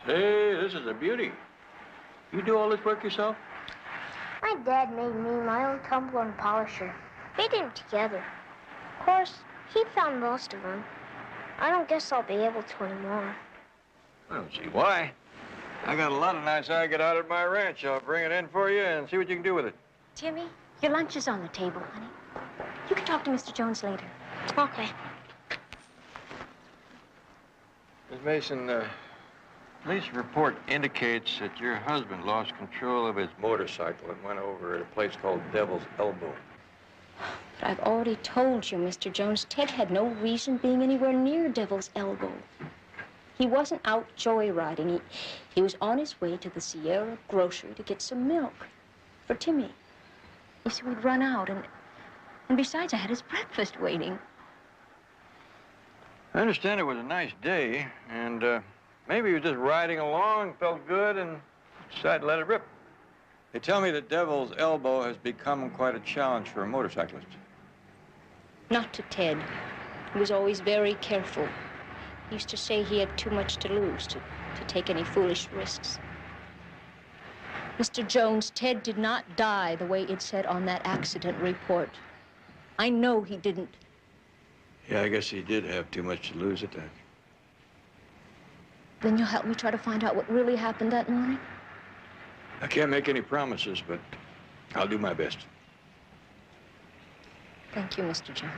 Hey, this is a beauty. You do all this work yourself? My dad made me my own tumbler and polisher. We did them together. Of course, he found most of them. I don't guess I'll be able to anymore. I don't see why. I got a lot of nice agate out at my ranch. I'll bring it in for you and see what you can do with it. Timmy, your lunch is on the table, honey. You can talk to Mr. Jones later. Okay. Miss Mason, police report indicates that your husband lost control of his motorcycle and went over at a place called Devil's Elbow. But I've already told you, Mr. Jones, Ted had no reason being anywhere near Devil's Elbow. He wasn't out joyriding. He was on his way to the Sierra grocery to get some milk for Timmy. You see, we'd run out, and besides, I had his breakfast waiting. I understand it was a nice day, and maybe he was just riding along, felt good, and decided to let it rip. They tell me that Devil's Elbow has become quite a challenge for a motorcyclist. Not to Ted. He was always very careful. He used to say he had too much to lose to take any foolish risks. Mr. Jones, Ted did not die the way it said on that accident report. I know he didn't. Yeah, I guess he did have too much to lose at that. Then you'll help me try to find out what really happened that morning? I can't make any promises, but I'll do my best. Thank you, Mr. Jones.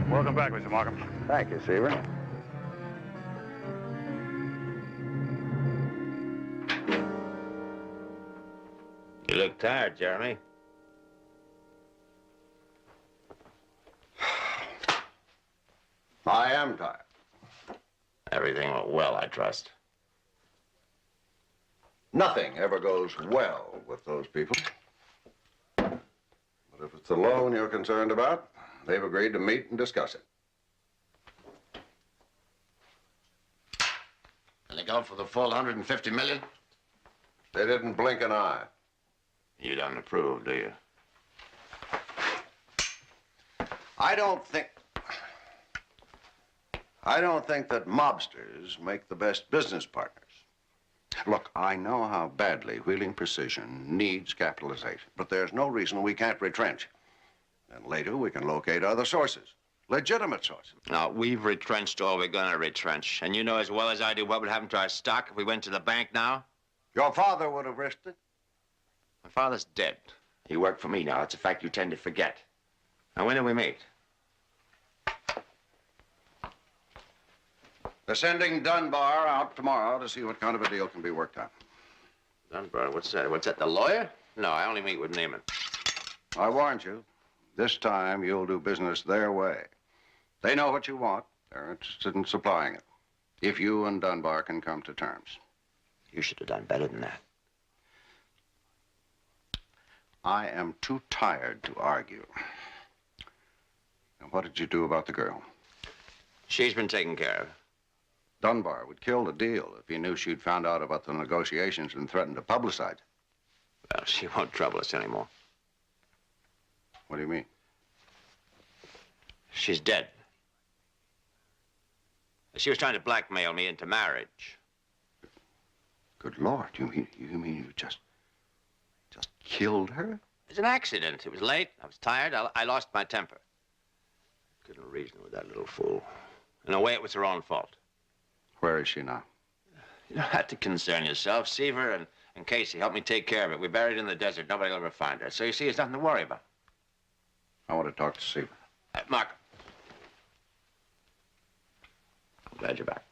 Welcome back, Mr. Markham. Thank you, Seaver. You look tired, Jeremy. I am tired. Everything went well, I trust. Nothing ever goes well with those people. But if it's the loan you're concerned about, they've agreed to meet and discuss it. And they go for the full 150 million? They didn't blink an eye. You don't approve, do you? I don't think that mobsters make the best business partners. Look, I know how badly Wheeling Precision needs capitalization, but there's no reason we can't retrench. And later we can locate other sources, legitimate sources. No, we've retrenched all we're gonna retrench. And you know as well as I do what would happen to our stock if we went to the bank now? Your father would have risked it. My father's dead. He worked for me now. It's a fact you tend to forget. Now, when do we meet? They're sending Dunbar out tomorrow to see what kind of a deal can be worked out. Dunbar, what's that? What's that, the lawyer? No, I only meet with Neiman. I warned you. This time, you'll do business their way. They know what you want. They're interested in supplying it. If you and Dunbar can come to terms. You should have done better than that. I am too tired to argue. And what did you do about the girl? She's been taken care of. Dunbar would kill the deal if he knew she'd found out about the negotiations and threatened to publicize. Well, she won't trouble us anymore. What do you mean? She's dead. She was trying to blackmail me into marriage. Good Lord, you mean you just killed her? It's an accident. It was late. I was tired. I lost my temper. Couldn't reason with that little fool. In a way, it was her own fault. Where is she now? You don't have to concern yourself. Seaver and Casey helped me take care of it. We buried her in the desert. Nobody will ever find her. So you see, it's nothing to worry about. I want to talk to Seaver. Mark. I'm glad you're back.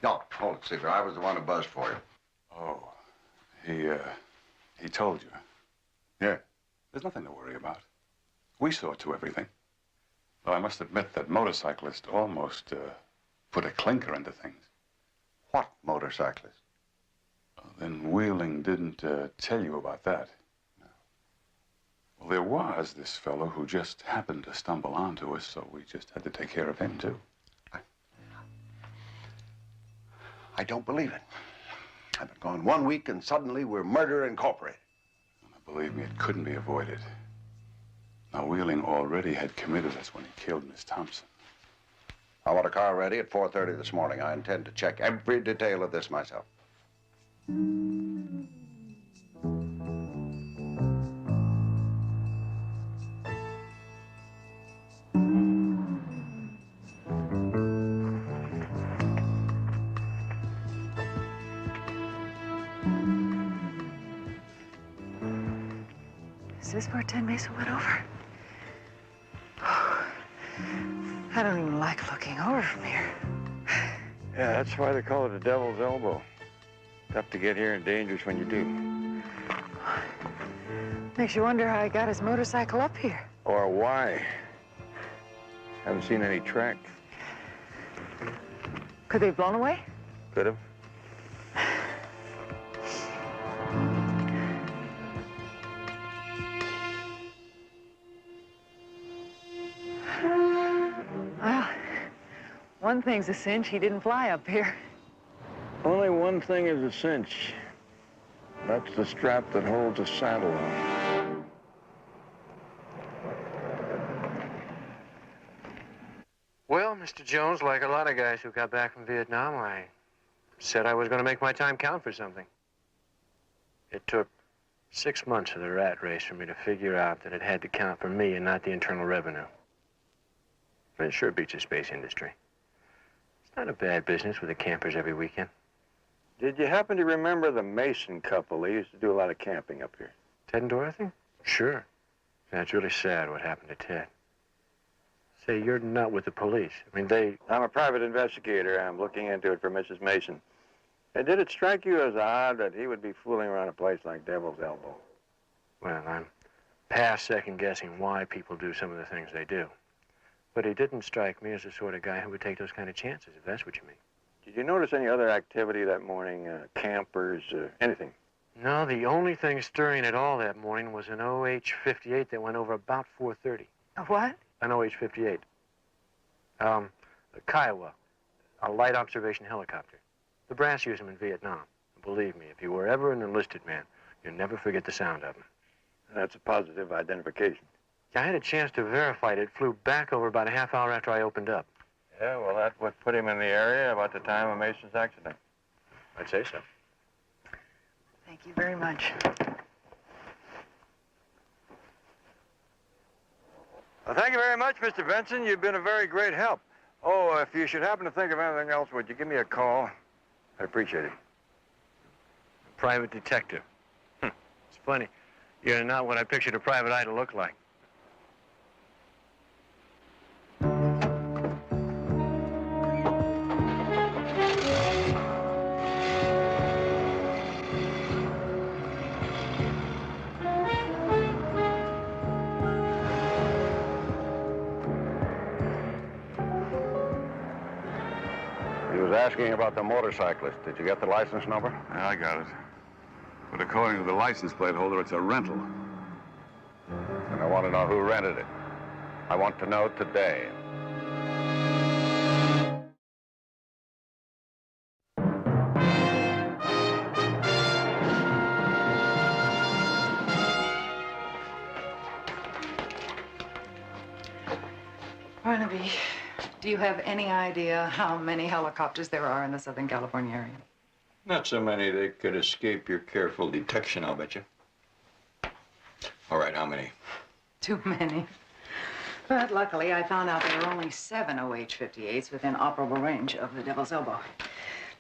No, hold it, Seaver. I was the one who buzzed for you. Oh, he told you. Yeah. There's nothing to worry about. We saw to everything. Though I must admit that motorcyclist almost put a clinker into things. What motorcyclist? Then Wheeling didn't tell you about that. No. Well, there was this fellow who just happened to stumble onto us, so we just had to take care of him, too. I don't believe it. I've been gone 1 week, and suddenly we're Murder Incorporated. Believe me, it couldn't be avoided. Now, Wheeling already had committed us when he killed Miss Thompson. I want a car ready at 4:30 this morning. I intend to check every detail of this myself. Is this where 10 Mesa went over? Oh, I don't even like looking over from here. Yeah, that's why they call it the Devil's Elbow. Tough to get here and dangerous when you do. Makes you wonder how he got his motorcycle up here. Or why. Haven't seen any tracks. Could they have blown away? Could have. Well, one thing's a cinch. He didn't fly up here. Only one thing is a cinch. That's the strap that holds the saddle on. Well, Mr. Jones, like a lot of guys who got back from Vietnam, I said I was going to make my time count for something. It took 6 months of the rat race for me to figure out that it had to count for me and not the Internal Revenue. And it sure beats the space industry. It's not a bad business with the campers every weekend. Did you happen to remember the Mason couple? They used to do a lot of camping up here. Ted and Dorothy? Sure. Yeah, it's really sad what happened to Ted. Say, you're not with the police. I mean, I'm a private investigator. I'm looking into it for Mrs. Mason. And did it strike you as odd that he would be fooling around a place like Devil's Elbow? Well, I'm past second-guessing why people do some of the things they do. But he didn't strike me as the sort of guy who would take those kind of chances, if that's what you mean. Did you notice any other activity that morning? Campers, anything? No, the only thing stirring at all that morning was an OH-58 that went over about 4:30. A what? An OH-58. A Kiowa, a light observation helicopter. The brass used them in Vietnam. Believe me, if you were ever an enlisted man, you'll never forget the sound of them. That's a positive identification. I had a chance to verify it. It flew back over about a half hour after I opened up. Yeah, well, that's what put him in the area about the time of Mason's accident. I'd say so. Thank you very much. Well, thank you very much, Mr. Benson. You've been a very great help. Oh, if you should happen to think of anything else, would you give me a call? I appreciate it. private detective. It's funny. You're not what I pictured a private eye to look like. He was asking about the motorcyclist. Did you get the license number? Yeah, I got it. But according to the license plate holder, it's a rental. And I want to know who rented it. I want to know today. Barnaby, do you have any idea how many helicopters there are in the Southern California area? Not so many they could escape your careful detection, I'll bet you. All right, how many? Too many. But luckily, I found out there were only 7 OH-58s within operable range of the Devil's Elbow.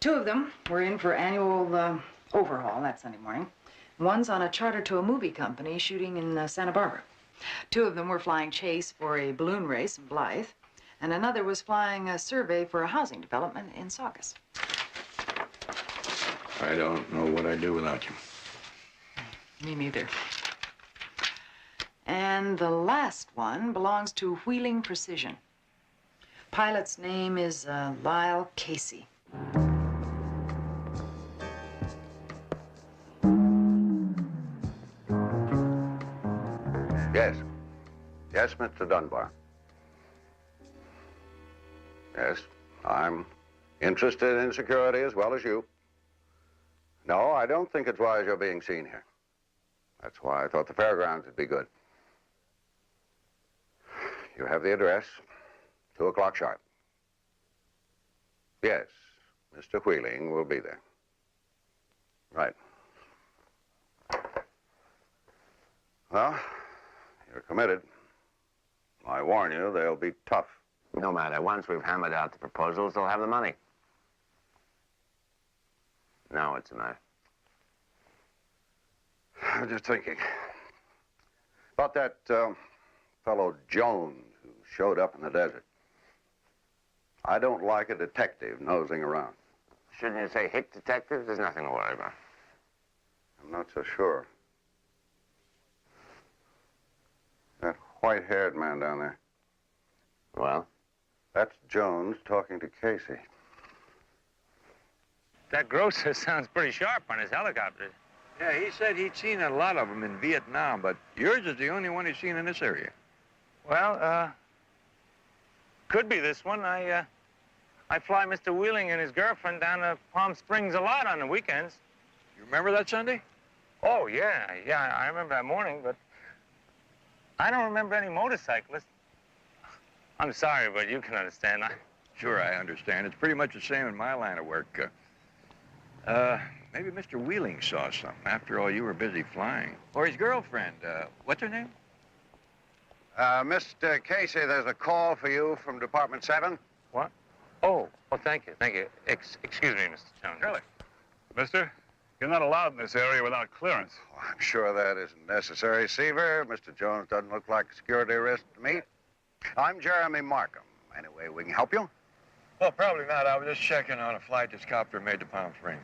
2 of them were in for annual overhaul that Sunday morning. One's on a charter to a movie company shooting in Santa Barbara. 2 of them were flying chase for a balloon race in Blythe, and another was flying a survey for a housing development in Saugus. I don't know what I'd do without you. Me neither. And the last one belongs to Wheeling Precision. Pilot's name is Lyle Casey. Yes. Yes, Mr. Dunbar. Yes, I'm interested in security as well as you. No, I don't think it's wise you're being seen here. That's why I thought the fairgrounds would be good. You have the address, 2 o'clock sharp. Yes, Mr. Wheeling will be there. Right. Well, you're committed. I warn you, they'll be tough. No matter. Once we've hammered out the proposals, they'll have the money. Now what's the matter? I was just thinking about that fellow Jones who showed up in the desert. I don't like a detective nosing around. Shouldn't you say hick detectives? There's nothing to worry about. I'm not so sure. That white-haired man down there. Well? That's Jones talking to Casey. That grocer sounds pretty sharp on his helicopters. Yeah, he said he'd seen a lot of them in Vietnam, but yours is the only one he's seen in this area. Well, could be this one. I fly Mr. Wheeling and his girlfriend down to Palm Springs a lot on the weekends. You remember that Sunday? Oh, yeah, I remember that morning, but I don't remember any motorcyclists. I'm sorry, but you can understand. Sure, I understand. It's pretty much the same in my line of work. Maybe Mr. Wheeling saw something. After all, you were busy flying. Or his girlfriend. What's her name? Mr. Casey, there's a call for you from Department 7. What? Oh, thank you. Excuse me, Mr. Jones. Really? Mister, you're not allowed in this area without clearance. Oh, I'm sure that isn't necessary, Seaver. Mr. Jones doesn't look like a security risk to me. I'm Jeremy Markham. Anyway, we can help you? Well, probably not. I was just checking on a flight this copter made to Palm Springs.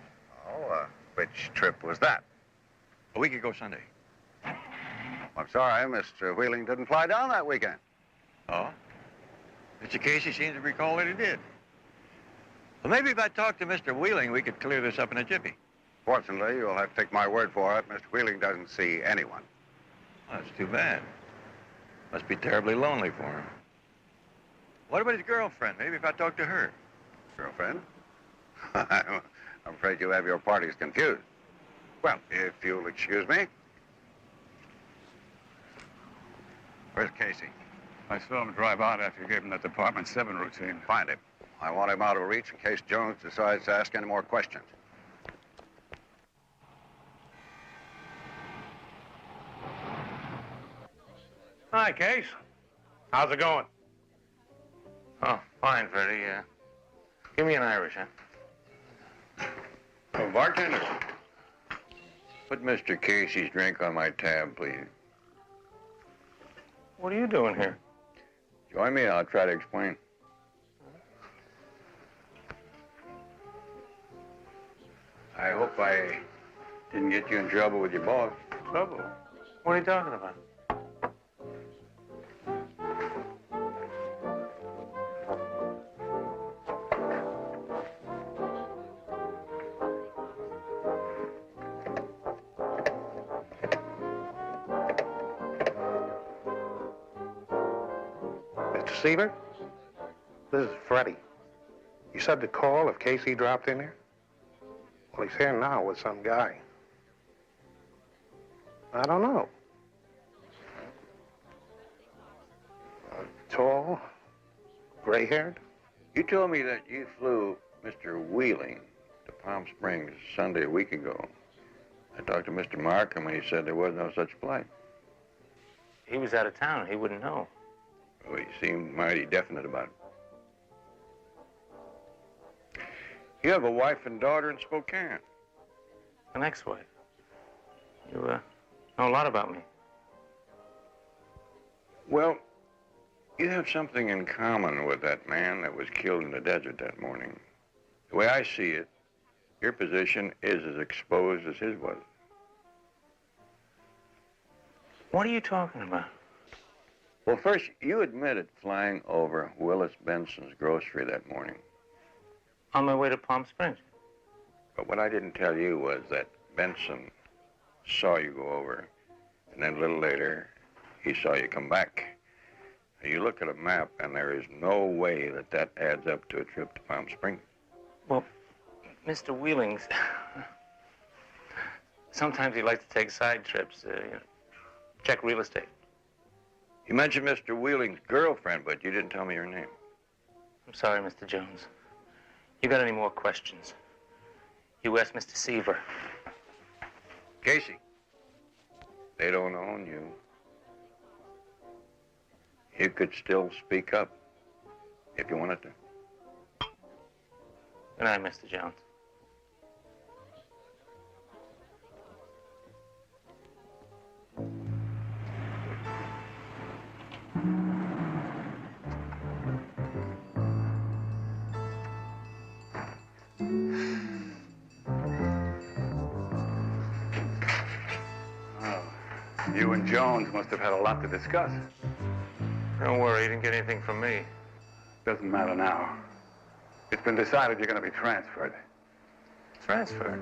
Oh, which trip was that? A week ago Sunday. I'm sorry, Mr. Wheeling didn't fly down that weekend. Oh? Mr. Casey seems to recall that he did. Well, maybe if I talked to Mr. Wheeling, we could clear this up in a jiffy. Fortunately, you'll have to take my word for it. Mr. Wheeling doesn't see anyone. Well, that's too bad. Must be terribly lonely for him. What about his girlfriend? Maybe if I talked to her. Girlfriend? I'm afraid you have your parties confused. Well, if you'll excuse me. Where's Casey? I saw him drive out after you gave him that Department 7 routine. Find him. I want him out of reach in case Jones decides to ask any more questions. Hi, Case. How's it going? Oh, fine, Freddie. Give me an Irish, huh? Oh, bartender. Put Mr. Casey's drink on my tab, please. What are you doing here? Join me and I'll try to explain. I hope I didn't get you in trouble with your boss. Trouble? What are you talking about? Mr. Seaver? This is Freddie. You said to call if Casey dropped in here? Well, he's here now with some guy. I don't know. Tall, gray-haired? You told me that you flew Mr. Wheeling to Palm Springs Sunday a week ago. I talked to Mr. Markham and he said there was no such flight. He was out of town. He wouldn't know. Well, he seemed mighty definite about it. You have a wife and daughter in Spokane. An ex-wife. You, know a lot about me. Well, you have something in common with that man that was killed in the desert that morning. The way I see it, your position is as exposed as his was. What are you talking about? Well, first, you admitted flying over Willis Benson's grocery that morning. On my way to Palm Springs. But what I didn't tell you was that Benson saw you go over, and then a little later, he saw you come back. You look at a map, and there is no way that that adds up to a trip to Palm Springs. Well, Mr. Wheeling's... sometimes he likes to take side trips, check real estate. You mentioned Mr. Wheeling's girlfriend, but you didn't tell me her name. I'm sorry, Mr. Jones. You got any more questions? You ask Mr. Seaver. Casey, they don't own you. You could still speak up if you wanted to. Good night, Mr. Jones. You and Jones must have had a lot to discuss. Don't worry, he didn't get anything from me. Doesn't matter now. It's been decided you're going to be transferred. Transferred?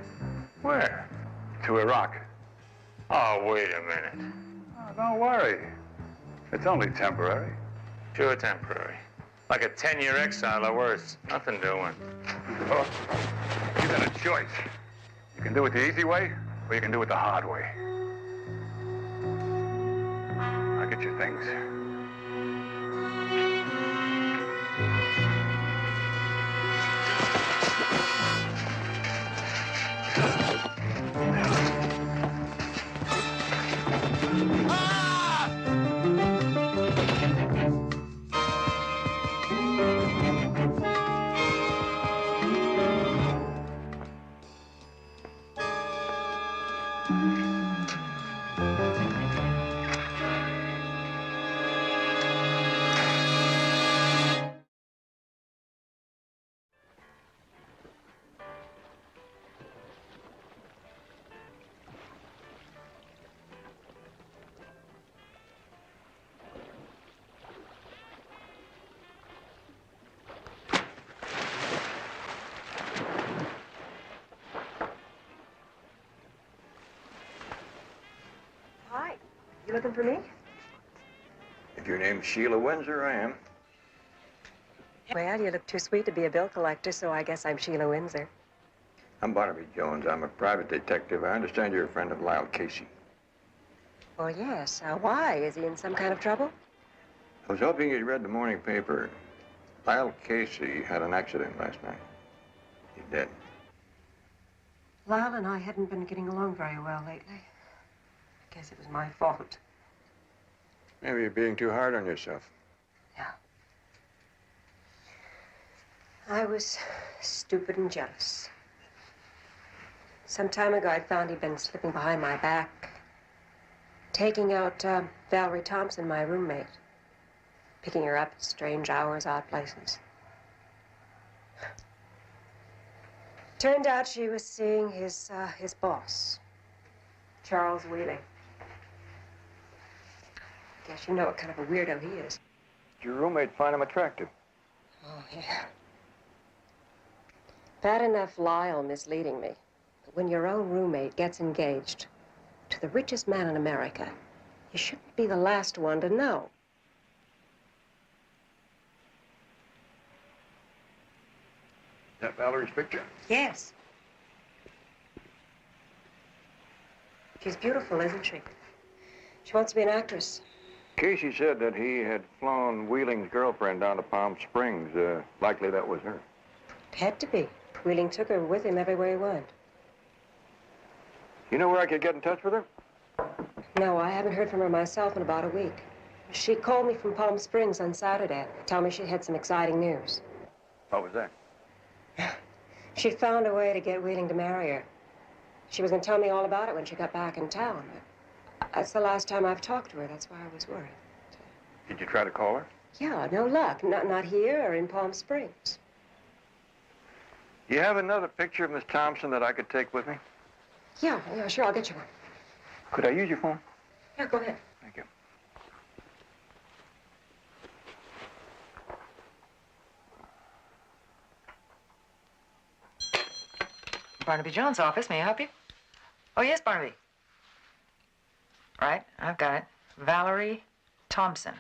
Where? To Iraq. Oh, wait a minute. Oh, don't worry. It's only temporary. Sure temporary. Like a 10-year exile or worse. Nothing doing. Oh, you got a choice. You can do it the easy way, or you can do it the hard way. I'll get your things. You looking for me? If your name's Sheila Windsor, I am. Well, you look too sweet to be a bill collector, so I guess I'm Sheila Windsor. I'm Barnaby Jones. I'm a private detective. I understand you're a friend of Lyle Casey. Well, yes. Why? Is he in some kind of trouble? I was hoping you'd read the morning paper. Lyle Casey had an accident last night. He's dead. Lyle and I hadn't been getting along very well lately. I guess it was my fault. Maybe you're being too hard on yourself. Yeah. I was stupid and jealous. Some time ago, I found he'd been slipping behind my back, taking out Valerie Thompson, my roommate, picking her up at strange hours, odd places. Turned out she was seeing his boss, Charles Wheeling. Guess you know what kind of a weirdo he is. Did your roommate find him attractive? Oh, yeah. Bad enough Lyle misleading me. But when your own roommate gets engaged to the richest man in America, you shouldn't be the last one to know. Is that Valerie's picture? Yes. She's beautiful, isn't she? She wants to be an actress. Casey said that he had flown Wheeling's girlfriend down to Palm Springs. Likely that was her. It had to be. Wheeling took her with him everywhere he went. You know where I could get in touch with her? No, I haven't heard from her myself in about a week. She called me from Palm Springs on Saturday, telling me she had some exciting news. What was that? She'd found a way to get Wheeling to marry her. She was going to tell me all about it when she got back in town. But that's the last time I've talked to her. That's why I was worried. Did you try to call her? Yeah, no luck. Not here or in Palm Springs. You have another picture of Miss Thompson that I could take with me? Yeah, sure. I'll get you one. Could I use your phone? Yeah, go ahead. Thank you. Barnaby Jones' office. May I help you? Oh, yes, Barnaby. Right, I've got it. Valerie Thompson.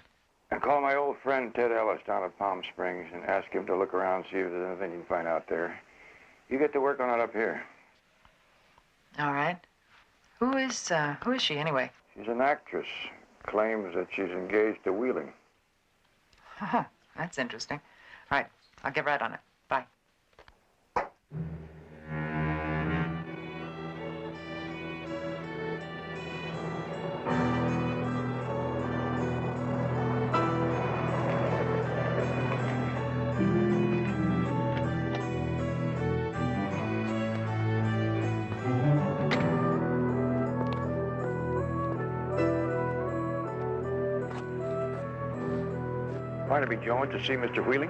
And call my old friend Ted Ellis down at Palm Springs and ask him to look around, see if there's anything you can find out there. You get to work on it up here. All right. Who is she, anyway? She's an actress. Claims that she's engaged to Wheeling. Oh, that's interesting. All right, I'll get right on it. Bye. Barnaby Jones to see Mr. Wheeling?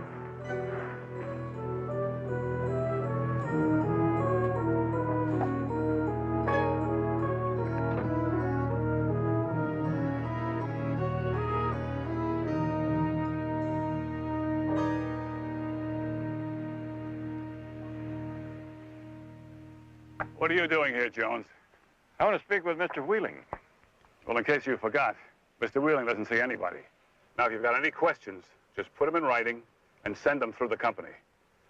What are you doing here, Jones? I want to speak with Mr. Wheeling. Well, in case you forgot, Mr. Wheeling doesn't see anybody. Now, if you've got any questions, just put them in writing and send them through the company.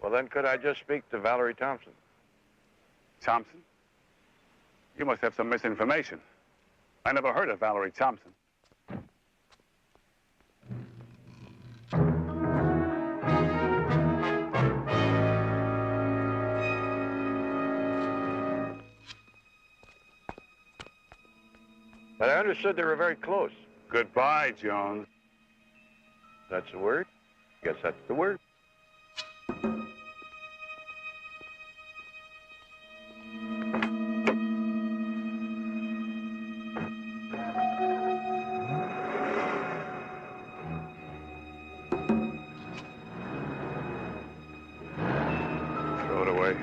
Well, then could I just speak to Valerie Thompson? Thompson? You must have some misinformation. I never heard of Valerie Thompson. But I understood they were very close. Goodbye, Jones. That's the word? Guess that's the word. Throw it away.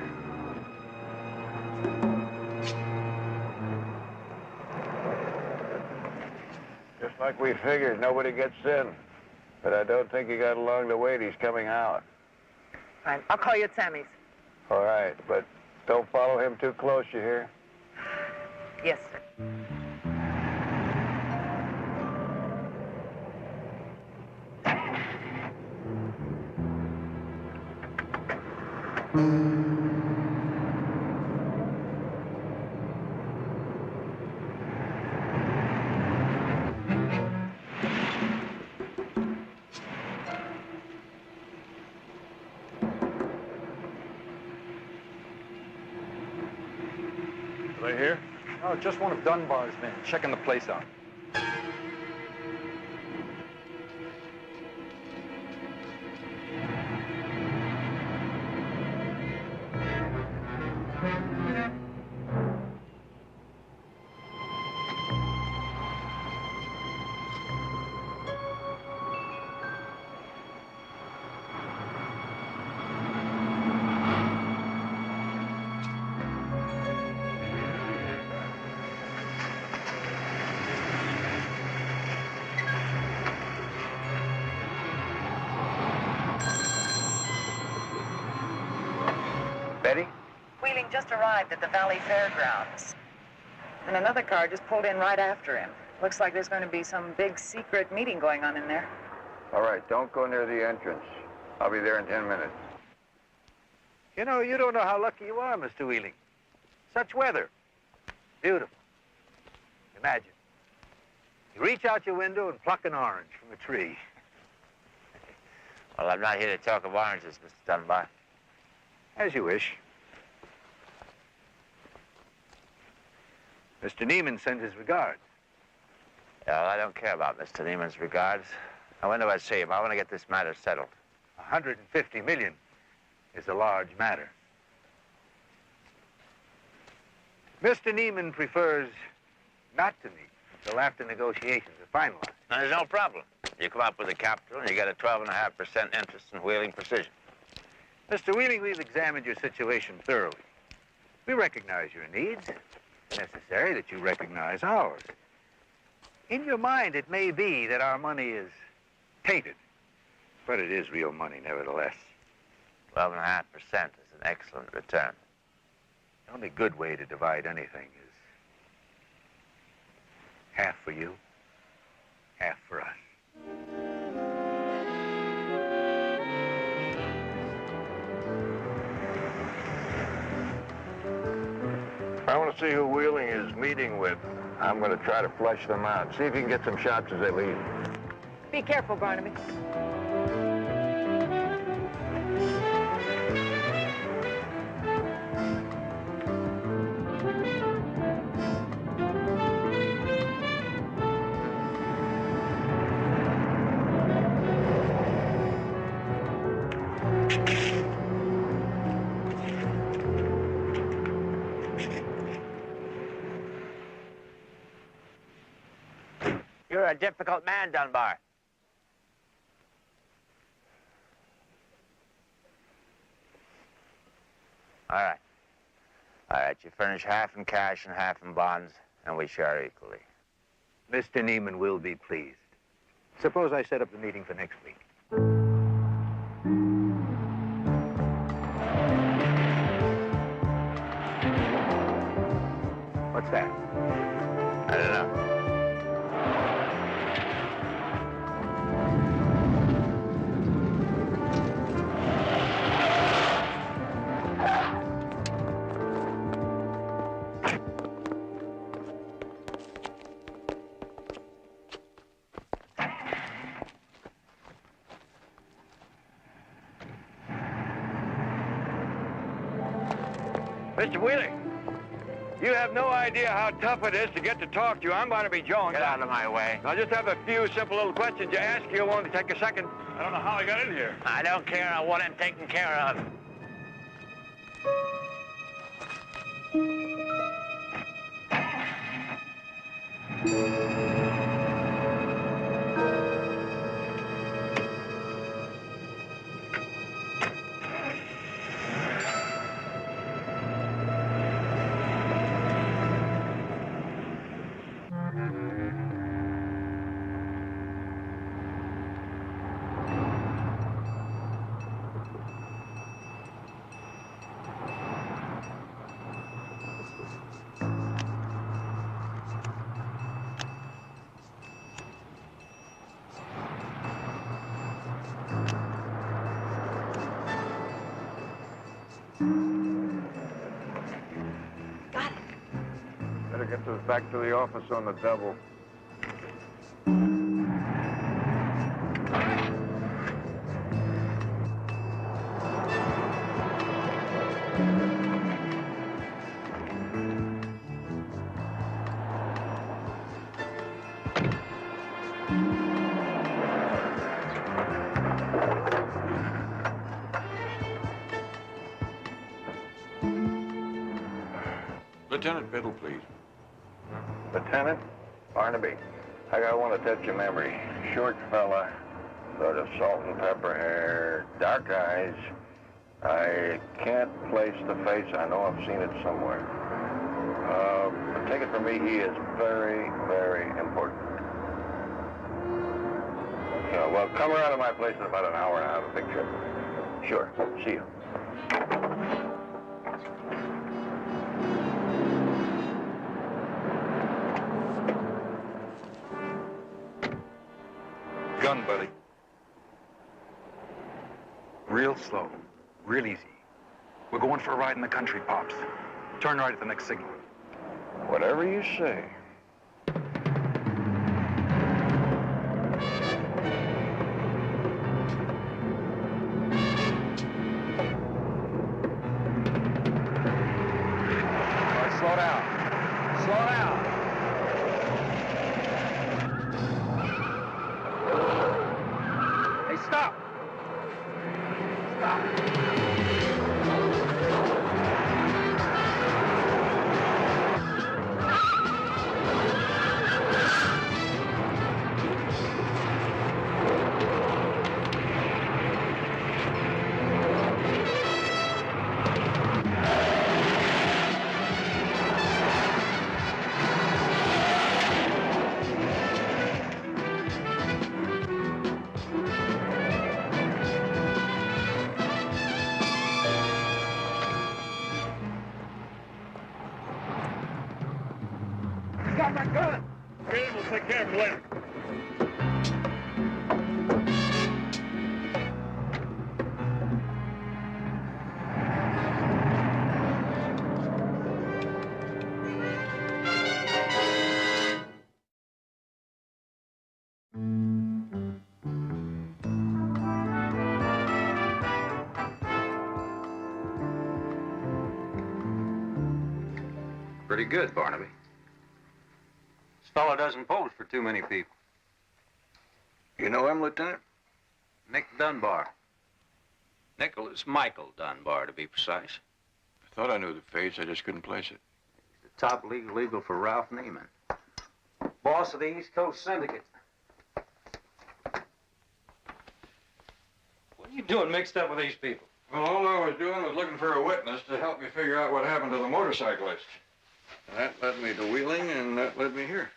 Just like we figured, nobody gets in. But I don't think he got along the way he's coming out. All right, I'll call you at Sammy's. All right, but don't follow him too close, you hear? Yes, sir. Are they here? Oh, just one of Dunbar's men, checking the place out. Betty? Wheeling just arrived at the Valley Fairgrounds. And another car just pulled in right after him. Looks like there's going to be some big secret meeting going on in there. All right, don't go near the entrance. I'll be there in 10 minutes. You know, you don't know how lucky you are, Mr. Wheeling. Such weather. Beautiful. Imagine. You reach out your window and pluck an orange from a tree. Well, I'm not here to talk of oranges, Mr. Dunbar. As you wish. Mr. Neiman sends his regards. Yeah, well, I don't care about Mr. Neiman's regards. I wonder if I'd see him. I want to get this matter settled. 150 million is a large matter. Mr. Neiman prefers not to meet until after negotiations are finalized. Now, there's no problem. You come up with the capital and you get a 12.5% interest in Wheeling Precision. Mr. Wheeling, we've examined your situation thoroughly. We recognize your needs. It's necessary that you recognize ours. In your mind, it may be that our money is tainted, but it is real money nevertheless. 12.5% is an excellent return. The only good way to divide anything is half for you, half for us. I want to see who Wheeling is meeting with. I'm going to try to flush them out. See if you can get some shots as they leave. Be careful, Barnaby. You're a difficult man, Dunbar. All right. All right, you furnish half in cash and half in bonds, and we share equally. Mr. Neiman will be pleased. Suppose I set up the meeting for next week. What's that? I don't know. Mr. Wheeling, you have no idea how tough it is to get to talk to you. I'm Barnaby Jones. Get out of my way. I'll just have a few simple little questions to ask you. It won't take a second. I don't know how I got in here. I don't care. I want him taken care of. Better get this back to the office on the double. Lieutenant Biddle, please. Lieutenant Barnaby, I got one to test your memory. Short fella, sort of salt and pepper hair, dark eyes. I can't place the face. I know I've seen it somewhere. But take it from me, he is very, very important. Yeah, well, come around to my place in about an hour and I'll have a picture. Sure. See you. Gun, buddy. Real slow. Real easy. We're going for a ride in the country, Pops. Turn right at the next signal. Whatever you say. All right, slow down. Slow down. Hey, stop. Got my gun. Okay, we'll take care of it later. Pretty good, Barnaby. This fellow doesn't pose for too many people. You know him, Lieutenant? Nick Dunbar. Nicholas Michael Dunbar, to be precise. I thought I knew the face. I just couldn't place it. The top legal eagle for Ralph Neiman. Boss of the East Coast Syndicate. What are you doing mixed up with these people? Well, all I was doing was looking for a witness to help me figure out what happened to the motorcyclist. And that led me to Wheeling, and that led me here.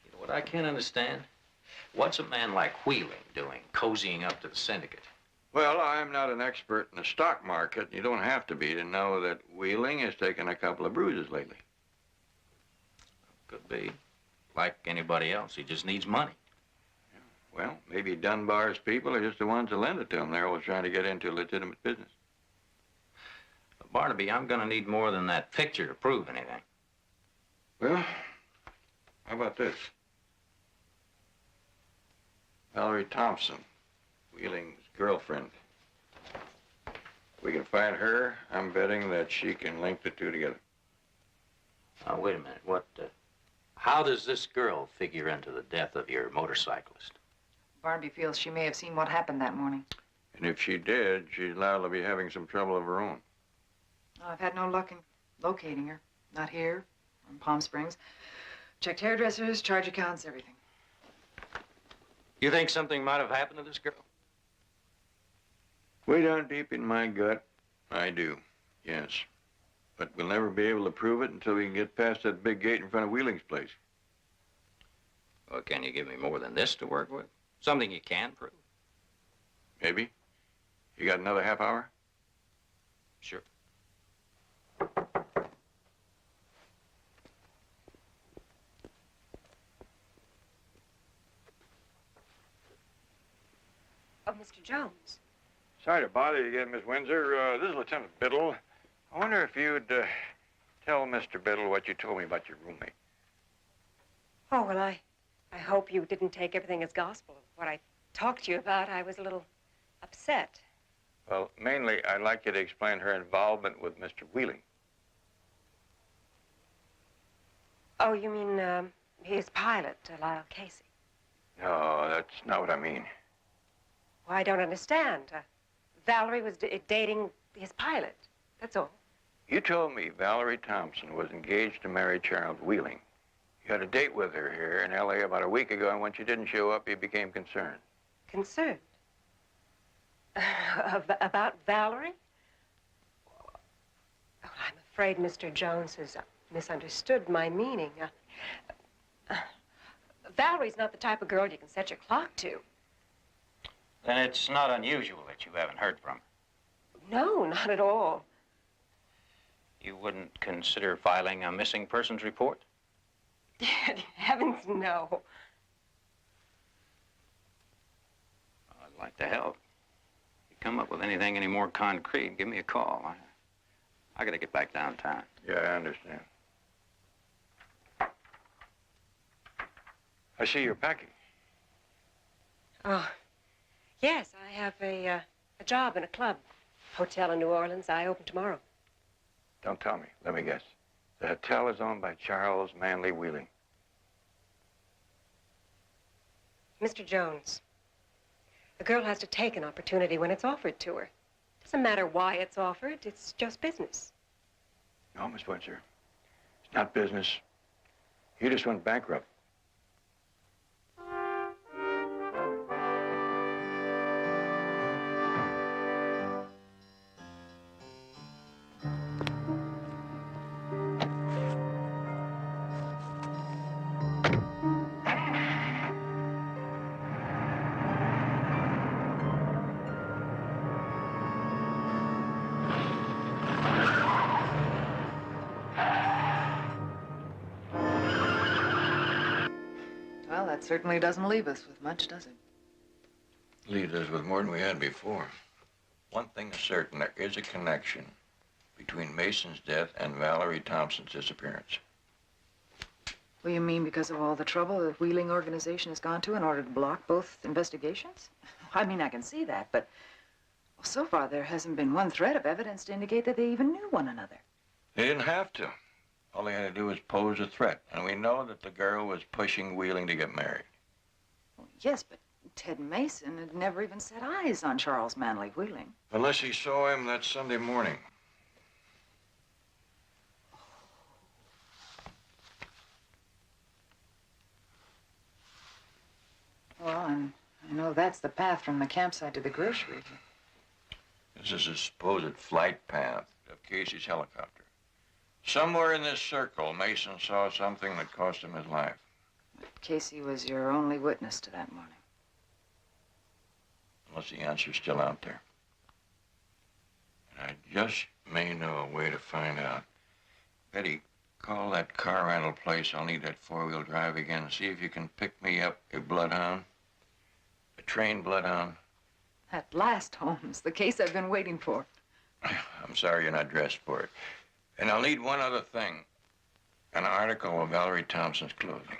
You know what I can't understand? What's a man like Wheeling doing, cozying up to the syndicate? Well, I'm not an expert in the stock market. You don't have to be to know that Wheeling has taken a couple of bruises lately. Could be. Like anybody else, he just needs money. Well, maybe Dunbar's people are just the ones that lend it to him. They're always trying to get into legitimate business. But Barnaby, I'm gonna need more than that picture to prove anything. Well, how about this? Valerie Thompson, Wheeling's girlfriend. If we can find her, I'm betting that she can link the two together. Now, wait a minute. How does this girl figure into the death of your motorcyclist? Barnaby feels she may have seen what happened that morning. And if she did, she's liable to be having some trouble of her own. I've had no luck in locating her. Not here, or in Palm Springs. Checked hairdressers, charge accounts, everything. You think something might have happened to this girl? Way down deep in my gut, I do, yes. But we'll never be able to prove it until we can get past that big gate in front of Wheeling's place. Well, can you give me more than this to work with? Something you can prove? Maybe. You got another half hour? Sure. Oh, Mr. Jones. Sorry to bother you again, Miss Windsor. This is Lieutenant Biddle. I wonder if you'd tell Mr. Biddle what you told me about your roommate. Oh, well, I hope you didn't take everything as gospel. What I talked to you about, I was a little upset. Well, mainly, I'd like you to explain her involvement with Mr. Wheeling. Oh, you mean his pilot, Lyle Casey? No, that's not what I mean. Well, I don't understand. Valerie was dating his pilot. That's all. You told me Valerie Thompson was engaged to marry Charles Wheeling. You had a date with her here in L.A. about a week ago, and when she didn't show up, you became concerned. Concerned? About Valerie? Well, I'm afraid Mr. Jones has misunderstood my meaning. Valerie's not the type of girl you can set your clock to. Then it's not unusual that you haven't heard from her. No, not at all. You wouldn't consider filing a missing persons report? Heavens, no. I'd like to help. If you come up with anything any more concrete, give me a call. I gotta get back downtown. Yeah, I understand. I see you're packing. Oh, yes, I have a job in a club. Hotel in New Orleans. I open tomorrow. Don't tell me. Let me guess. The hotel is owned by Charles Manley Wheeling. Mr. Jones, a girl has to take an opportunity when it's offered to her. Doesn't matter why it's offered. It's just business. No, Miss Windsor. It's not business. You just went bankrupt. Well, that certainly doesn't leave us with much, does it? Leaves us with more than we had before. One thing is certain, there is a connection between Mason's death and Valerie Thompson's disappearance. Well, you mean because of all the trouble the Wheeling organization has gone to in order to block both investigations? I mean, I can see that, but well, so far there hasn't been one thread of evidence to indicate that they even knew one another. They didn't have to. All they had to do was pose a threat, and we know that the girl was pushing Wheeling to get married. Well, yes, but Ted Mason had never even set eyes on Charles Manley Wheeling. Unless he saw him that Sunday morning. Well, and I know that's the path from the campsite to the grocery. This is a supposed flight path of Casey's helicopter. Somewhere in this circle, Mason saw something that cost him his life. Casey was your only witness to that morning. Unless the answer's still out there. And I just may know a way to find out. Betty, call that car rental place. I'll need that four-wheel drive again. See if you can pick me up a bloodhound. A trained bloodhound. At last, Holmes, the case I've been waiting for. I'm sorry you're not dressed for it. And I'll need one other thing. An article of Valerie Thompson's clothing.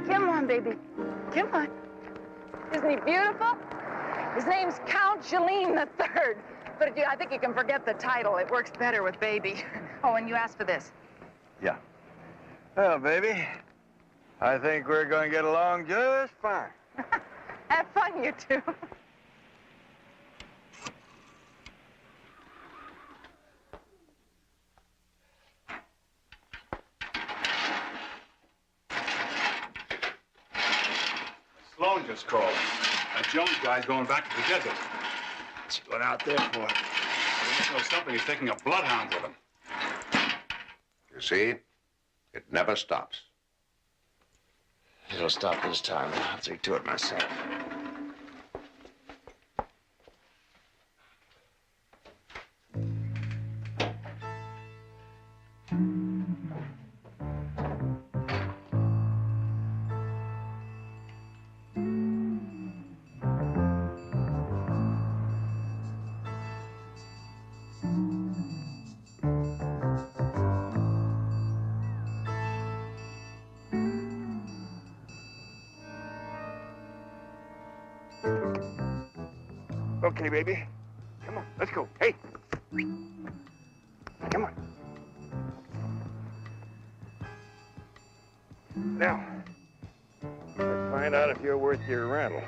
Come on, baby. Come on. Isn't he beautiful? His name's Count Jeline III. But I think you can forget the title. It works better with baby. Oh, and you asked for this. Yeah. Well, baby, I think we're going to get along just fine. Have fun, you two. Sloan just called. That Jones guy's going back to the desert. What's he going out there for? He must know something. He's taking a bloodhound with him. You see, it never stops. It'll stop this time. I'll take to it myself. Okay, baby. Come on, let's go. Hey. Come on. Now, let's find out if you're worth your rental.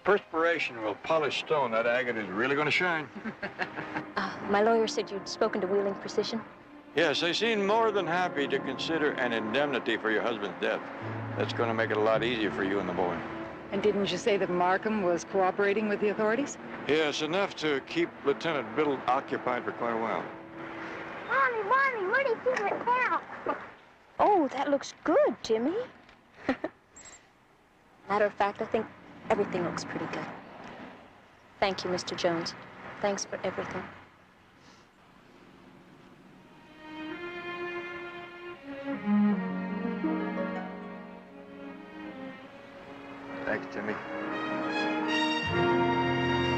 perspiration will polish stone. That agate is really going to shine. My lawyer said you'd spoken to Wheeling Precision. Yes, they seem more than happy to consider an indemnity for your husband's death. That's going to make it a lot easier for you and the boy. And didn't you say that Markham was cooperating with the authorities? Yes, enough to keep Lieutenant Biddle occupied for quite a while. Mommy, where do you think it now? Oh, that looks good, Jimmy. Matter of fact, I think everything looks pretty good. Thank you, Mr. Jones. Thanks for everything. Thanks, Jimmy.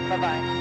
Bye-bye.